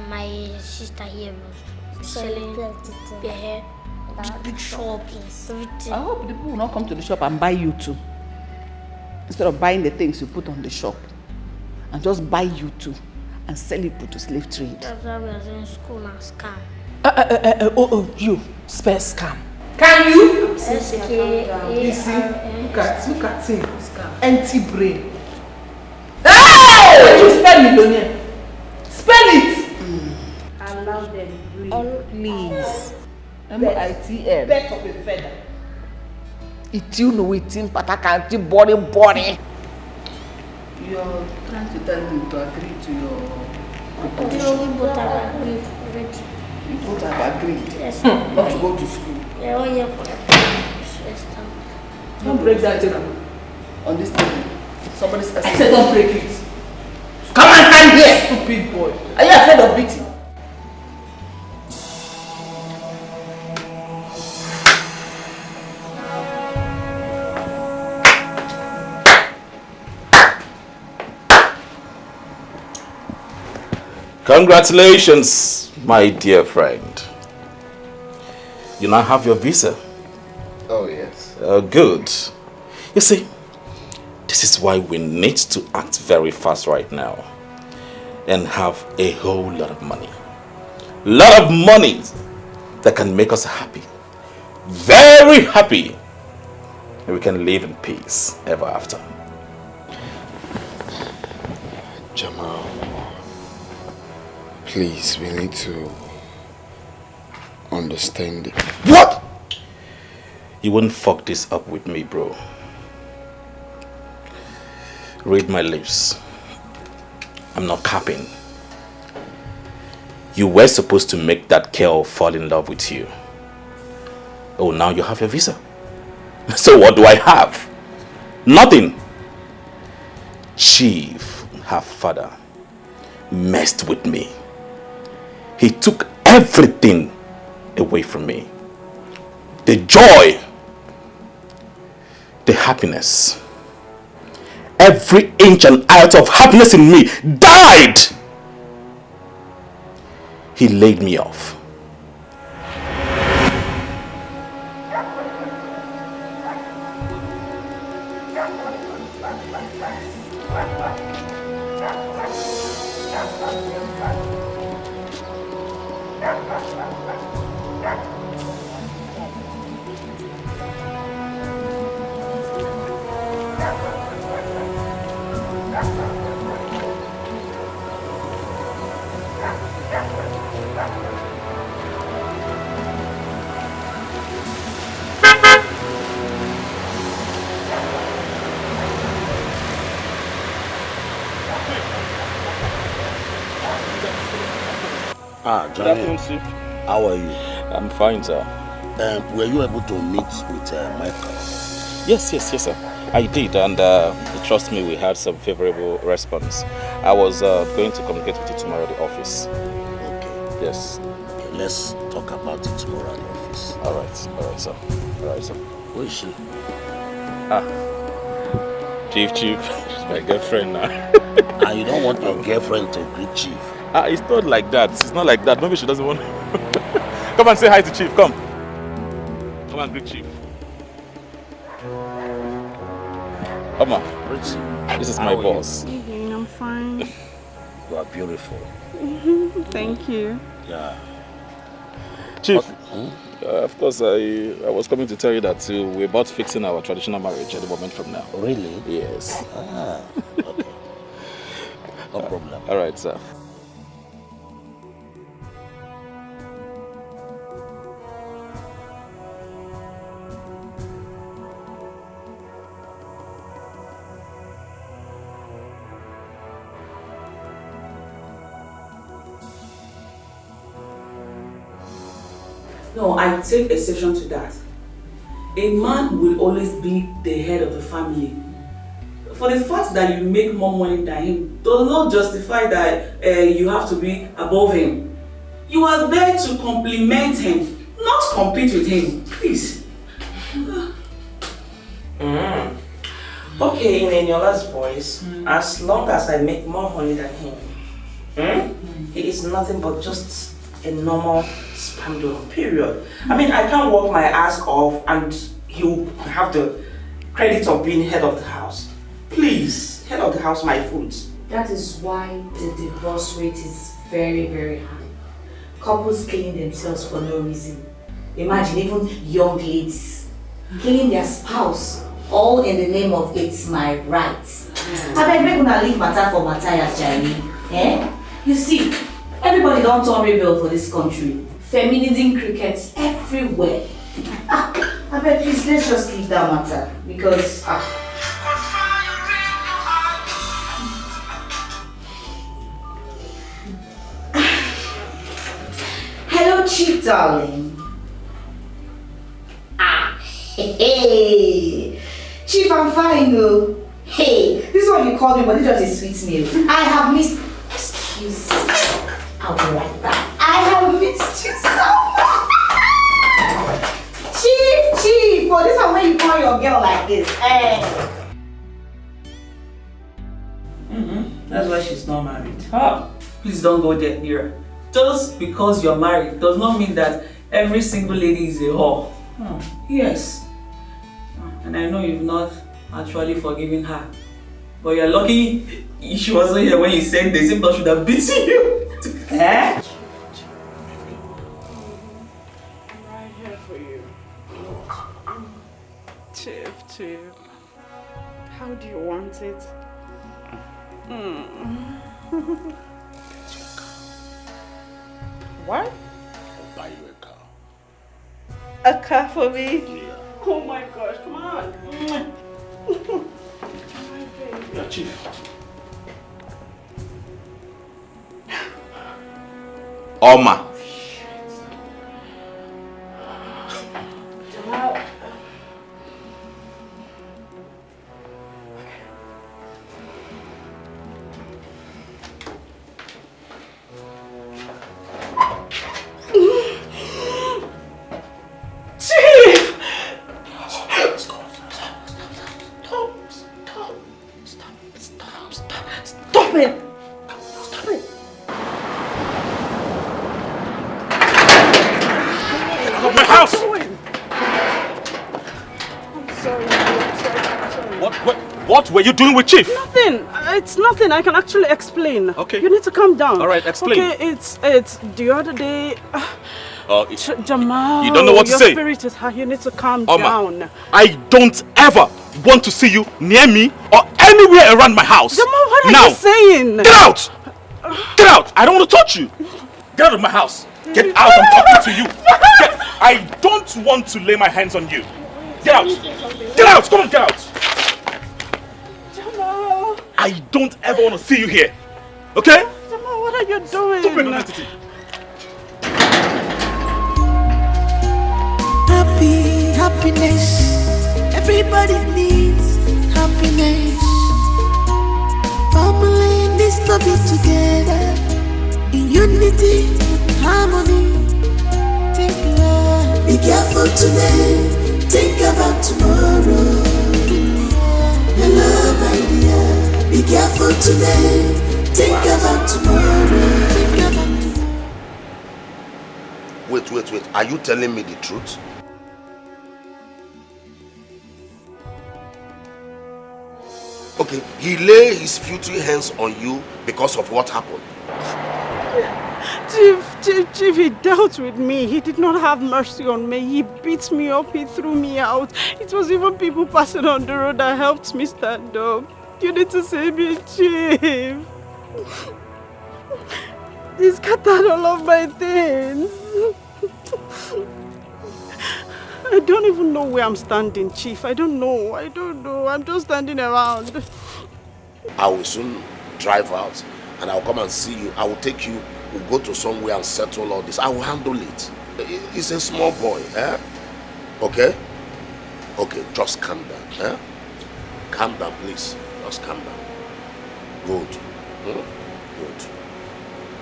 My sister here was selling their hair, big shops, everything. I hope the people will not come to the shop and buy you too. Instead of buying the things you put on the shop, and just buy you too and sell it to slave trade. That's why we are in school and scam. You spell scam. Can you? You see, look at him. Empty brain. Hey! Did you spell millionaire? Spell it. Allow them breathe, please. M-I-T-M. Bet of a feather. It's you know it's in Patakanti body. You're trying to tell him to agree to your proposition. We both have agreed already. You both have agreed not to go to school. Yeah, 1 year for Don't break that table. On this table. Somebody's asking. I said don't break it. Come and stand here, stupid boy. Are you afraid of beating? Congratulations, my dear friend. You now have your visa. Oh, yes. Good. You see, this is why we need to act very fast right now and have a whole lot of money. Lot of money that can make us happy. Very happy. And we can live in peace ever after. Jamal, please, we need to understand it. What? You wouldn't fuck this up with me, bro. Read my lips. I'm not capping. You were supposed to make that girl fall in love with you. Oh, now you have your visa. So what do I have? Nothing. Chief, her father, messed with me. He took everything away from me. The joy, the happiness, every inch and iota of happiness in me died. He laid me off. Good afternoon, Chief. How are you? I'm fine, sir. Were you able to meet with Michael? Yes, sir. I did, and trust me, we had some favorable response. I was going to communicate with you tomorrow at the office. Okay. Yes. Okay, let's talk about it tomorrow at the office. All right, sir. Who is she? Chief. She's my girlfriend now. And you don't want your girlfriend to greet Chief? It's not like that. It's not like that. Maybe she doesn't want. Come and say hi to Chief. Come and greet Chief. Oma, this is my boss. I'm fine. You are beautiful. Thank you. Yeah. Chief, of course, I was coming to tell you that we're about fixing our traditional marriage at the moment from now. Really? Yes. Okay. No problem. All right, sir. No, I take exception to that. A man will always be the head of the family. For the fact that you make more money than him does not justify that you have to be above him. You are there to compliment him, not compete with him. Please. Okay, in Eniola's voice, as long as I make more money than him, he is nothing but just a normal spam donor, period. I mean, I can't work my ass off and he'll have the credit of being head of the house. Please, head of the house, my foot. That is why the divorce rate is very, very high. Couples killing themselves for no reason. Imagine even young ladies killing their spouse, all in the name of it's my rights. I beg make una leave matter for Matthias, Jerry. You see, everybody don't turn rebel for this country. Feminism crickets everywhere. I beg please, let's just leave that matter because Hello, Chief darling. Hey, Chief, I'm fine though. Hey, this is what you called me, but it's just a sweet meal. I have missed. Excuse me. I'll be right back. I have missed you so much. Chief, for this is when you call your girl like this. That's why she's not married. Huh? Please don't go there nearer. Just because you're married does not mean that every single lady is a whore. Yes. And I know you've not actually forgiven her. But you're lucky she wasn't here when you said this. If not, should have beaten you. Eh? Right here for you. Chief. How do you want it? What? I'll buy you a car. A car for me? Yeah. Oh my gosh, come on. Yeah, Chief. Oma. What were you doing with Chief? Nothing. It's nothing. I can actually explain. Okay. You need to calm down. All right, explain. Okay, it's the other day. Jamal, you don't know what to say. Your spirit is high. You need to calm Oma, down. I don't ever want to see you near me or anywhere around my house. Jamal, what now, are you saying? Get out! Get out! I don't want to touch you. Get out of my house. Get out! I'm talking to you. I don't want to lay my hands on you. Get out! Get out! Come on, get out! Jamal. I don't ever want to see you here. Okay? Jamal, what are you doing? Stupid entity. Happiness. Everybody needs happiness. Family needs to be together in unity, harmony. Think love. Be careful today. Think about tomorrow. Hello, my dear. Be careful today. Think about tomorrow. Think about tomorrow. Wait. Are you telling me the truth? Okay, he lay his filthy hands on you because of what happened. Chief, he dealt with me. He did not have mercy on me. He beat me up. He threw me out. It was even people passing on the road that helped me stand up. You need to save me, Chief. He scattered all of my things. I don't even know where I'm standing, Chief. I don't know. I'm just standing around. I will soon drive out and I'll come and see you. I will take you, we'll go to somewhere and settle all this. I will handle it. He's a small boy, eh? Okay? Okay, just calm down, eh? Calm down, please. Just calm down. Good. Good.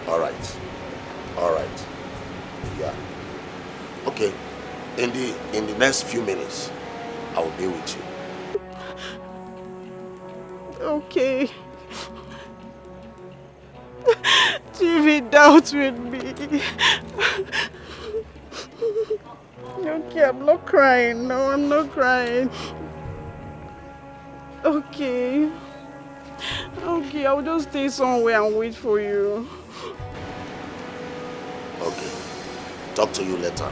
All right. Yeah. Okay. In the next few minutes, I will be with you. Okay. Chief, doubts with me. Okay, I'm not crying. No, I'm not crying. Okay, I'll just stay somewhere and wait for you. Okay. Talk to you later.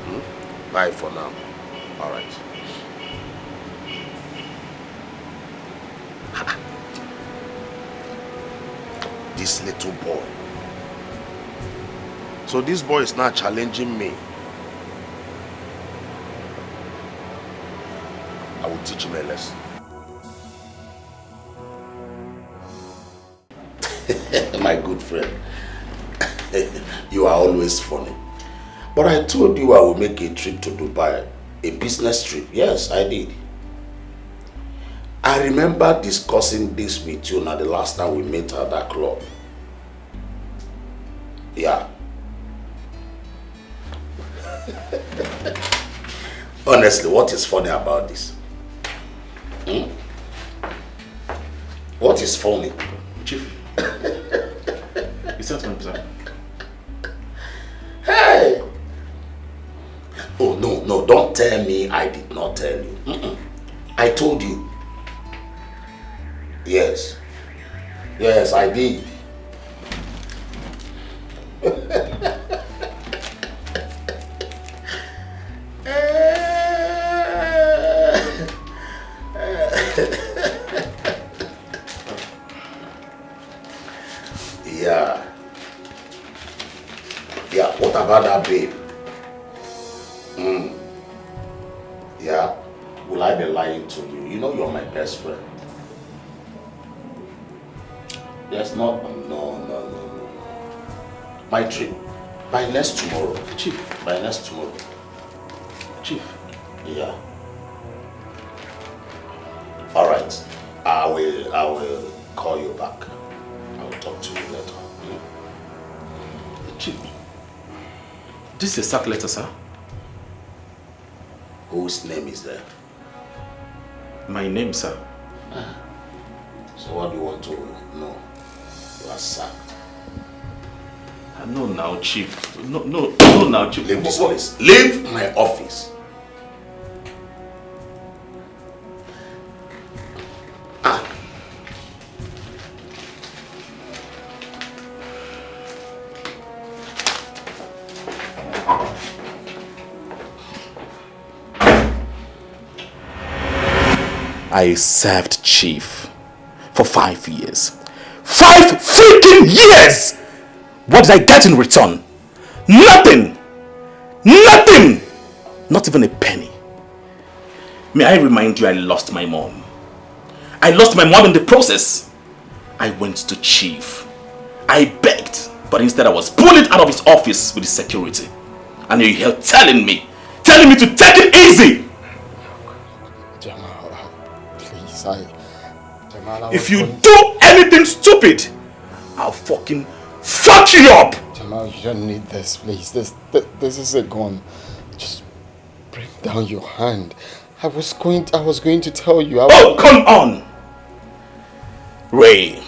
Bye for now. All right. This little boy. So this boy is not challenging me. I will teach him a lesson. My good friend. You are always funny. But I told you I will make a trip to Dubai. A business trip. Yes, I did. I remember discussing this with you now the last time we met at that club. Yeah. Honestly, what is funny about this? What is funny? Chief, You sent my pizza. Hey! Oh, no, don't tell me I did not tell you. I told you. Yes. Yes, I did. Yeah, what about that babe? Yeah, will I be lying to you? You know you're my best friend. There's not, no. My trip, by next tomorrow. Chief, by next tomorrow. Chief. Yeah. All right, I will call you back. I will talk to you later. Chief, this is a sack letter, sir. Whose name is there? My name, sir. So what do you want to know? You are sacked. No, now, Chief. No, now, Chief. Leave this place. Leave my office. I served Chief for 5 years. 5 freaking years! What did I get in return? Nothing! Nothing! Not even a penny. May I remind you, I lost my mom. I lost my mom in the process. I went to Chief. I begged, but instead I was bullied out of his office with his security. And you're here telling me to take it easy! If you do anything stupid, I'll fucking fuck you up! Jamal, you don't need this, please. This is a gun. Just bring down your hand. I was going to tell you. Oh, come on! Ray,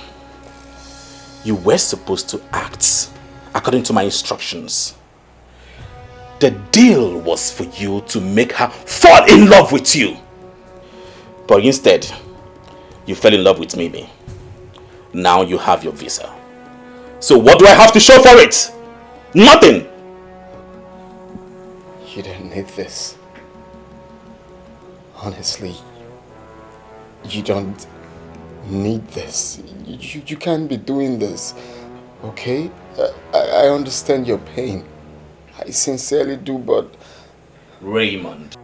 you were supposed to act according to my instructions. The deal was for you to make her fall in love with you. But instead, you fell in love with Mimi. Now you have your visa. So what do I have to show for it? Nothing! You don't need this. Honestly, you don't need this. You can't be doing this, okay? I understand your pain. I sincerely do, but... Raymond.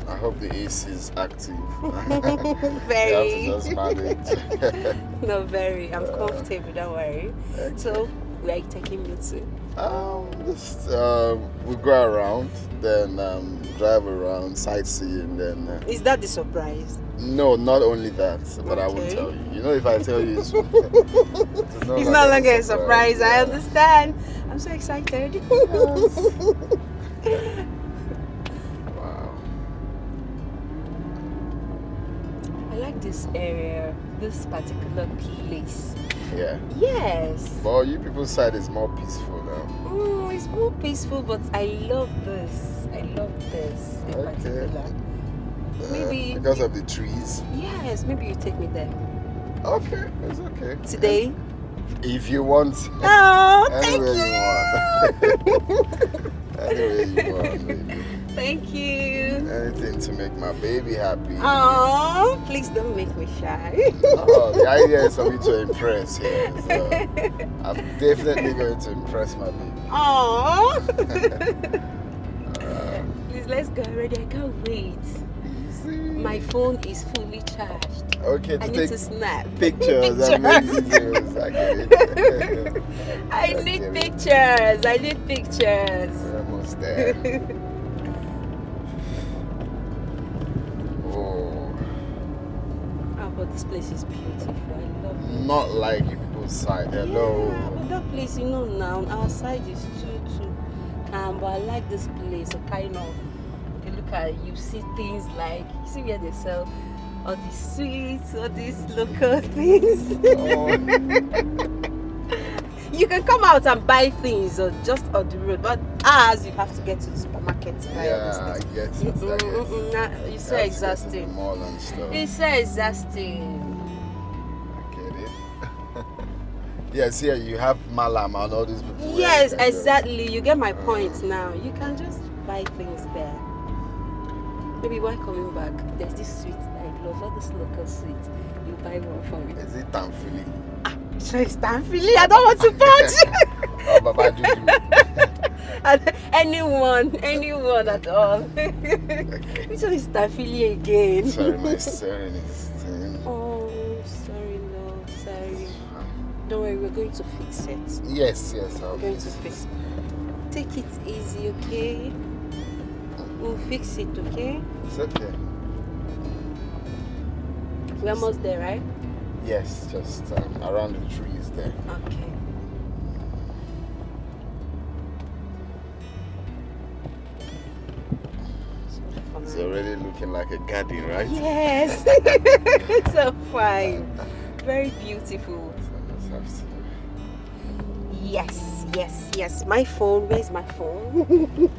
I hope the AC is active. Very. You have to just manage. No, very. I'm comfortable, don't worry. Okay. So, where are you taking me to? We go around, then drive around, sightsee, then... Is that the surprise? No, not only that, but I will tell you. You know, if I tell you, it's It's no longer a surprise. I understand. I'm so excited. Wow. I like this area, this particular place. Yeah. Yes. Well, you people's side is more peaceful now. It's more peaceful, but I love this. I love this in particular. Maybe because of the trees. Yes, maybe you take me there. Okay, it's okay. Today? If you want. Oh, Anywhere you want. Anywhere you want, baby. Thank you. Anything to make my baby happy. Oh, please don't make me shy. Oh, the idea is for me to impress here. So I'm definitely going to impress my baby. Oh. Please, let's go already. I can't wait. My phone is fully charged. Okay, I need to snap pictures and make videos. I get it. I need pictures. I need pictures. We're almost there. Oh. Oh, but this place is beautiful. I love it. Not like people's side. Hello. Yeah, but that place, you know, now our side is too calm. But I like this place. So kind of, you look at, you see things like, you see where they sell all these sweets, all these local things. Oh. You can come out and buy things or just on the road, but as you have to get to the supermarket to buy all I these get things. it. It's so exhausting. Mall and stuff. It's so exhausting. I get it. Yes, here you have Malam and all these people. Yes, exactly. You get my point now. You can just buy things there. Maybe while coming back, there's this sweet that I love, all this local sweet. You buy one for me. Is it Tamfili? Sure, it's Tamfili. I don't want to punch. Oh, Baba Juju. Anyone at all. Which one is Tamfili again? Sorry, my serenity. Oh, sorry, no, sorry. Don't worry, we're going to fix it. Yes, We're going to fix it. Take it easy, okay? We'll fix it, okay? It's okay. We're almost there, right? Yes, just around the trees there. Okay. It's already looking like a garden, right? Yes. So fine. Very beautiful. Yes. My phone. Where's my phone?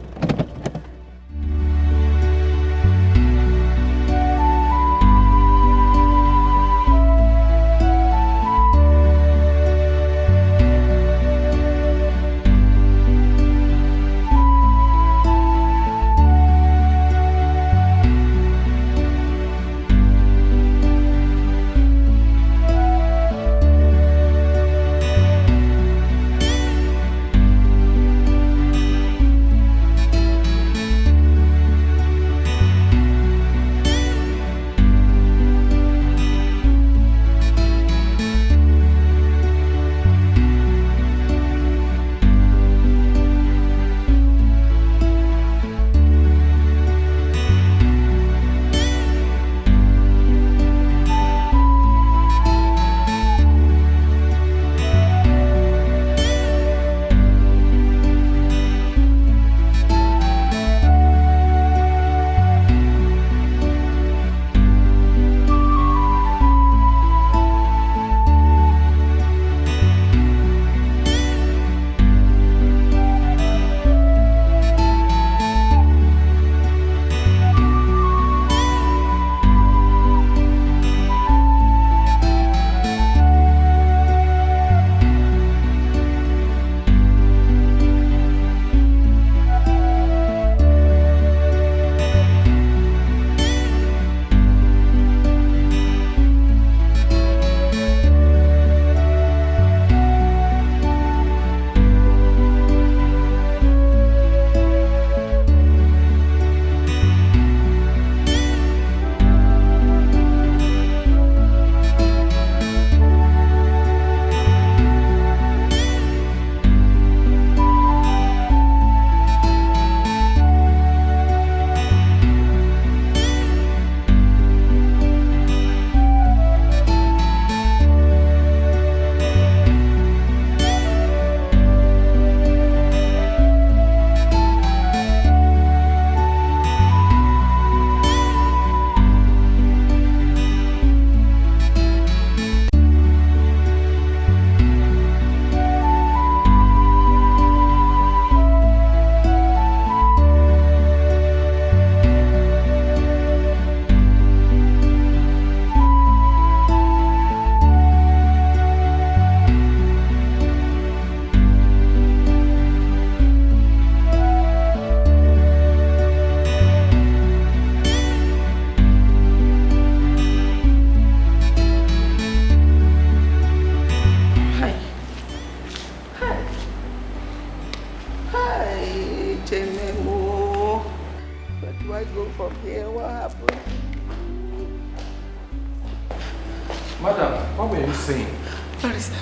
Madam, what were you saying? Barrister,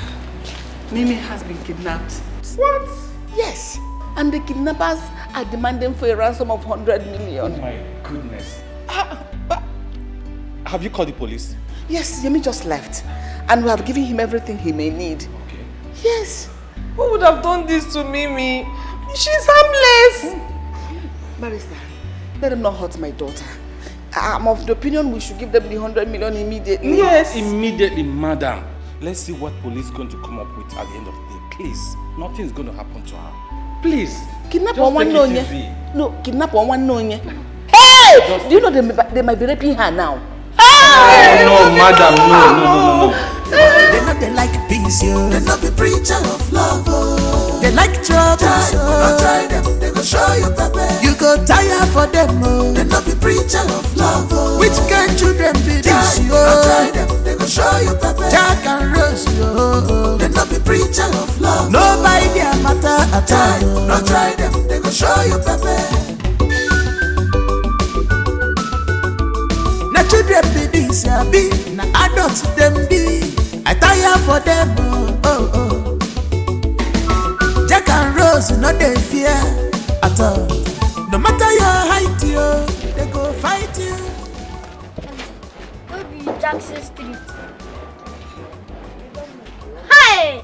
Mimi has been kidnapped. What? Yes. And the kidnappers are demanding for a ransom of 100 million. Oh my goodness. Have you called the police? Yes, Yemi just left. And we have given him everything he may need. Okay. Yes. Who would have done this to Mimi? She's harmless. Barrister, let them not hurt my daughter. I'm of the opinion we should give them the 100 million immediately. Yes, immediately, madam. Let's see what police is going to come up with at the end of the day. Please, nothing is going to happen to her. Please. Kidnap just one take no it easy. No, kidnap one no. Hey! Do you know they might be raping her now? Hey! No, madam, no. They know they like peace, yo. They not be preacher of love, oh. They like trouble, so don't try them, they go show you pepper. You go tire for them, oh. They not be preacher of love, oh. Which kind children be this, yo? Don't try them, they go show you pepper. Jack and Rose, yo. They not be preacher of love. Nobody their matter at all. Don't try them, they go show you pepper. Na children be this, ya be. Na adults them be. I tire for them, oh. Jack and Rose, no they fear at all. No matter your height, yo, they go fight you. Where be Jackson Street? Hi!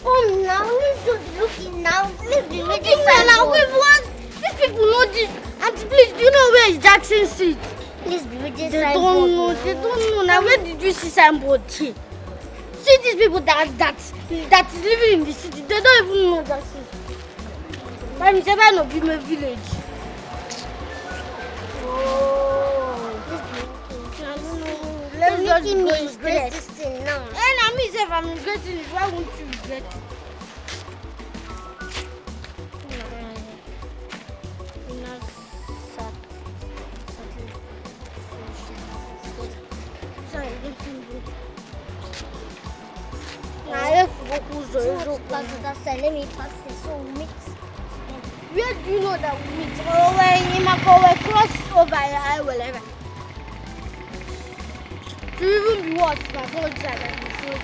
Oh, now let's just looking now. Let's be looking now. These people know this. Auntie, please, do you know where is Jackson Street? Please be with this signboard. They don't know. Now, where did you see signboard here? See these people that is living in the city. They don't even know Jackson Street. But it's ever not be my village. Oh. Let's just go regret this thing now. And I mean, if I'm regretting it, why won't you regret it? Let me pass it so we meet. Where do you know that we meet? Over in Makowe, cross over here, whatever. To even be what? My phone side and the foot.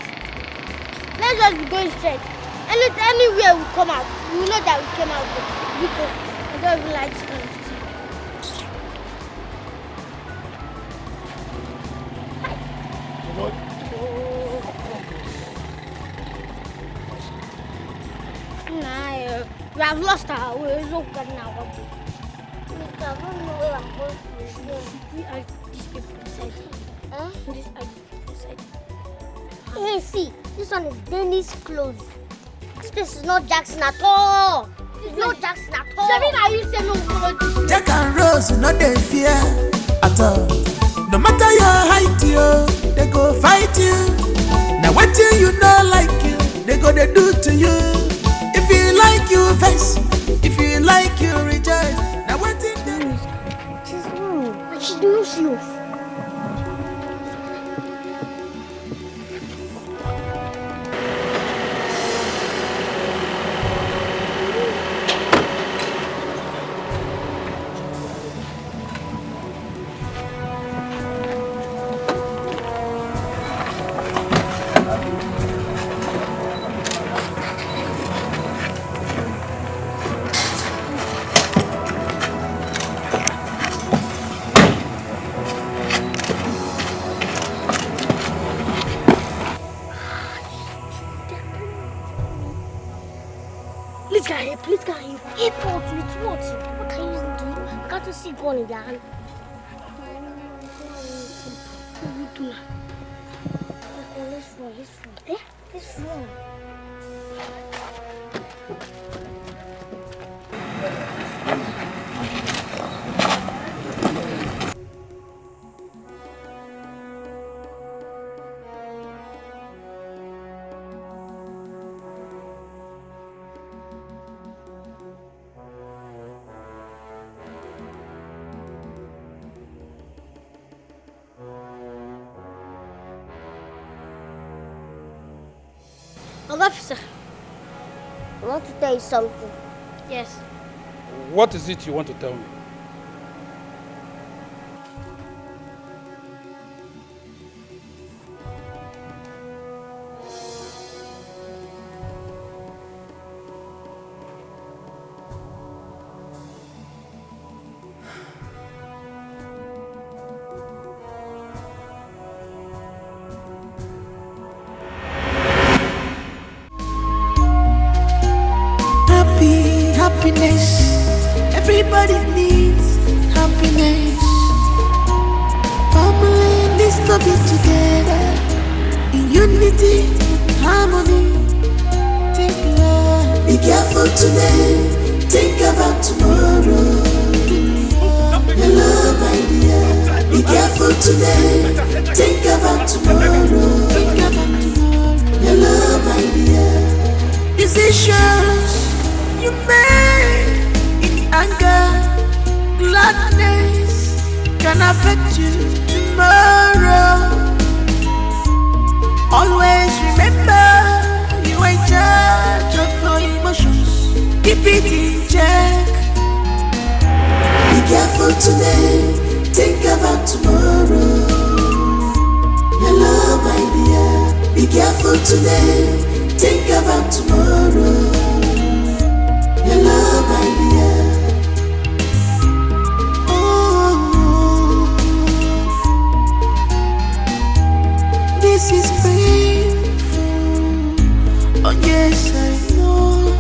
Let's just be going straight. Anywhere we come out, we know that we came out good. Because I don't even like to come. We have lost our way. Look at now. We don't know where I'm going to. These are these people inside. Huh? These are these people inside. Hey, see, this one is Dennis clothes. This place is not Jackson at all. It's not Jackson at all. Shavina, you say no go. Jack and Rose, no they fear at all. No matter your height, yo, they go fight you. Now what you know like you, they go they do to you. If you like you vex, if you like you rejoice. Now what in them? She's wrong. She knows you. Please get him. Airport with what? What are you using to him? I got to see gun in their hand. Let's run. Eh? Let's run. Officer, I want to tell you something. Yes. What is it you want to tell me? Everybody needs happiness. Family needs to be together in unity, harmony. Think love. Be careful today. Think about tomorrow. Your love idea. Be careful today. Think about tomorrow. Think about tomorrow. Your love idea. Decisions you make in anger, gladness can affect you tomorrow. Always remember you are in charge of your emotions. Keep it in check. Be careful today. Think about tomorrow. Your love idea. Be careful today. Think about tomorrow. Your love idea. Oh, this is painful. Oh yes, I know.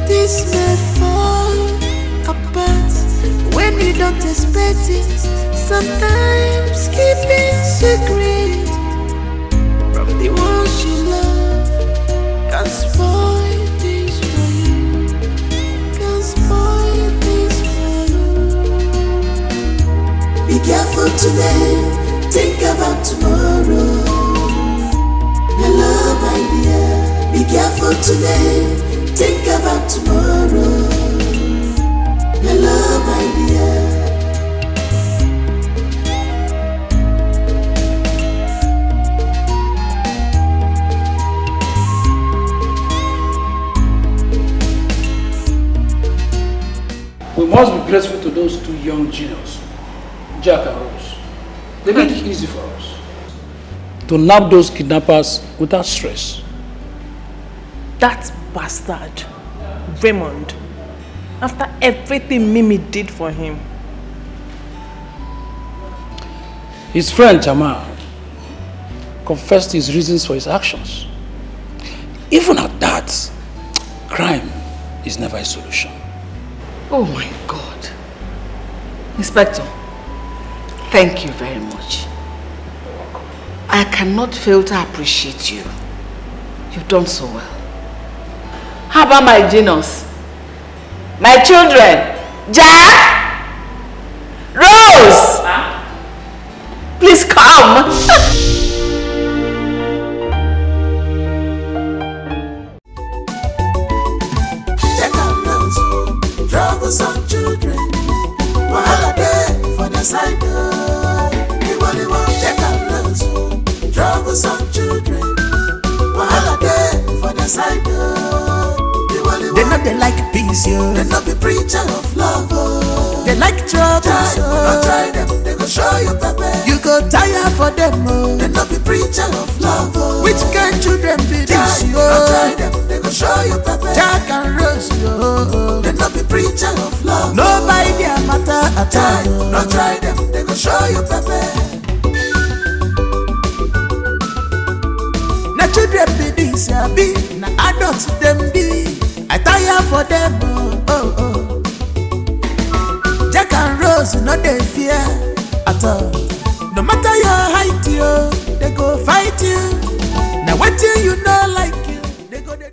This may fall apart when we don't expect it. Sometimes keeping secret from the ones you love can spoil things for you. Can spoil things for you. Be careful today. Think about tomorrow. Your love idea. Be careful today. Think about tomorrow. Your love idea. We must be grateful to those two young geniuses, Jack and Rose. They made it easy for us to nab those kidnappers without stress. That bastard, Raymond, after everything Mimi did for him. His friend Jamal confessed his reasons for his actions. Even at that, crime is never a solution. Oh my God. Inspector, thank you very much. I cannot fail to appreciate you. You've done so well. How about my genius? My children? Jack? Rose? Huh? Please come. Some children, wahala dey for the side. You want take a look. Troublesome children, wahala dey for the side. They know they like peace, yo. They not be preacher of love. They like trouble, so don't try them. They go show you pepper. You go tire for them, oh. They not be preacher of love. Which kind children be this, yo? Don't try them. They go show you pepper. Jack and Rose, yo. They not be preacher of love. Nobody their matter at all. Don't try them. They go show you pepper. Na children be this, ya be. Na adults them be. I tire for them, oh, oh. Jack and Rose, no they fear at all. No matter your height, yo, they go fight you. Now what you know like